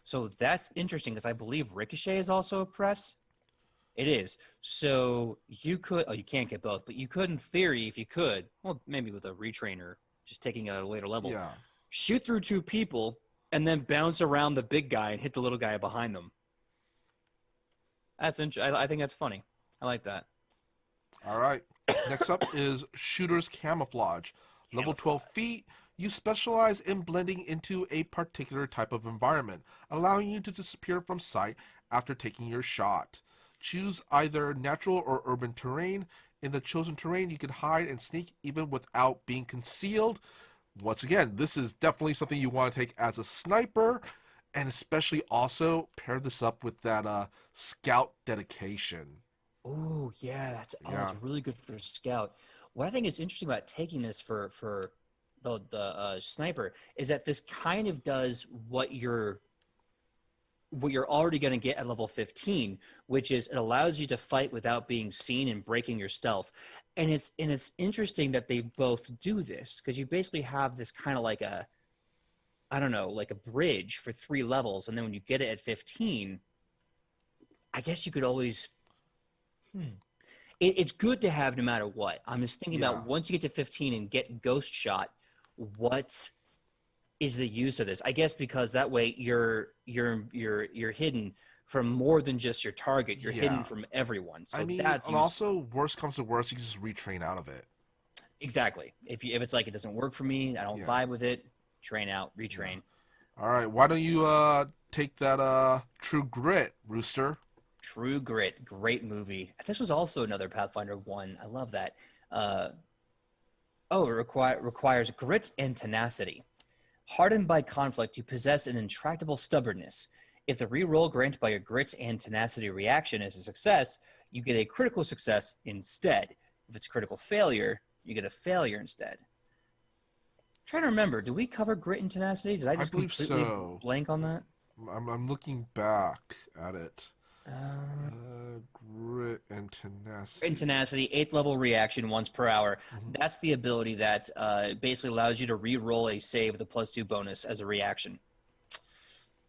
Speaker 1: So that's interesting because I believe Ricochet is also a press. It is. So you could, you can't get both, but you could in theory, if you could, well, maybe with a retrainer, just taking it at a later level, shoot through 2 people and then bounce around the big guy and hit the little guy behind them. That's I think that's funny. I like that.
Speaker 2: All right. Next up is Shooter's Camouflage. Level 12 feat. You specialize in blending into a particular type of environment, allowing you to disappear from sight after taking your shot. Choose either natural or urban terrain. In the chosen terrain, you can hide and sneak even without being concealed. Once again, this is definitely something you want to take as a sniper, and especially also pair this up with that scout dedication.
Speaker 1: Oh, yeah, that's really good for scout. What I think is interesting about taking this for the sniper is that this kind of does what you're already going to get at level 15, which is it allows you to fight without being seen and breaking your stealth. And it's interesting that they both do this because you basically have this kind of like a bridge for 3 levels. And then when you get it at 15, I guess you could always, it's good to have no matter what. I'm just thinking about once you get to 15 and get Ghost Shot, what is the use of this. I guess because that way you're hidden from more than just your target. You're hidden from everyone. So
Speaker 2: I mean,
Speaker 1: that's
Speaker 2: and
Speaker 1: useful.
Speaker 2: also, worst comes to worst, you can just retrain out of it.
Speaker 1: Exactly. If it's like it doesn't work for me, I don't vibe with it, train out, retrain.
Speaker 2: All right, why don't you take that True Grit, Rooster?
Speaker 1: True Grit, great movie. This was also another Pathfinder 1. I love that. It requires grit and tenacity. Hardened by conflict, you possess an intractable stubbornness. If the reroll granted by your grit and tenacity reaction is a success, you get a critical success instead. If it's critical failure, you get a failure instead. I'm trying to remember, do we cover grit and tenacity? Did I just completely blank on that?
Speaker 2: I'm looking back at it. Grit and tenacity.
Speaker 1: Grit and tenacity, 8th level reaction once per hour. That's the ability that basically allows you to re-roll a save with a +2 bonus as a reaction.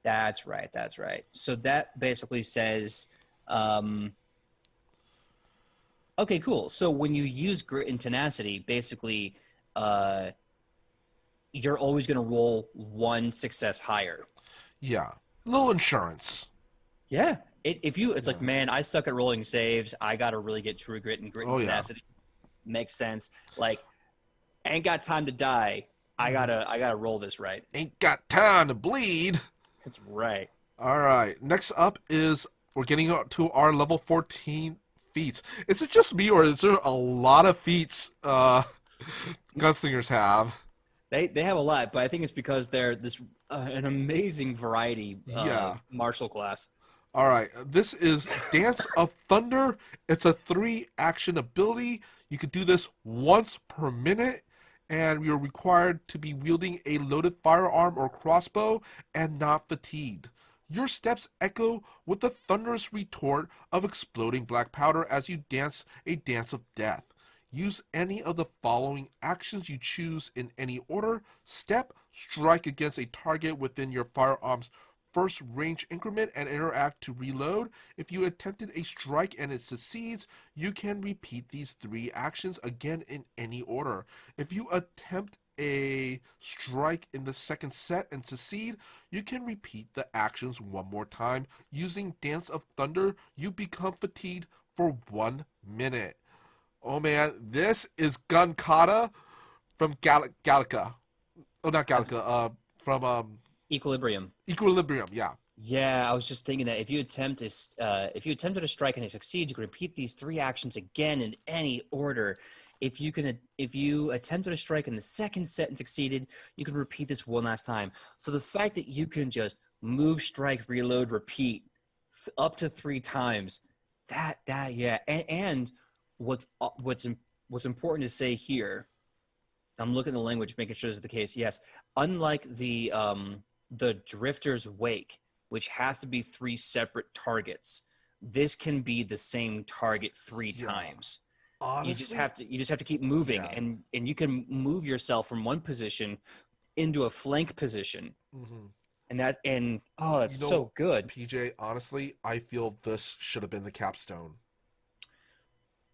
Speaker 1: That's right. So that basically says, okay, cool. So when you use grit and tenacity, basically, you're always going to roll one success higher.
Speaker 2: Yeah, a little insurance.
Speaker 1: Yeah. It's like, man, I suck at rolling saves. I got to really get true grit and tenacity. Makes sense. Like, ain't got time to die. I gotta roll this right.
Speaker 2: Ain't got time to bleed.
Speaker 1: That's right.
Speaker 2: All right. Next up is we're getting up to our level 14 feats. Is it just me, or is there a lot of feats gunslingers have?
Speaker 1: They have a lot, but I think it's because they're an amazing variety martial class.
Speaker 2: All right, this is Dance of Thunder. It's a 3-action ability. You can do this once per minute, and you're required to be wielding a loaded firearm or crossbow and not fatigued. Your steps echo with the thunderous retort of exploding black powder as you dance a dance of death. Use any of the following actions you choose in any order. Step, strike against a target within your firearm's first range increment and interact to reload. If you attempted a strike and it succeeds, you can repeat these 3 actions again in any order. If you attempt a strike in the second set and succeed, you can repeat the actions one more time. Using Dance of Thunder, you become fatigued for 1 minute. Oh man, this is Gun Kata from Gallica. Oh, not Gallica. From
Speaker 1: Equilibrium.
Speaker 2: Equilibrium, yeah.
Speaker 1: Yeah, I was just thinking that if you attempted a strike and it succeeds, you can repeat these 3 actions again in any order. If you attempted a strike in the second set and succeeded, you can repeat this one last time. So the fact that you can just move, strike, reload, repeat up to 3 times, and what's important to say here, I'm looking at the language, making sure this is the case. Yes, unlike the Drifter's Wake, which has to be 3 separate targets, this can be the same target 3 times. Honestly, you just have to keep moving, and you can move yourself from one position into a flank position. That's so good.
Speaker 2: PJ, honestly, I feel this should have been the capstone.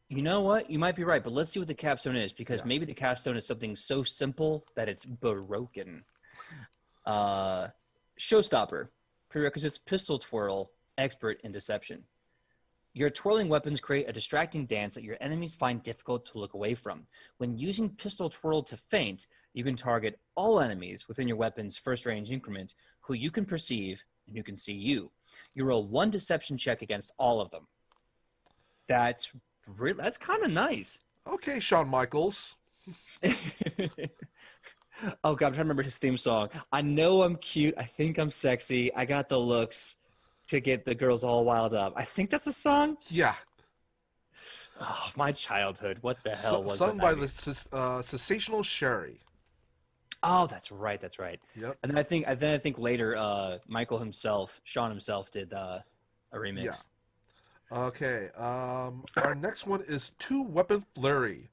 Speaker 1: You know what? You might be right, but let's see what the capstone is, because maybe the capstone is something so simple that it's broken. Showstopper. Prerequisites: Pistol Twirl, expert in deception. Your twirling weapons create a distracting dance that your enemies find difficult to look away from. When using Pistol Twirl to feint, you can target all enemies within your weapon's first range increment who you can perceive and who can see you. You roll 1 deception check against all of them. That's kind of nice.
Speaker 2: Okay, Shawn Michaels.
Speaker 1: Oh God, I'm trying to remember his theme song. I know I'm cute. I think I'm sexy. I got the looks to get the girls all wild up. I think that's a song.
Speaker 2: Yeah.
Speaker 1: Oh, my childhood. What the hell was
Speaker 2: sung by the Sensational Sherry.
Speaker 1: Oh, that's right.
Speaker 2: Yep.
Speaker 1: And then I think later, Shawn himself did a remix.
Speaker 2: Yeah. Okay. Our next one is 2-weapon flurry.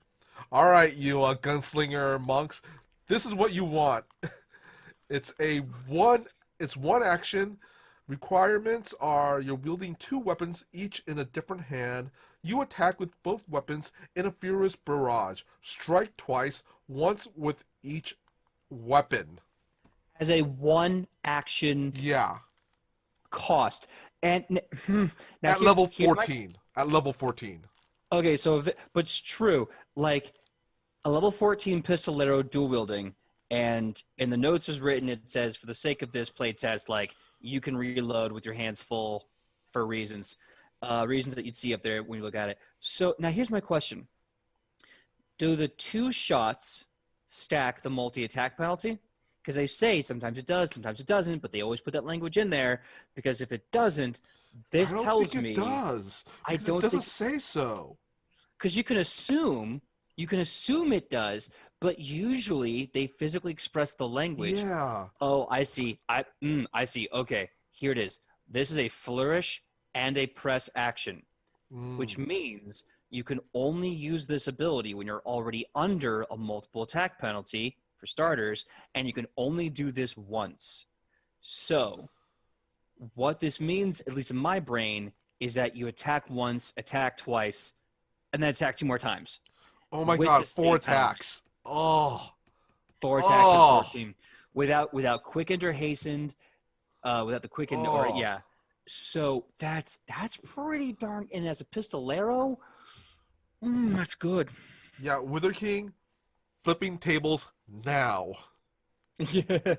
Speaker 2: All right, you gunslinger monks. This is what you want. It's one action. Requirements are you're wielding 2 weapons, each in a different hand. You attack with both weapons in a furious barrage. Strike twice, once with each weapon.
Speaker 1: as a one action
Speaker 2: Yeah.
Speaker 1: cost. And now
Speaker 2: At level
Speaker 1: here's my
Speaker 2: 14. At level 14.
Speaker 1: okay. So, but it's true. Like a level 14 Pistolero dual wielding, and in the notes is written, it says, for the sake of this playtest, like you can reload with your hands full for reasons that you'd see up there when you look at it. So now here's my question: do the two shots stack the multi-attack penalty? Because they say sometimes it does, sometimes it doesn't, but they always put that language in there because if it doesn't,
Speaker 2: I
Speaker 1: this
Speaker 2: don't
Speaker 1: tells
Speaker 2: think it
Speaker 1: me
Speaker 2: does.
Speaker 1: I
Speaker 2: Because it
Speaker 1: don't
Speaker 2: doesn't
Speaker 1: think
Speaker 2: say so.
Speaker 1: because you can assume it does, but usually they physically express the language.
Speaker 2: Yeah.
Speaker 1: Oh, I see. I see. Okay, here it is. This is a flourish and a press action, which
Speaker 2: Mm.
Speaker 1: means you can only use this ability when you're already under a multiple attack penalty for starters, and you can only do this once. So, what this means, at least in my brain, is that you attack once, attack twice, and then attack two more times
Speaker 2: Oh my
Speaker 1: with the
Speaker 2: god, 4
Speaker 1: same penalty.
Speaker 2: attacks. Oh.
Speaker 1: Four attacks at
Speaker 2: Oh.
Speaker 1: 14 without quickened or hastened, without the quickened or
Speaker 2: Oh.
Speaker 1: yeah. So that's pretty darn. And as a pistolero, that's good.
Speaker 2: Yeah, Wither King, flipping tables now.
Speaker 1: Yeah.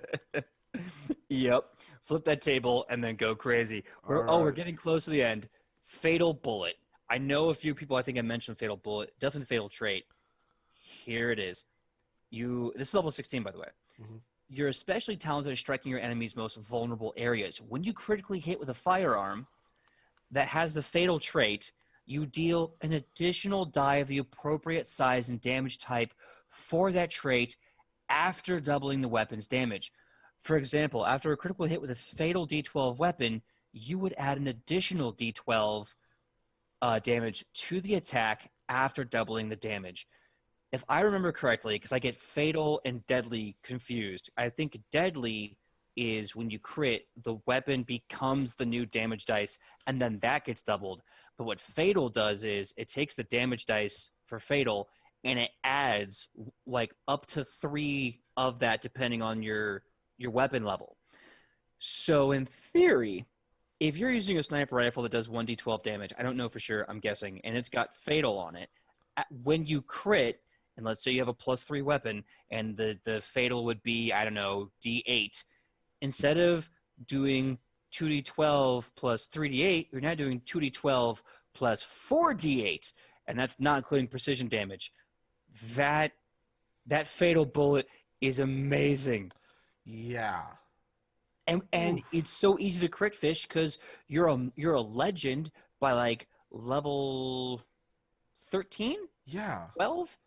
Speaker 1: Yep. Flip that table and then go crazy. We're
Speaker 2: Alright.
Speaker 1: getting close to the end. Fatal bullet. I know a few people. I think I mentioned fatal bullet. Definitely the fatal trait. Here it is. This is level 16, by the way.
Speaker 2: Mhm.
Speaker 1: You're especially talented at striking your enemy's most vulnerable areas. When you critically hit with a firearm that has the fatal trait, you deal an additional die of the appropriate size and damage type for that trait after doubling the weapon's damage. For example, after a critical hit with a fatal D12 weapon, you would add an additional D12 damage to the attack after doubling the damage. If I remember correctly, because I get fatal and deadly confused, I think deadly is when you crit, the weapon becomes the new damage dice, and then that gets doubled. But what fatal does is it takes the damage dice for fatal and it adds like up to 3 of that depending on your weapon level. So in theory, if you're using a sniper rifle that does 1d12 damage, I don't know for sure, I'm guessing, and it's got fatal on it, when you crit, and let's say you have a +3 weapon, and the fatal would be, I don't know, D8. Instead of doing 2d12 plus 3d8, you're now doing 2d12 plus 4d8, and that's not including precision damage. That fatal bullet is amazing.
Speaker 2: Yeah.
Speaker 1: And
Speaker 2: Ooh.
Speaker 1: it's so easy to crit fish because you're a legend by like level 13,
Speaker 2: Yeah.
Speaker 1: 12.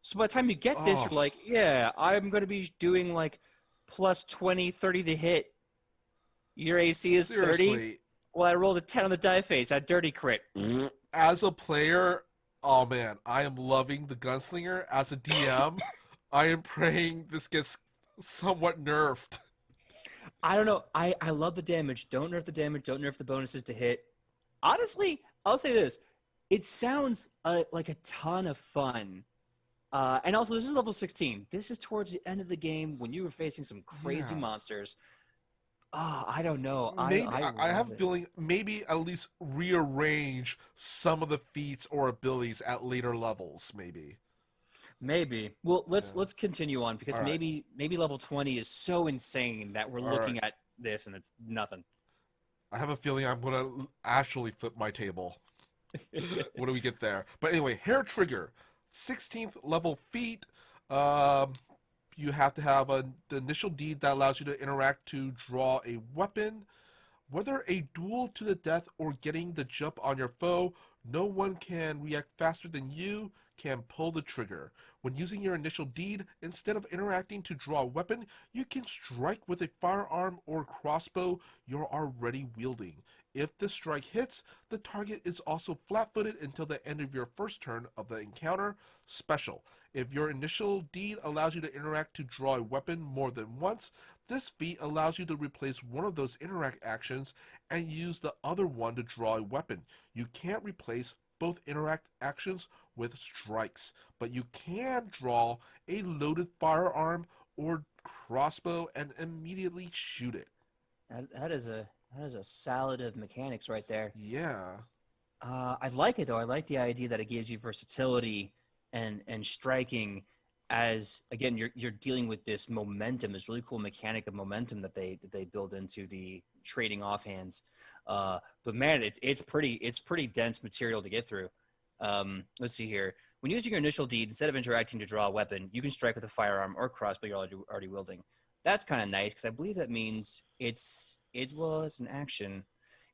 Speaker 1: So by the time you get this,
Speaker 2: Oh.
Speaker 1: you're like, yeah, I'm going to be doing like plus 20, 30 to hit. Your AC is 30.
Speaker 2: Seriously,
Speaker 1: Well, I rolled a 10 on the die face. I dirty crit.
Speaker 2: as a player, oh man, I am loving the Gunslinger. As a DM, I am praying this gets somewhat nerfed.
Speaker 1: I don't know. I love the damage. Don't nerf the damage. Don't nerf the bonuses to hit. Honestly, I'll say this. It sounds like a ton of fun. And also, this is level 16. This is towards the end of the game when you were facing some crazy
Speaker 2: Yeah.
Speaker 1: monsters. I don't know.
Speaker 2: Maybe
Speaker 1: I
Speaker 2: I have
Speaker 1: love
Speaker 2: a
Speaker 1: it.
Speaker 2: feeling maybe at least rearrange some of the feats or abilities at later levels. Maybe.
Speaker 1: Maybe. Well,
Speaker 2: Yeah.
Speaker 1: let's continue on because
Speaker 2: All right.
Speaker 1: maybe level 20 is so insane that we're
Speaker 2: All right.
Speaker 1: looking at this and it's nothing.
Speaker 2: I have a feeling I'm gonna actually flip my table. What do we get there? But anyway, hair trigger, 16th level feat. Um, you have to have an initial deed that allows you to interact to draw a weapon. Whether a duel to the death or getting the jump on your foe, no one can react faster than you can pull the trigger. When using your initial deed, instead of interacting to draw a weapon, you can strike with a firearm or crossbow you're already wielding. If the strike hits, the target is also flat-footed until the end of your first turn of the encounter. Special. If your initial deed allows you to interact to draw a weapon more than once, this feat allows you to replace one of those interact actions and use the other one to draw a weapon. You can't replace both interact actions with strikes, but you can draw a loaded firearm or crossbow and immediately shoot it.
Speaker 1: That is a salad of mechanics right there.
Speaker 2: Yeah.
Speaker 1: I like it though. I like the idea that it gives you versatility and striking. As again, you're dealing with this momentum, this really cool mechanic of momentum that they build into the trading offhands. But man, it's pretty dense material to get through. Let's see here. When using your initial deed, instead of interacting to draw a weapon, you can strike with a firearm or crossbow you're already wielding. That's kind of nice because I believe that means it's an action.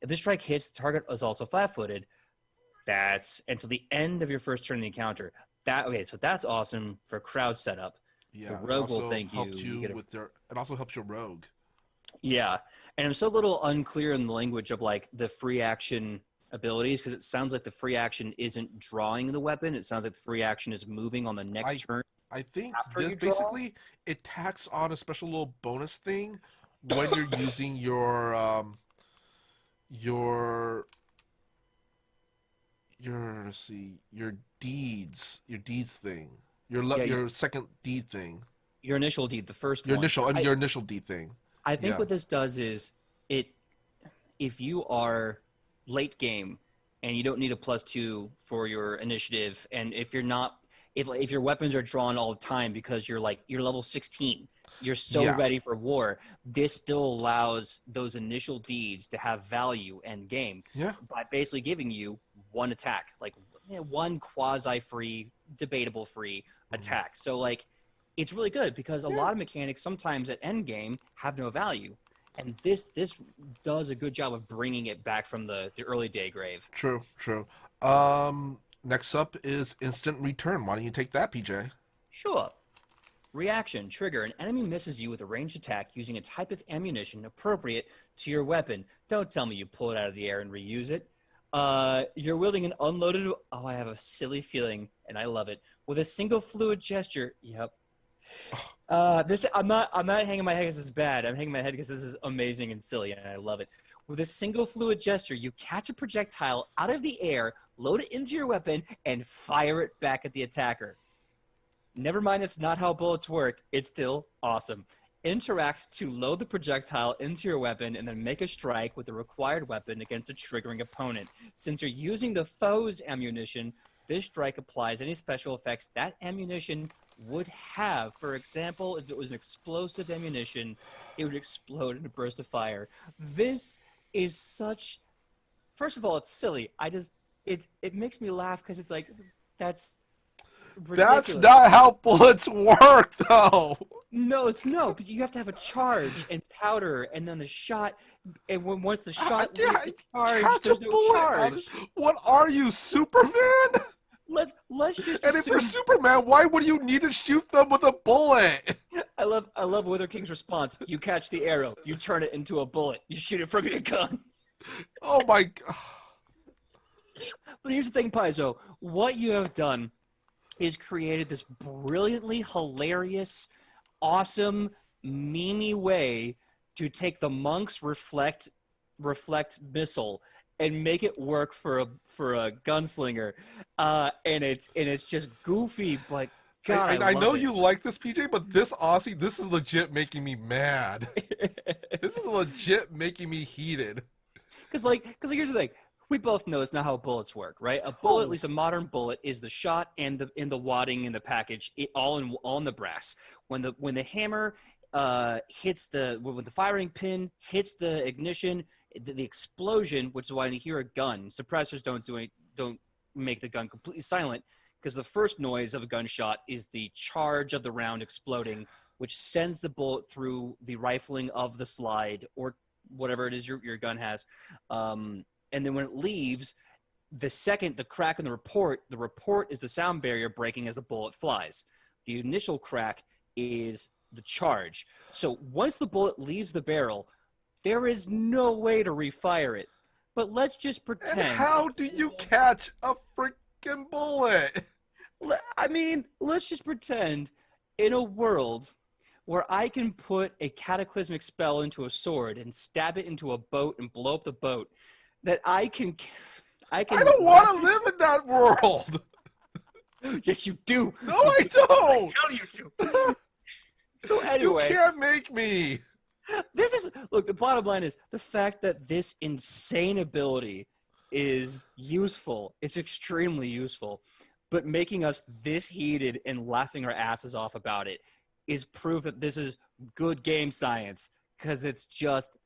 Speaker 1: If the strike hits, the target is also flat-footed. That's until the end of your first turn in the encounter. So that's awesome for crowd setup.
Speaker 2: Yeah.
Speaker 1: The rogue will thank you.
Speaker 2: It also helps your rogue.
Speaker 1: Yeah, and I'm so a little unclear in the language of like the free action abilities because it sounds like the free action isn't drawing the weapon. It sounds like the free action is moving on the next turn.
Speaker 2: I think this basically it tacks on a special little bonus thing when you're using your deeds thing, your second deed thing,
Speaker 1: your initial deed, the first
Speaker 2: your
Speaker 1: one.
Speaker 2: your initial deed thing.
Speaker 1: I think what this does is if you are late game and you don't need a +2 for your initiative, and if you're not, if your weapons are drawn all the time because you're level 16, you're so ready for war, this still allows those initial deeds to have value end game by basically giving you one attack, like one quasi-free, debatable free attack. So like it's really good because a lot of mechanics sometimes at end game have no value. And this does a good job of bringing it back from the early day grave.
Speaker 2: True. Next up is instant return. Why don't you take that, PJ?
Speaker 1: Sure. Reaction. Trigger. An enemy misses you with a ranged attack using a type of ammunition appropriate to your weapon. Don't tell me you pull it out of the air and reuse it. You're wielding an unloaded... Oh, I have a silly feeling, and I love it. With a single fluid gesture... Yep. I'm not hanging my head because it's bad. I'm hanging my head because this is amazing and silly, and I love it. With a single fluid gesture, you catch a projectile out of the air, load it into your weapon, and fire it back at the attacker. Never mind, that's not how bullets work. It's still awesome. Interact to load the projectile into your weapon and then make a strike with the required weapon against a triggering opponent. Since you're using the foe's ammunition, this strike applies any special effects that ammunition would have. For example, if it was an explosive ammunition, it would explode in a burst of fire. This is such... First of all, it's silly. It makes me laugh because it's like, that's ridiculous.
Speaker 2: That's not how bullets work, though.
Speaker 1: No, but you have to have a charge and powder, and then the shot, and once the shot leaves the charge, there's no charge.
Speaker 2: What are you, Superman?
Speaker 1: Let's just
Speaker 2: And if you're Superman, why would you need to shoot them with a bullet?
Speaker 1: I love Wither King's response. You catch the arrow, you turn it into a bullet, you shoot it from your gun.
Speaker 2: Oh my god.
Speaker 1: But here's the thing, Paizo. What you have done is created this brilliantly hilarious, awesome, memey way to take the monk's reflect missile and make it work for a gunslinger, and it's just goofy, but God,
Speaker 2: I know you like this, PJ, but this is legit making me mad. This is legit making me heated.
Speaker 1: Because here's the thing. We both know it's not how bullets work, right? A bullet, at least a modern bullet, is the shot and the wadding in the package, all in the brass. When the hammer hits when the firing pin hits the ignition, the explosion, which is why when you hear a gun, suppressors don't make the gun completely silent, because the first noise of a gunshot is the charge of the round exploding, which sends the bullet through the rifling of the slide or whatever it is your gun has. And then when it leaves, the crack in the report is the sound barrier breaking as the bullet flies. The initial crack is the charge. So once the bullet leaves the barrel, there is no way to refire it. But let's just pretend.
Speaker 2: And how do you catch a freaking bullet?
Speaker 1: I mean, let's just pretend in a world where I can put a cataclysmic spell into a sword and stab it into a boat and blow up the boat, that I don't
Speaker 2: want to live in that world.
Speaker 1: Yes, you do.
Speaker 2: No, I don't.
Speaker 1: I tell you to. So
Speaker 2: You
Speaker 1: anyway,
Speaker 2: can't make me.
Speaker 1: look, the bottom line is the fact that this insane ability is useful. It's extremely useful, but making us this heated and laughing our asses off about it is proof that this is good game science, because it's just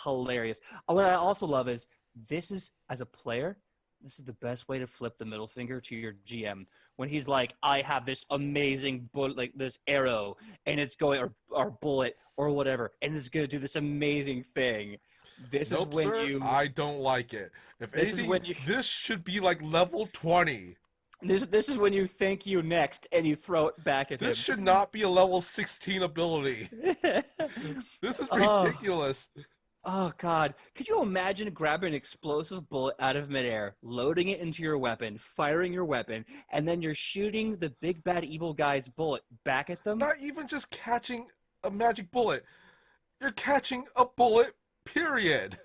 Speaker 1: hilarious. What I also love is this is, as a player, this is the best way to flip the middle finger to your GM when he's like, I have this amazing bullet, like this arrow, and it's going, or bullet, or whatever, and it's going to do this amazing thing. This is
Speaker 2: Nope,
Speaker 1: when
Speaker 2: sir.
Speaker 1: you.
Speaker 2: I don't like it. If
Speaker 1: This is
Speaker 2: anything,
Speaker 1: when you.
Speaker 2: this should be like level 20.
Speaker 1: This is when you thank you next, and you throw it back at him.
Speaker 2: This should not be a level 16 ability. This is ridiculous.
Speaker 1: Oh, God. Could you imagine grabbing an explosive bullet out of midair, loading it into your weapon, firing your weapon, and then you're shooting the big bad evil guy's bullet back at them?
Speaker 2: Not even just catching a magic bullet. You're catching a bullet, period.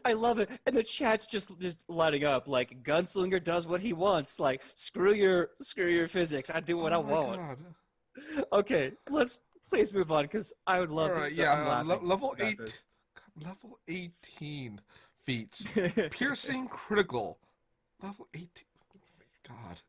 Speaker 1: I love it. And the chat's just lighting up. Like, Gunslinger does what he wants. Like, screw your physics. I do what I want.
Speaker 2: God.
Speaker 1: Okay, let's please move on, because I would love
Speaker 2: All right,
Speaker 1: to.
Speaker 2: yeah,
Speaker 1: I'm
Speaker 2: level
Speaker 1: about
Speaker 2: 8.
Speaker 1: this.
Speaker 2: Level 18 feats. Piercing critical. Level 18. Oh my god.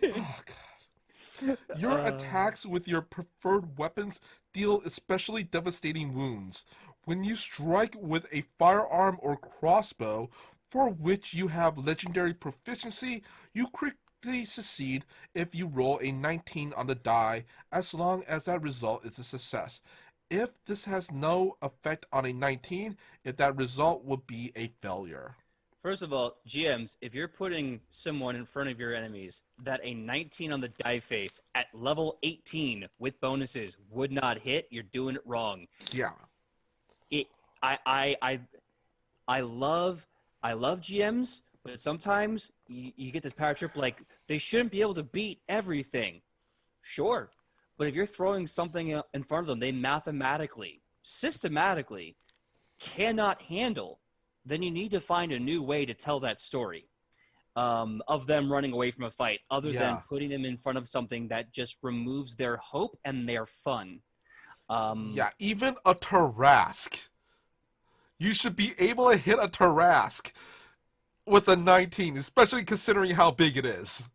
Speaker 2: Oh god. Your attacks with your preferred weapons deal especially devastating wounds. When you strike with a firearm or crossbow, for which you have legendary proficiency, you critically succeed if you roll a 19 on the die, as long as that result is a success. If this has no effect on a 19, if that result would be a failure.
Speaker 1: First of all, GMs, if you're putting someone in front of your enemies that a 19 on the die face at level 18 with bonuses would not hit, you're doing it wrong.
Speaker 2: Yeah.
Speaker 1: I love GMs, but sometimes you get this power trip, like, they shouldn't be able to beat everything. Sure. But if you're throwing something in front of them they mathematically, systematically cannot handle, then you need to find a new way to tell that story of them running away from a fight, other than putting them in front of something that just removes their hope and their fun.
Speaker 2: Yeah, even a Tarrasque. You should be able to hit a Tarrasque with a 19, especially considering how big it is.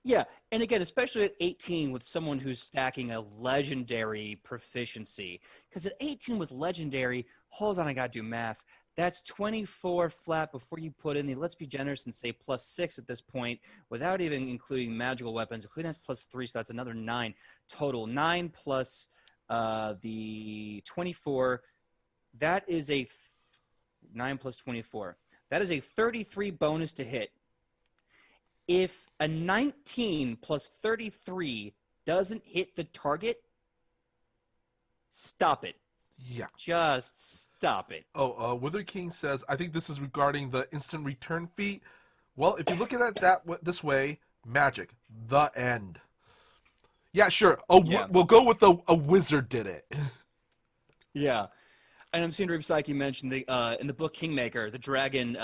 Speaker 1: Yeah, and again, especially at 18 with someone who's stacking a legendary proficiency. Because at 18 with legendary, hold on, I gotta do math. That's 24 flat before you put in the, let's be generous and say +6 at this point, without even including magical weapons. Including that's +3, so that's another 9 total. 9 plus the 24, that is a 9 plus 24. That is a 33 bonus to hit. If a 19 plus 33 doesn't hit the target, stop it.
Speaker 2: Yeah.
Speaker 1: Just stop it.
Speaker 2: Oh, Wither King says, I think this is regarding the instant return feat. Well, if you look at it this way, magic, the end. Yeah, sure. We'll go with a wizard did it.
Speaker 1: Yeah. And I'm seeing Rube Psyche mention in the book Kingmaker, the dragon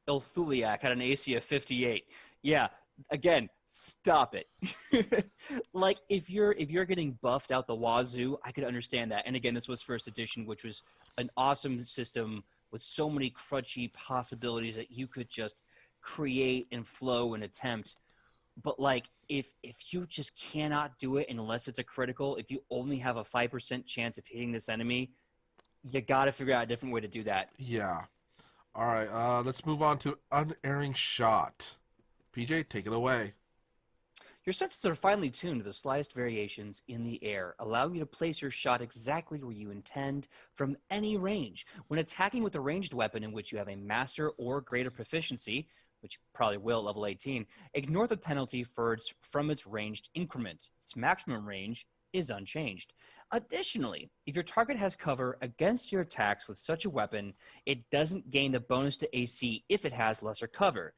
Speaker 1: Ilthuliak had an AC of 58. Yeah, again, stop it. Like, if you're getting buffed out the wazoo, I could understand that. And again, this was first edition, which was an awesome system with so many crutchy possibilities that you could just create and flow and attempt. But like, if you just cannot do it unless it's a critical, if you only have a 5% chance of hitting this enemy, you got to figure out a different way to do that.
Speaker 2: Yeah. All right, let's move on to Unerring Shot. PJ, take it away.
Speaker 1: Your senses are finely tuned to the slightest variations in the air, allowing you to place your shot exactly where you intend from any range. When attacking with a ranged weapon in which you have a master or greater proficiency, which you probably will at level 18, ignore the penalty from its ranged increment. Its maximum range is unchanged. Additionally, if your target has cover against your attacks with such a weapon, it doesn't gain the bonus to AC if it has lesser cover.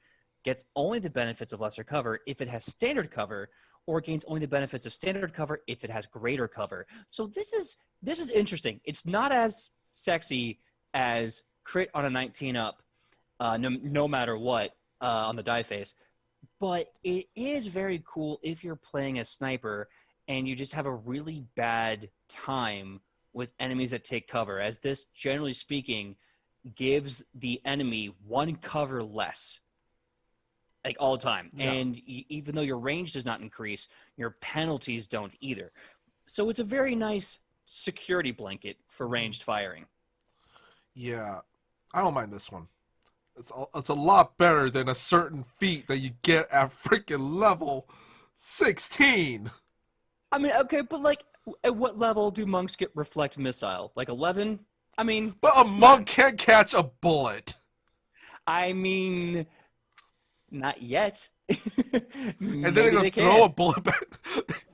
Speaker 1: Gets only the benefits of lesser cover if it has standard cover, or gains only the benefits of standard cover if it has greater cover. So this is interesting. It's not as sexy as crit on a 19 up, no matter what, on the die face, but it is very cool if you're playing a sniper and you just have a really bad time with enemies that take cover, as this, generally speaking, gives the enemy one cover less, like all the time.
Speaker 2: Yeah.
Speaker 1: And even though your range does not increase, your penalties don't either. So it's a very nice security blanket for ranged firing.
Speaker 2: Yeah, I don't mind this one. It's a lot better than a certain feat that you get at freaking level 16.
Speaker 1: I mean, okay, but like, at what level do monks get reflect missile? Like 11? I mean,
Speaker 2: But a monk can't catch a bullet.
Speaker 1: I mean, not yet.
Speaker 2: And
Speaker 1: Maybe
Speaker 2: then they're
Speaker 1: they
Speaker 2: gonna throw a
Speaker 1: can.
Speaker 2: bullet back.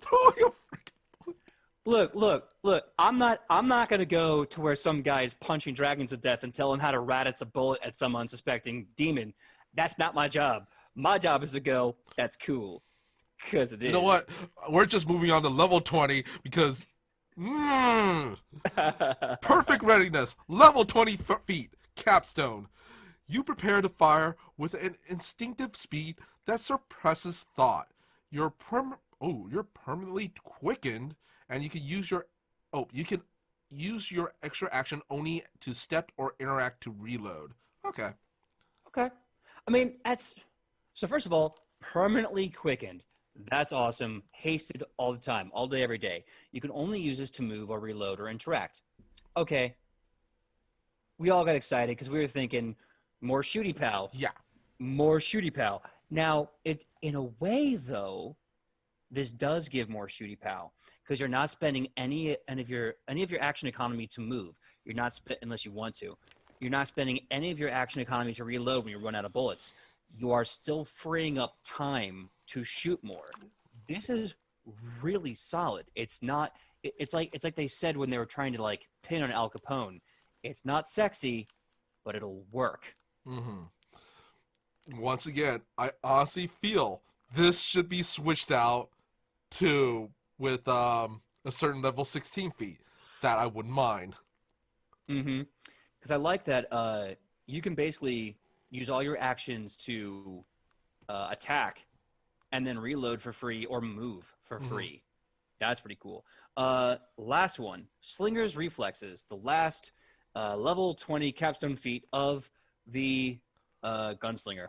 Speaker 2: Throwing a freaking
Speaker 1: Look. I'm not gonna go to where some guy's punching dragons to death and tell him how to rat a bullet at some unsuspecting demon. That's not my job. My job is to go, that's cool. Because it is.
Speaker 2: You know what? We're just moving on to level 20 because perfect readiness. Level 20 feet. Capstone. You prepare to fire with an instinctive speed that suppresses thought. You're permanently quickened, and you can use your extra action only to step or interact to reload. Okay.
Speaker 1: Okay. I mean, so first of all, permanently quickened. That's awesome. Hasted all the time, all day, every day. You can only use this to move or reload or interact. Okay. We all got excited because we were thinking more shooty pal.
Speaker 2: Yeah.
Speaker 1: More shooty pal. Now, in a way, though, this does give more shooty pal because you're not spending any of your action economy to move. You're not unless you want to. You're not spending any of your action economy to reload when you run out of bullets. You are still freeing up time to shoot more. This is really solid. It's not. It's like they said when they were trying to like pin on Al Capone. It's not sexy, but it'll work.
Speaker 2: Mm-hmm. Once again, I honestly feel this should be switched out to with a certain level 16 feat. That I wouldn't mind.
Speaker 1: Mm-hmm. Because I like that you can basically use all your actions to attack and then reload for free or move for free. That's pretty cool. Last one, Slinger's Reflexes, the last level 20 capstone feat of the Gunslinger.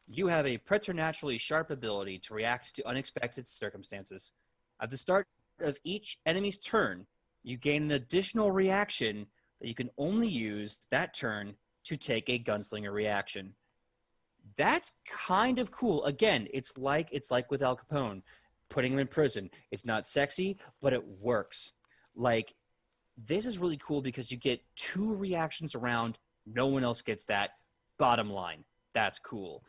Speaker 1: You have a preternaturally sharp ability to react to unexpected circumstances. At the start of each enemy's turn, you gain an additional reaction that you can only use that turn to take a Gunslinger reaction. That's kind of cool. Again, it's like with Al Capone, putting him in prison. It's not sexy, but it works. Like, this is really cool because you get 2 reactions around. No one else gets that. Bottom line, that's cool.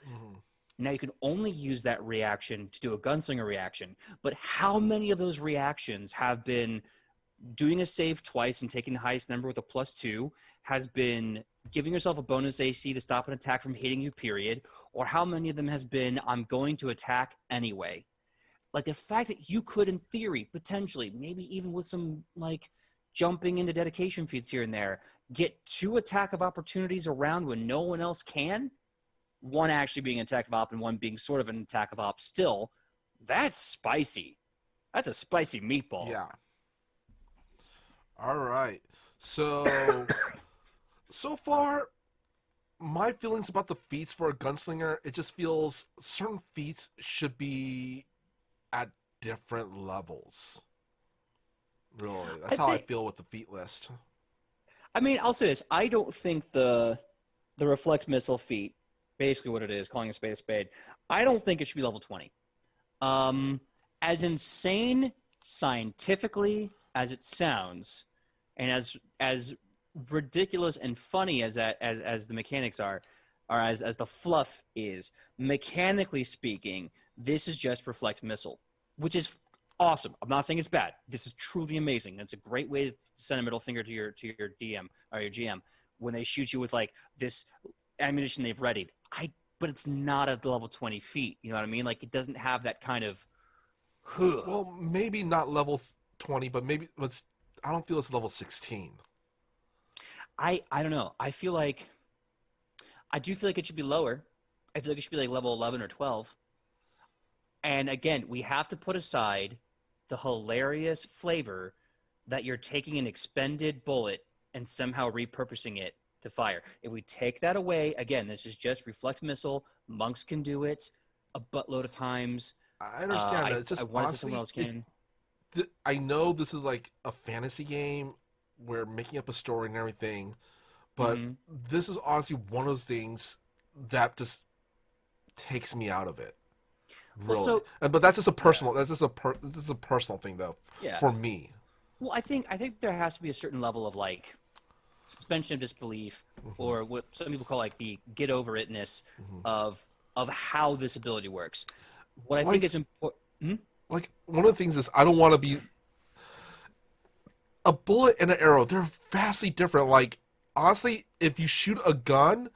Speaker 1: Now you can only use that reaction to do a Gunslinger reaction, but how many of those reactions have been doing a save twice and taking the highest number with a +2, has been giving yourself a bonus AC to stop an attack from hitting you, period, or how many of them has been, I'm going to attack anyway? Like, the fact that you could, in theory, potentially, maybe even with some, like, jumping into dedication feats here and there, get 2 attack of opportunities around when no one else can, one actually being an attack of op and one being sort of an attack of op still, that's spicy. That's a spicy meatball.
Speaker 2: Yeah. All right. So far, my feelings about the feats for a gunslinger, it just feels certain feats should be at different levels. Really, that's how I feel with the feat list.
Speaker 1: I mean, I'll say this: I don't think the reflect missile feat, basically what it is, calling a spade, I don't think it should be level 20. As insane scientifically as it sounds, and as ridiculous and funny as the mechanics are as the fluff is, mechanically speaking, this is just reflect missile, which is awesome. I'm not saying it's bad. This is truly amazing. It's a great way to send a middle finger to your DM or your GM when they shoot you with like this ammunition they've readied. But it's not at the level 20 feet. You know what I mean? Like, it doesn't have that kind of.
Speaker 2: Well, maybe not level 20, but maybe I don't feel it's level 16.
Speaker 1: I don't know. I do feel like it should be lower. I feel like it should be like level 11 or 12. And again, we have to put aside the hilarious flavor that you're taking an expended bullet and somehow repurposing it to fire. If we take that away, again, this is just reflect missile. Monks can do it a buttload of times.
Speaker 2: I understand that. It's
Speaker 1: I
Speaker 2: just
Speaker 1: want to say
Speaker 2: honestly,
Speaker 1: someone else can.
Speaker 2: I know this is like a fantasy game. We're making up a story and everything, but this is honestly one of those things that just takes me out of it. Really.
Speaker 1: Well,
Speaker 2: But that's just a personal. That's just this is a personal thing though.
Speaker 1: Yeah.
Speaker 2: For me.
Speaker 1: Well, I think there has to be a certain level of like suspension of disbelief, or what some people call like the get over itness of how this ability works. What I think is important.
Speaker 2: Like one of the things is I don't want to be a bullet and an arrow. They're vastly different. Like honestly, if you shoot a gun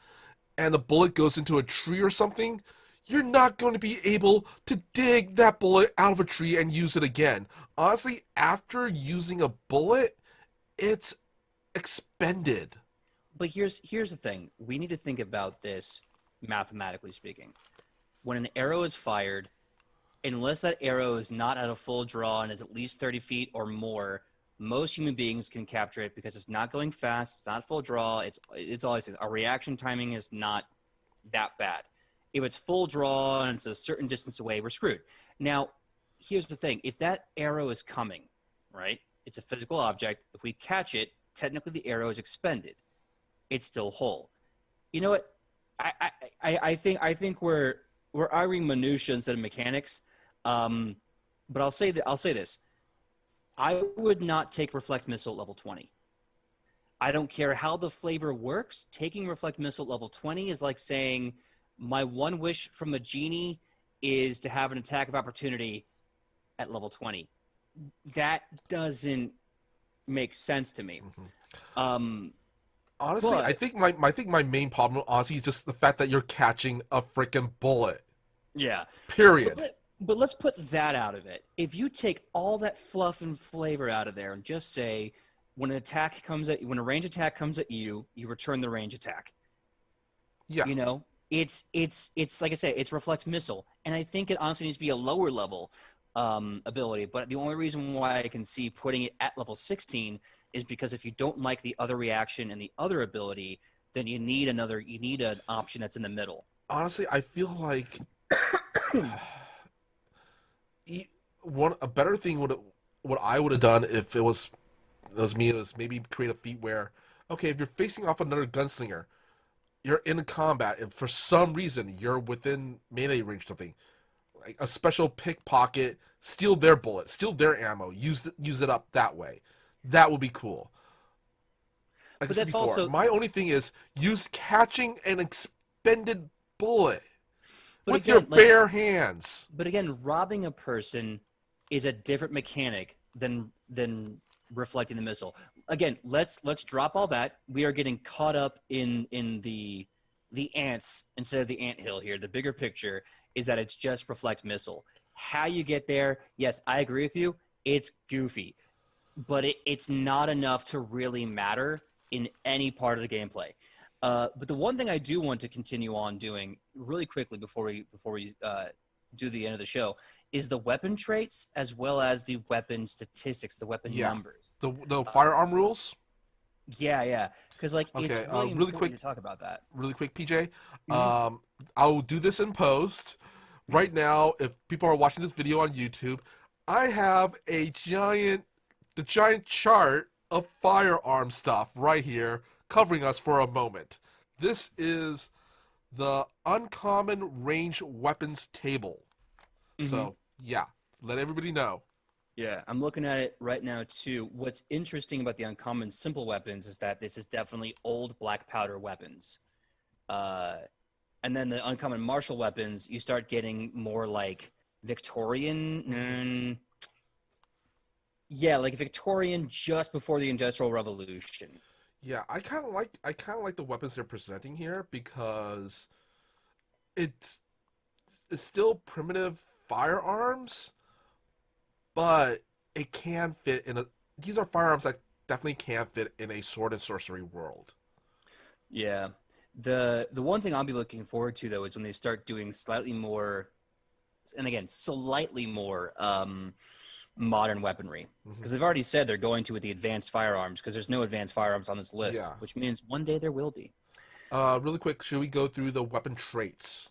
Speaker 2: and a bullet goes into a tree or something, you're not going to be able to dig that bullet out of a tree and use it again. Honestly, after using a bullet, it's expended.
Speaker 1: But here's the thing. We need to think about this mathematically speaking. When an arrow is fired, unless that arrow is not at a full draw and is at least 30 feet or more, most human beings can capture it because it's not going fast, it's not full draw, it's always our reaction timing is not that bad. If it's full draw and it's a certain distance away, we're screwed. Now, here's the thing. If that arrow is coming, right, it's a physical object. If we catch it, technically the arrow is expended. It's still whole. You know what? I think we're arguing minutia instead of mechanics. But I'll say this. I would not take Reflect Missile at level 20. I don't care how the flavor works. Taking Reflect Missile at level 20 is like saying my one wish from a genie is to have an attack of opportunity at level 20. That doesn't make sense to me.
Speaker 2: Honestly, I think my main problem, honestly, is just the fact that you're catching a freaking bullet.
Speaker 1: Yeah.
Speaker 2: Period.
Speaker 1: But let's put that out of it. If you take all that fluff and flavor out of there and just say when a range attack comes at you, you return the range attack.
Speaker 2: Yeah.
Speaker 1: You know, it's like I say, it's Reflect Missile, and I think it honestly needs to be a lower level ability. But the only reason why I can see putting it at level 16 is because if you don't like the other reaction and the other ability, then you need an option that's in the middle.
Speaker 2: Honestly, I feel like a better thing what I would have done if it was me was maybe create a feat where, okay, if you're facing off another gunslinger, you're in combat and for some reason you're within melee range, something like a special pickpocket, steal their bullet, steal their ammo, use it up that way. That would be cool. Like I said before, also, my only thing is use catching an expended bullet with your bare hands.
Speaker 1: But again, robbing a person is a different mechanic than reflecting the missile. Again, let's drop all that. We are getting caught up in the ants instead of the anthill here. The bigger picture is that it's just reflect missile. How you get there, yes, I agree with you. It's goofy, but it's not enough to really matter in any part of the gameplay. But the one thing I do want to continue on doing really quickly before we do the end of the show is the weapon traits as well as the weapon statistics, the weapon numbers.
Speaker 2: The firearm rules?
Speaker 1: Yeah. Because it's really important
Speaker 2: quick,
Speaker 1: to talk about that.
Speaker 2: Really quick, PJ. I'll do this in post. Right now, if people are watching this video on YouTube, I have the giant chart of firearm stuff right here covering us for a moment. This is the uncommon range weapons table. So, yeah, let everybody know.
Speaker 1: Yeah, I'm looking at it right now, too. What's interesting about the uncommon simple weapons is that this is definitely old black powder weapons. And then the uncommon martial weapons, you start getting more like Victorian. Like Victorian just before the Industrial Revolution.
Speaker 2: Yeah, I kind of like the weapons they're presenting here because it's still primitive firearms, but it can fit in these are firearms that definitely can fit in a sword and sorcery world.
Speaker 1: Yeah. The one thing I'll be looking forward to though is when they start doing slightly more modern weaponry. Because they've already said they're going to with the advanced firearms, because there's no advanced firearms on this list,
Speaker 2: Yeah.
Speaker 1: which means one day there will be.
Speaker 2: Really quick, should we go through the weapon traits?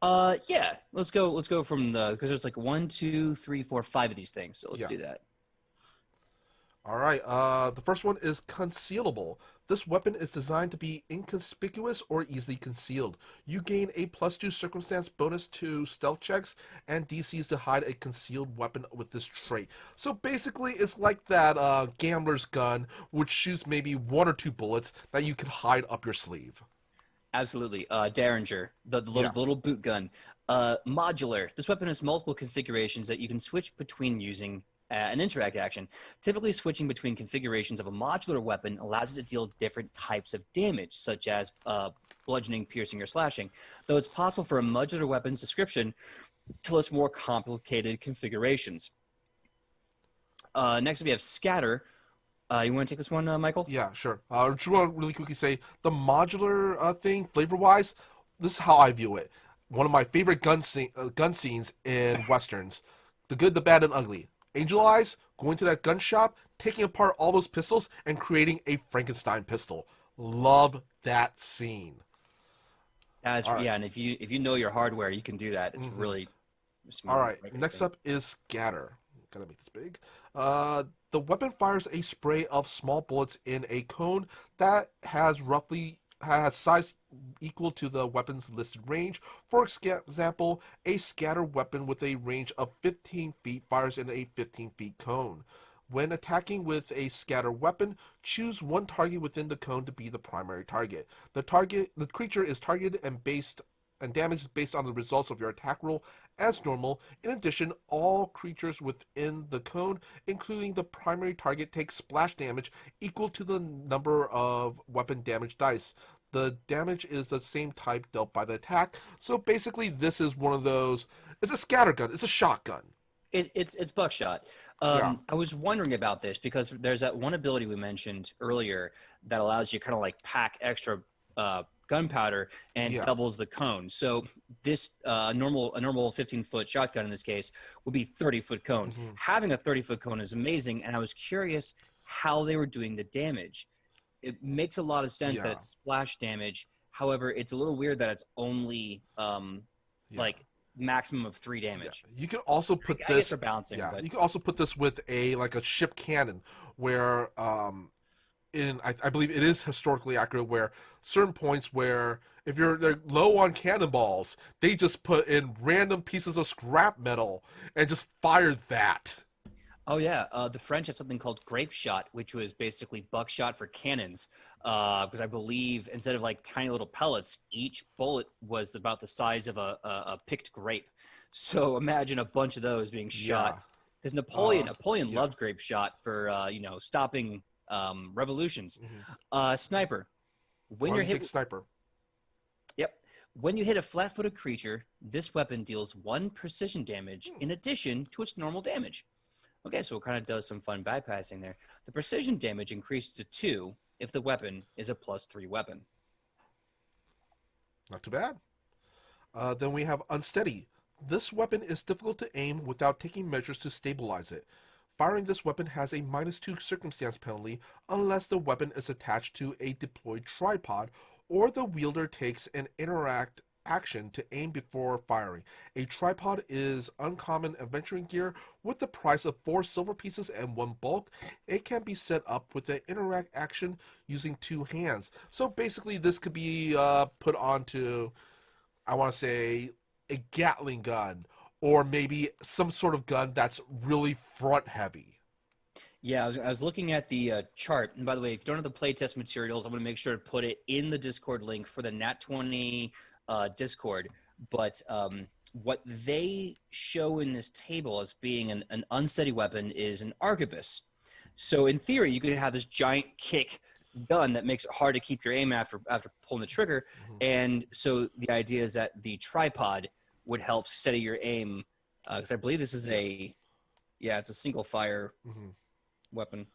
Speaker 1: Yeah, let's go from because there's like 1, 2, 3, 4, 5 of these things. So let's do that.
Speaker 2: All right. The first one is concealable. This weapon is designed to be inconspicuous or easily concealed. You gain a +2 circumstance bonus to stealth checks and DCs to hide a concealed weapon with this trait. So basically, it's like that gambler's gun, which shoots maybe 1 or 2 bullets that you can hide up your sleeve.
Speaker 1: Absolutely. Derringer, the little boot gun. Modular. This weapon has multiple configurations that you can switch between using an interact action. Typically, switching between configurations of a modular weapon allows it to deal different types of damage, such as bludgeoning, piercing, or slashing, though it's possible for a modular weapon's description to list more complicated configurations. Next, we have scatter. You want to take this one, Michael?
Speaker 2: Yeah, sure. I just want to really quickly say the modular thing, flavor-wise, this is how I view it. One of my favorite gun scenes in westerns: the good, the bad, and ugly. Angel Eyes going to that gun shop, taking apart all those pistols, and creating a Frankenstein pistol. Love that scene.
Speaker 1: That's right. And if you know your hardware, you can do that. It's really smooth.
Speaker 2: All right. Next up is scatter. Gotta make this big. The weapon fires a spray of small bullets in a cone that has size equal to the weapon's listed range. For example, a scatter weapon with a range of 15 feet fires in a 15 feet cone. When attacking with a scatter weapon, choose one target within the cone to be the primary target. The creature is targeted and damage is based on the results of your attack roll as normal. In addition, all creatures within the cone, including the primary target, take splash damage equal to the number of weapon damage dice. The damage is the same type dealt by the attack. So basically, this is one of those. It's a scatter gun. It's a shotgun.
Speaker 1: It's buckshot. I was wondering about this because there's that one ability we mentioned earlier that allows you kind of like pack extra gunpowder and doubles the cone. So this a normal 15-foot shotgun in this case would be 30-foot cone. Having a 30-foot cone is amazing, and I was curious how they were doing the damage. It makes a lot of sense that it's splash damage. However, it's a little weird that it's only like maximum of 3 damage.
Speaker 2: You can also put
Speaker 1: I guess they're balancing.
Speaker 2: But you can also put this with a ship cannon, where I believe it is historically accurate, where certain points where if they're low on cannonballs, they just put in random pieces of scrap metal and just fire that.
Speaker 1: Oh yeah, the French had something called grape shot, which was basically buckshot for cannons. Because I believe instead of like tiny little pellets, each bullet was about the size of a picked grape. So imagine a bunch of those being shot. Because Napoleon loved grape shot for stopping revolutions. Sniper. When you're hit
Speaker 2: sniper.
Speaker 1: Yep. When you hit a flat-footed creature, this weapon deals 1 precision damage in addition to its normal damage. Okay, so it kind of does some fun bypassing there. The precision damage increases to 2 if the weapon is a +3 weapon.
Speaker 2: Not too bad. Then we have unsteady. This weapon is difficult to aim without taking measures to stabilize it. Firing this weapon has a -2 circumstance penalty unless the weapon is attached to a deployed tripod or the wielder takes an interact action to aim before firing. A tripod is uncommon adventuring gear with the price of 4 silver pieces and 1 bulk. It can be set up with an interact action using 2 hands. So basically this could be put onto, I want to say, a Gatling gun, or maybe some sort of gun that's really front heavy.
Speaker 1: Yeah, I was looking at the chart. And by the way, if you don't have the playtest materials, I'm going to make sure to put it in the Discord link for the Nat20 Discord. But what they show in this table as being an unsteady weapon is an arquebus. So in theory, you could have this giant kick gun that makes it hard to keep your aim after pulling the trigger. And so the idea is that the tripod would help steady your aim. Because I believe this is it's a single fire weapon.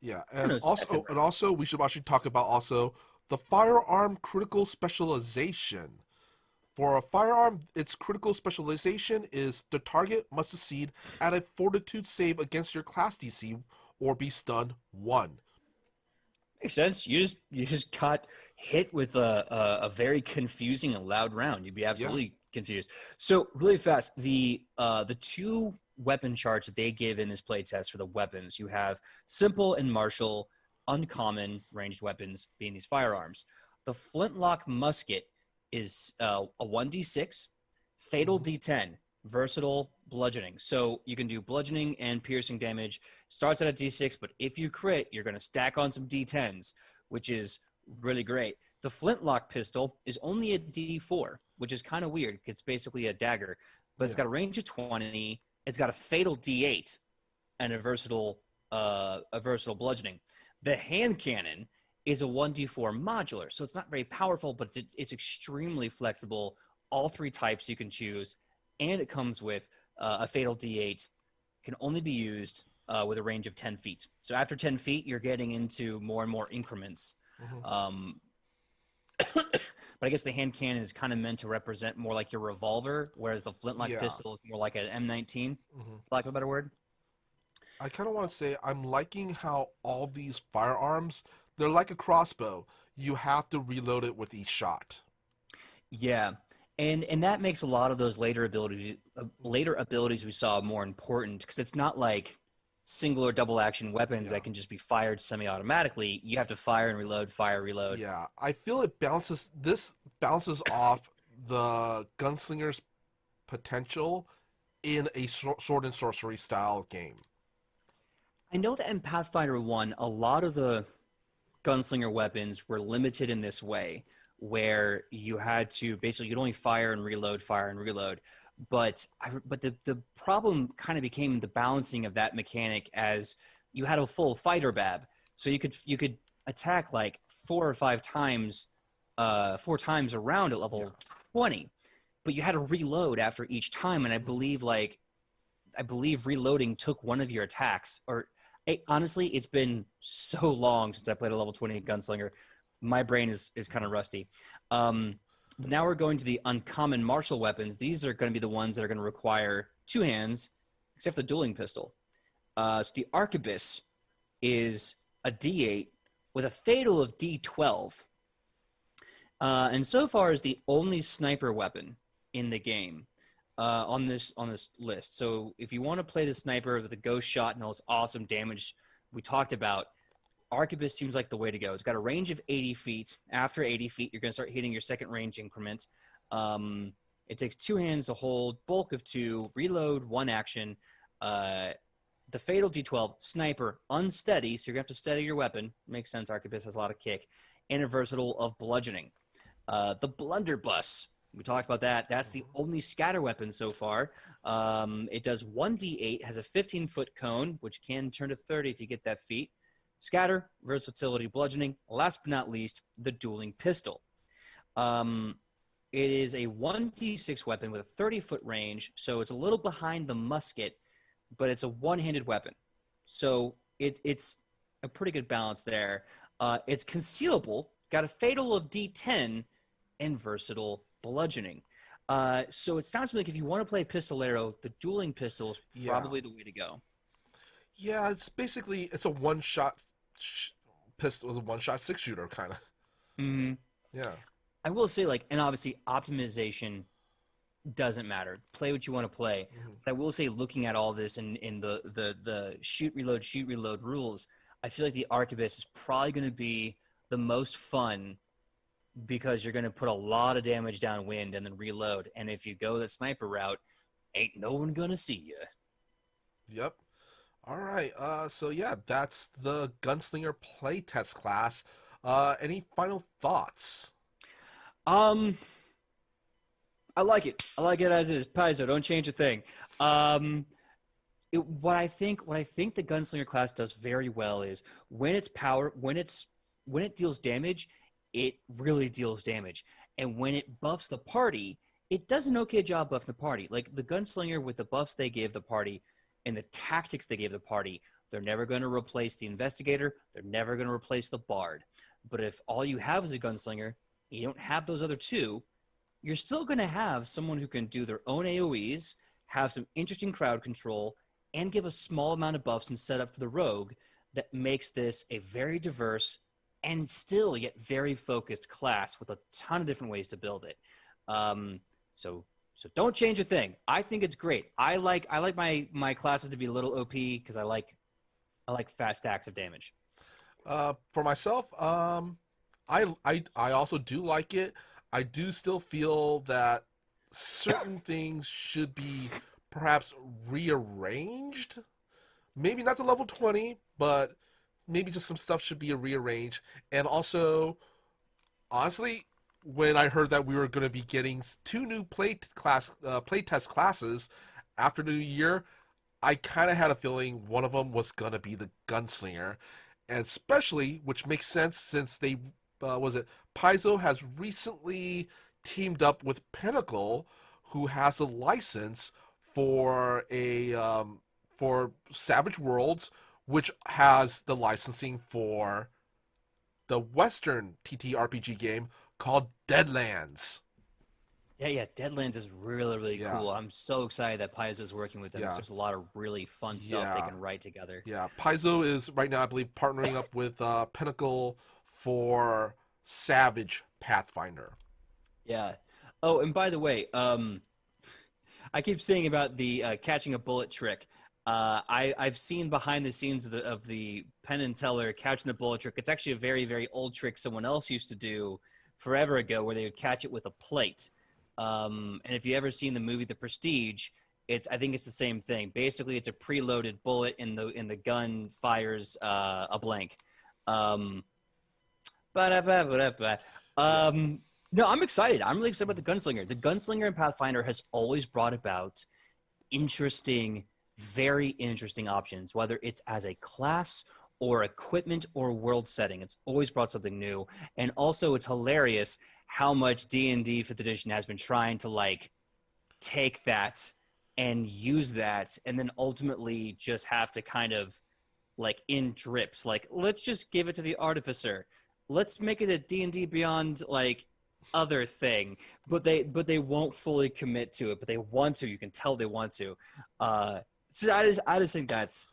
Speaker 2: Yeah, and also we should actually talk about also the firearm critical specialization. For a firearm, its critical specialization is the target must succeed at a fortitude save against your class DC or be stunned 1.
Speaker 1: Makes sense. You just got hit with a very confusing and loud round. You'd be
Speaker 2: Yeah.
Speaker 1: absolutely confused. So really fast, the two weapon charts that they give in this playtest for the weapons, you have simple and martial, uncommon ranged weapons being these firearms. The flintlock musket is a 1d6, fatal
Speaker 2: Mhm.
Speaker 1: d10, versatile bludgeoning. So you can do bludgeoning and piercing damage. Starts at a d6, but if you crit, you're going to stack on some d10s, which is really great. The flintlock pistol is only a d4, which is kind of weird. It's basically a dagger, but it's
Speaker 2: Yeah.
Speaker 1: got a range of 20. It's got a fatal d8 and a versatile bludgeoning. The hand cannon is a 1d4 modular, so it's not very powerful, but it's extremely flexible. All three types you can choose, and it comes with a fatal d8. Can only be used with a range of 10 feet. So after 10 feet, you're getting into more and more increments.
Speaker 2: Mhm.
Speaker 1: Um, but I guess the hand cannon is kind of meant to represent more like your revolver, whereas the flintlock
Speaker 2: Yeah.
Speaker 1: pistol is more like an M19,
Speaker 2: Mhm.
Speaker 1: for lack of a better word.
Speaker 2: I kind of want to say I'm liking how all these firearms, they're like a crossbow. You have to reload it with each shot.
Speaker 1: Yeah, and that makes a lot of those later abilities we saw more important because it's not like single or double action weapons
Speaker 2: Yeah.
Speaker 1: that can just be fired semi-automatically. You have to fire and reload, fire, reload.
Speaker 2: Yeah. I feel this bounces off the gunslinger's potential in a sword and sorcery style game.
Speaker 1: I know that in Pathfinder 1, a lot of the gunslinger weapons were limited in this way, where you had to basically you'd only fire and reload, fire and reload. But the problem kind of became the balancing of that mechanic as you had a full fighter bab, so you could attack like 4 or 5 times, 4 times around at
Speaker 2: Yeah.
Speaker 1: level 20, but you had to reload after each time, and I
Speaker 2: Mhm.
Speaker 1: believe reloading took one of your attacks. Or honestly, it's been so long since I played a level 20 gunslinger. My brain is kind of rusty. But now we're going to the uncommon martial weapons. These are going to be the ones that are going to require two hands, except the dueling pistol. So the arquebus is a D8 with a fatal of D12, and so far is the only sniper weapon in the game on this list. So if you want to play the sniper with a ghost shot and all this awesome damage we talked about, arquebus seems like the way to go. It's got a range of 80 feet. After 80 feet, you're going to start hitting your second range increment. It takes two hands to hold, bulk of two, reload, one action. Uh, the fatal D12, sniper, unsteady, so you're going to have to steady your weapon. Makes sense. Arquebus has a lot of kick. And a versatile of bludgeoning. The blunderbuss, we talked about that. That's the
Speaker 2: Mhm.
Speaker 1: only scatter weapon so far. It does 1d8, has a 15-foot cone, which can turn to 30 if you get that feat. Scatter, versatility, bludgeoning. Last but not least, the dueling pistol. Um, it is a 1d6 weapon with a 30-foot range, so it's a little behind the musket, but it's a one-handed weapon. So it's a pretty good balance there. It's concealable, got a fatal of d10, and versatile bludgeoning. So it sounds like if you want to play Pistolero, the dueling pistol is
Speaker 2: Yeah.
Speaker 1: probably the way to go.
Speaker 2: Yeah, it's a one shot pistol, a one shot six shooter kind of.
Speaker 1: Mm-hmm.
Speaker 2: Yeah.
Speaker 1: I will say, like, and obviously optimization doesn't matter. Play what you want to play.
Speaker 2: Mhm.
Speaker 1: But I will say, looking at all this in the shoot reload rules, I feel like the arquebus is probably going to be the most fun because you're going to put a lot of damage downwind and then reload. And if you go the sniper route, ain't no one going to see you.
Speaker 2: Yep. All right. So yeah, that's the Gunslinger playtest class. Any final thoughts?
Speaker 1: Um, I like it. I like it as is. Paizo, don't change a thing. Um, what I think the gunslinger class does very well is when it deals damage, it really deals damage. And when it buffs the party, it does an okay job buffing the party. Like the gunslinger with the buffs they give the party and the tactics they give the party, they're never going to replace the investigator, they're never going to replace the bard. But if all you have is a gunslinger, you don't have those other two, you're still going to have someone who can do their own AoEs, have some interesting crowd control, and give a small amount of buffs and setup for the rogue that makes this a very diverse and still yet very focused class with a ton of different ways to build it. So don't change a thing. I think it's great. I like my classes to be a little OP because I like fast stacks of damage.
Speaker 2: For myself, I also do like it. I do still feel that certain things should be perhaps rearranged. Maybe not to level 20, but maybe just some stuff should be rearranged. And also, honestly, when I heard that we were going to be getting 2 new playtest classes after New Year, I kind of had a feeling one of them was going to be the Gunslinger. And especially, which makes sense since they, Paizo has recently teamed up with Pinnacle, who has a license for for Savage Worlds, which has the licensing for the Western TTRPG game called Deadlands.
Speaker 1: Yeah, Deadlands is really, really cool. I'm so excited that Paizo is working with them.
Speaker 2: Yeah.
Speaker 1: There's a lot of really fun stuff they can write together.
Speaker 2: Yeah, Paizo is right now, I believe, partnering up with Pinnacle for Savage Pathfinder.
Speaker 1: Yeah. Oh, and by the way, I keep saying about the catching a bullet trick. I've seen behind the scenes of the Penn and Teller catching the bullet trick. It's actually a very, very old trick someone else used to do forever ago, where they would catch it with a plate. And if you ever seen the movie The Prestige, I think it's the same thing. Basically, it's a preloaded bullet, and the gun fires a blank. No, I'm excited. I'm really excited about the Gunslinger. The Gunslinger in Pathfinder has always brought about very interesting options, whether it's as a class or equipment or world setting. It's always brought something new. And also, it's hilarious how much D&D 5th edition has been trying to take that and use that, and then ultimately just have to kind of in drips, let's just give it to the artificer, let's make it a D&D Beyond other thing, but they won't fully commit to it, but they want to. You can tell they want to. So I just think that's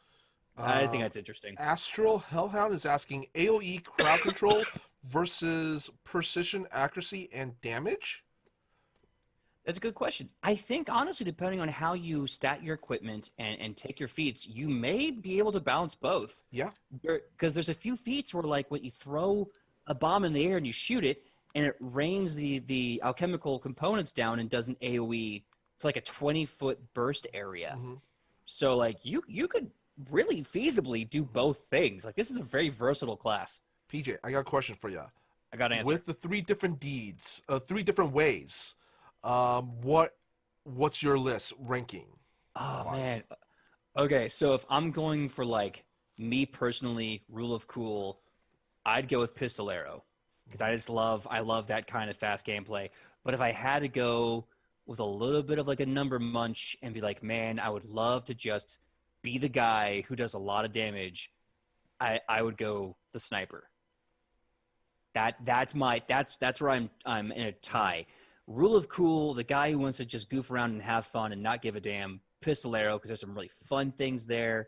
Speaker 1: interesting.
Speaker 2: Astral Hellhound is asking AoE crowd control versus precision, accuracy, and damage?
Speaker 1: That's a good question. I think, honestly, depending on how you stat your equipment and take your feats, you may be able to balance both.
Speaker 2: Yeah.
Speaker 1: Because there's a few feats where, when you throw a bomb in the air and you shoot it, and it rains the alchemical components down and does an AoE to, a 20-foot burst area.
Speaker 2: Mm-hmm.
Speaker 1: So, you could really feasibly do both things. This is a very versatile class.
Speaker 2: PJ, I got a question for you.
Speaker 1: I got an answer.
Speaker 2: With the 3 different deeds, 3 different ways, what's your list ranking?
Speaker 1: Oh, man. Okay, so if I'm going for, me personally, rule of cool, I'd go with Pistolero. Because I love that kind of fast gameplay. But if I had to go with a little bit of a number munch and be man, I would love to just be the guy who does a lot of damage, I would go the sniper. That's where I'm in a tie. Rule of cool, the guy who wants to just goof around and have fun and not give a damn, Pistolero, because there's some really fun things there.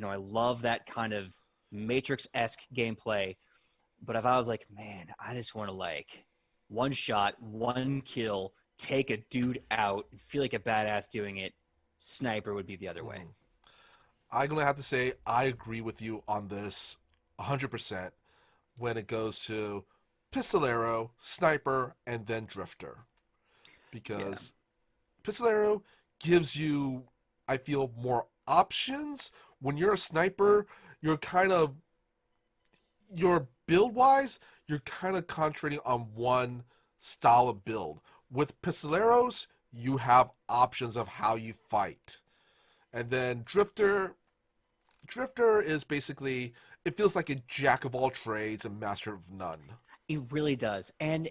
Speaker 1: I love that kind of Matrix-esque gameplay. But if I was man, I just want to one shot, one kill, take a dude out, and feel like a badass doing it, sniper would be the other way.
Speaker 2: I'm going to have to say I agree with you on this 100% when it goes to Pistolero, sniper, and then drifter. Because Pistolero gives you, I feel, more options. When you're a sniper, you're build-wise, you're kind of concentrating on one style of build. With Pistoleros, you have options of how you fight. And then Drifter is basically, it feels like a jack of all trades and master of none.
Speaker 1: It really does. And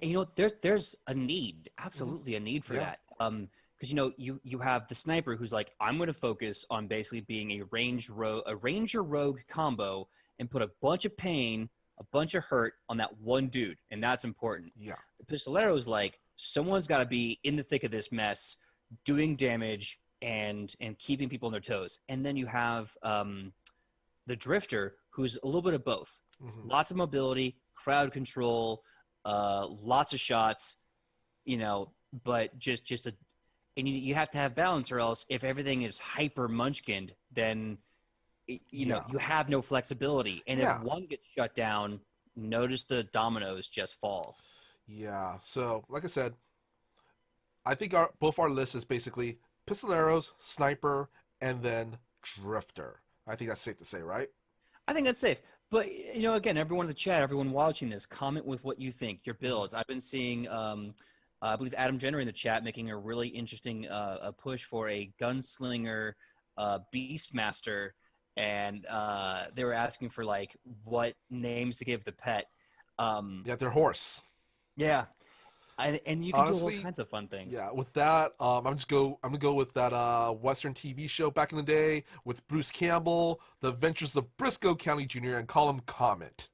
Speaker 1: there's a need, absolutely a need for that. Because you have the sniper who's I'm going to focus on basically being a ranger rogue combo and put a bunch of pain, a bunch of hurt on that one dude, and that's important.
Speaker 2: Yeah.
Speaker 1: The Pistolero is someone's got to be in the thick of this mess, doing damage and keeping people on their toes. And then you have the drifter, who's a little bit of both.
Speaker 2: Mm-hmm.
Speaker 1: Lots of mobility, crowd control, lots of shots, but just a, and you have to have balance, or else if everything is hyper munchkined, then you have no flexibility. And if one gets shut down, notice the dominoes just fall.
Speaker 2: Yeah. So, like I said, I think both our list is basically Pistoleros, Sniper, and then Drifter. I think that's safe to say, right?
Speaker 1: I think that's safe. But, again, everyone in the chat, everyone watching this, comment with what you think, your builds. I've been seeing, I believe Adam Jenner in the chat making a really interesting a push for a Gunslinger Beastmaster, and they were asking for, like, what names to give the pet.
Speaker 2: Their horse.
Speaker 1: Yeah. And you can do all kinds of fun things.
Speaker 2: Yeah, with that, I'm gonna go with that Western TV show back in the day with Bruce Campbell, The Adventures of Briscoe County Jr., and call him Comet.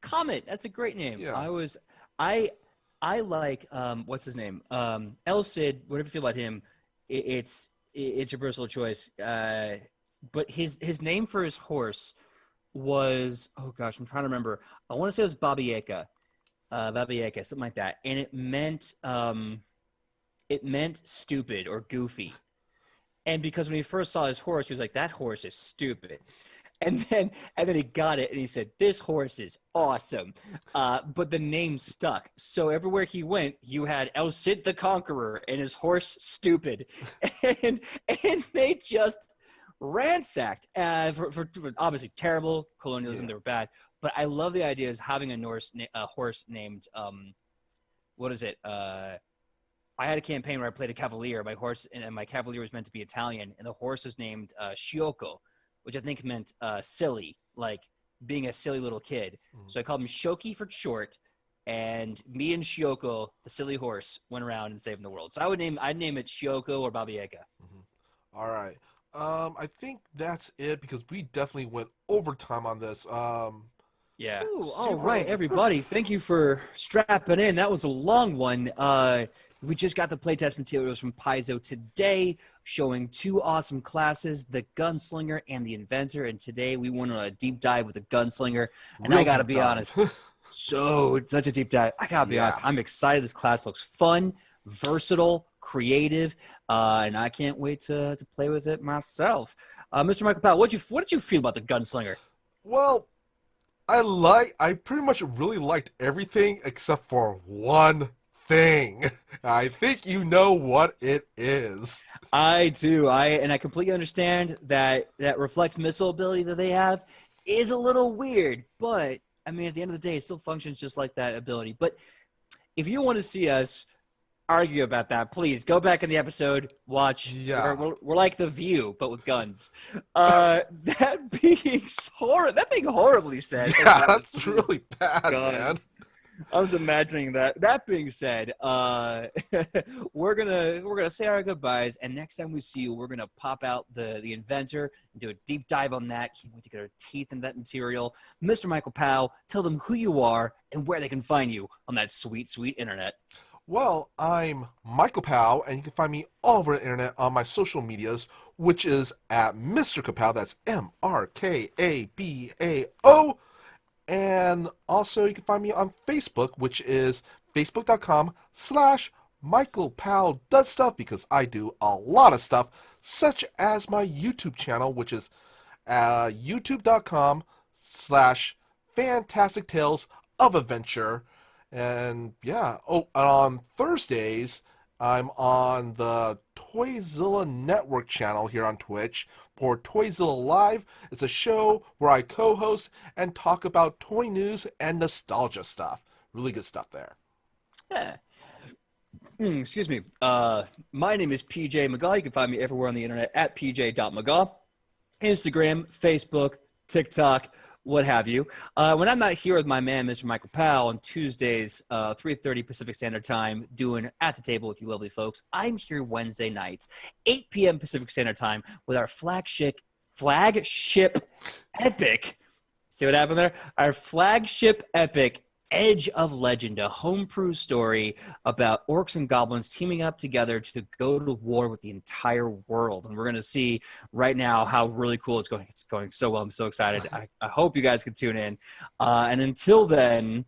Speaker 1: Comet, that's a great name.
Speaker 2: Yeah.
Speaker 1: I like what's his name? El Cid, whatever you feel about him, it's your personal choice. But his name for his horse was, oh gosh, I'm trying to remember. I want to say it was Babieka. Babieka, something like that, and it meant stupid or goofy. And because when he first saw his horse, he was like, "That horse is stupid," and then he got it and he said, "This horse is awesome." But the name stuck, so everywhere he went, you had El Cid the Conqueror and his horse Stupid, and they just ransacked for obviously terrible colonialism. They were bad. But I love the idea of having a horse named, what is it? I had a campaign where I played a cavalier. My horse and my cavalier was meant to be Italian, and the horse was named Sciocco, which I think meant silly, like being a silly little kid. Mm-hmm. So I called him Shoki for short, and me and Sciocco, the silly horse, went around and saved the world. So I'd name it Sciocco or Babieka.
Speaker 2: Mm-hmm. All right. I think that's it because we definitely went overtime on this.
Speaker 1: Yeah. Ooh, all right, everybody. Thank you for strapping in. That was a long one. We just got the playtest materials from Paizo today, showing two awesome classes, the Gunslinger and the Inventor. And today we went on a deep dive with the Gunslinger. And I got to be honest, such a deep dive. I got to be honest, I'm excited. This class looks fun, versatile, creative, and I can't wait to play with it myself. Mr. Michael Powell, what did you feel about the Gunslinger?
Speaker 2: Well, I pretty much really liked everything except for one thing. I think you know what it is.
Speaker 1: I do. I completely understand that reflect missile ability that they have is a little weird, but I mean, at the end of the day, it still functions just like that ability. But if you want to see us argue about that, please go back in the episode, watch.
Speaker 2: Yeah.
Speaker 1: We're like The View, but with guns. That being horribly said.
Speaker 2: Yeah, that's really bad, man.
Speaker 1: I was imagining that. That being said, we're gonna say our goodbyes, and next time we see you, we're gonna pop out the Inventor and do a deep dive on that. Can't wait to get our teeth into that material. Mr. Michael Powell, tell them who you are and where they can find you on that sweet, sweet internet.
Speaker 2: Well, I'm Michael Powell, and you can find me all over the internet on my social medias, which is at Mr. Kapow. That's MrKabao. And also you can find me on Facebook, which is facebook.com/Michael Powell does stuff, because I do a lot of stuff, such as my YouTube channel, which is youtube.com/Fantastic Tales of Adventure. And yeah, on Thursdays, I'm on the Toyzilla Network channel here on Twitch for Toyzilla Live. It's a show where I co-host and talk about toy news and nostalgia stuff. Really good stuff there.
Speaker 1: Yeah. Excuse me. My name is PJ McGaw. You can find me everywhere on the internet at pj.mcgaw. Instagram, Facebook, TikTok, what have you. When I'm not here with my man, Mr. Michael Powell, on Tuesdays, 3:30 Pacific Standard Time, doing At the Table with you lovely folks, I'm here Wednesday nights, 8 p.m. Pacific Standard Time, with our flagship epic. See what happened there? Our flagship epic, Edge of Legend, a homebrew story about orcs and goblins teaming up together to go to war with the entire world. And we're going to see right now how really cool it's going. It's going so well. I'm so excited. I hope you guys can tune in. And until then,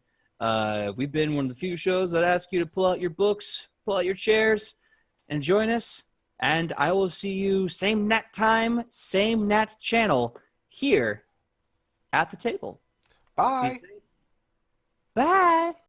Speaker 1: we've been one of the few shows that ask you to pull out your books, pull out your chairs, and join us. And I will see you same Nat time, same Nat channel here at the table.
Speaker 2: Bye.
Speaker 1: Bye.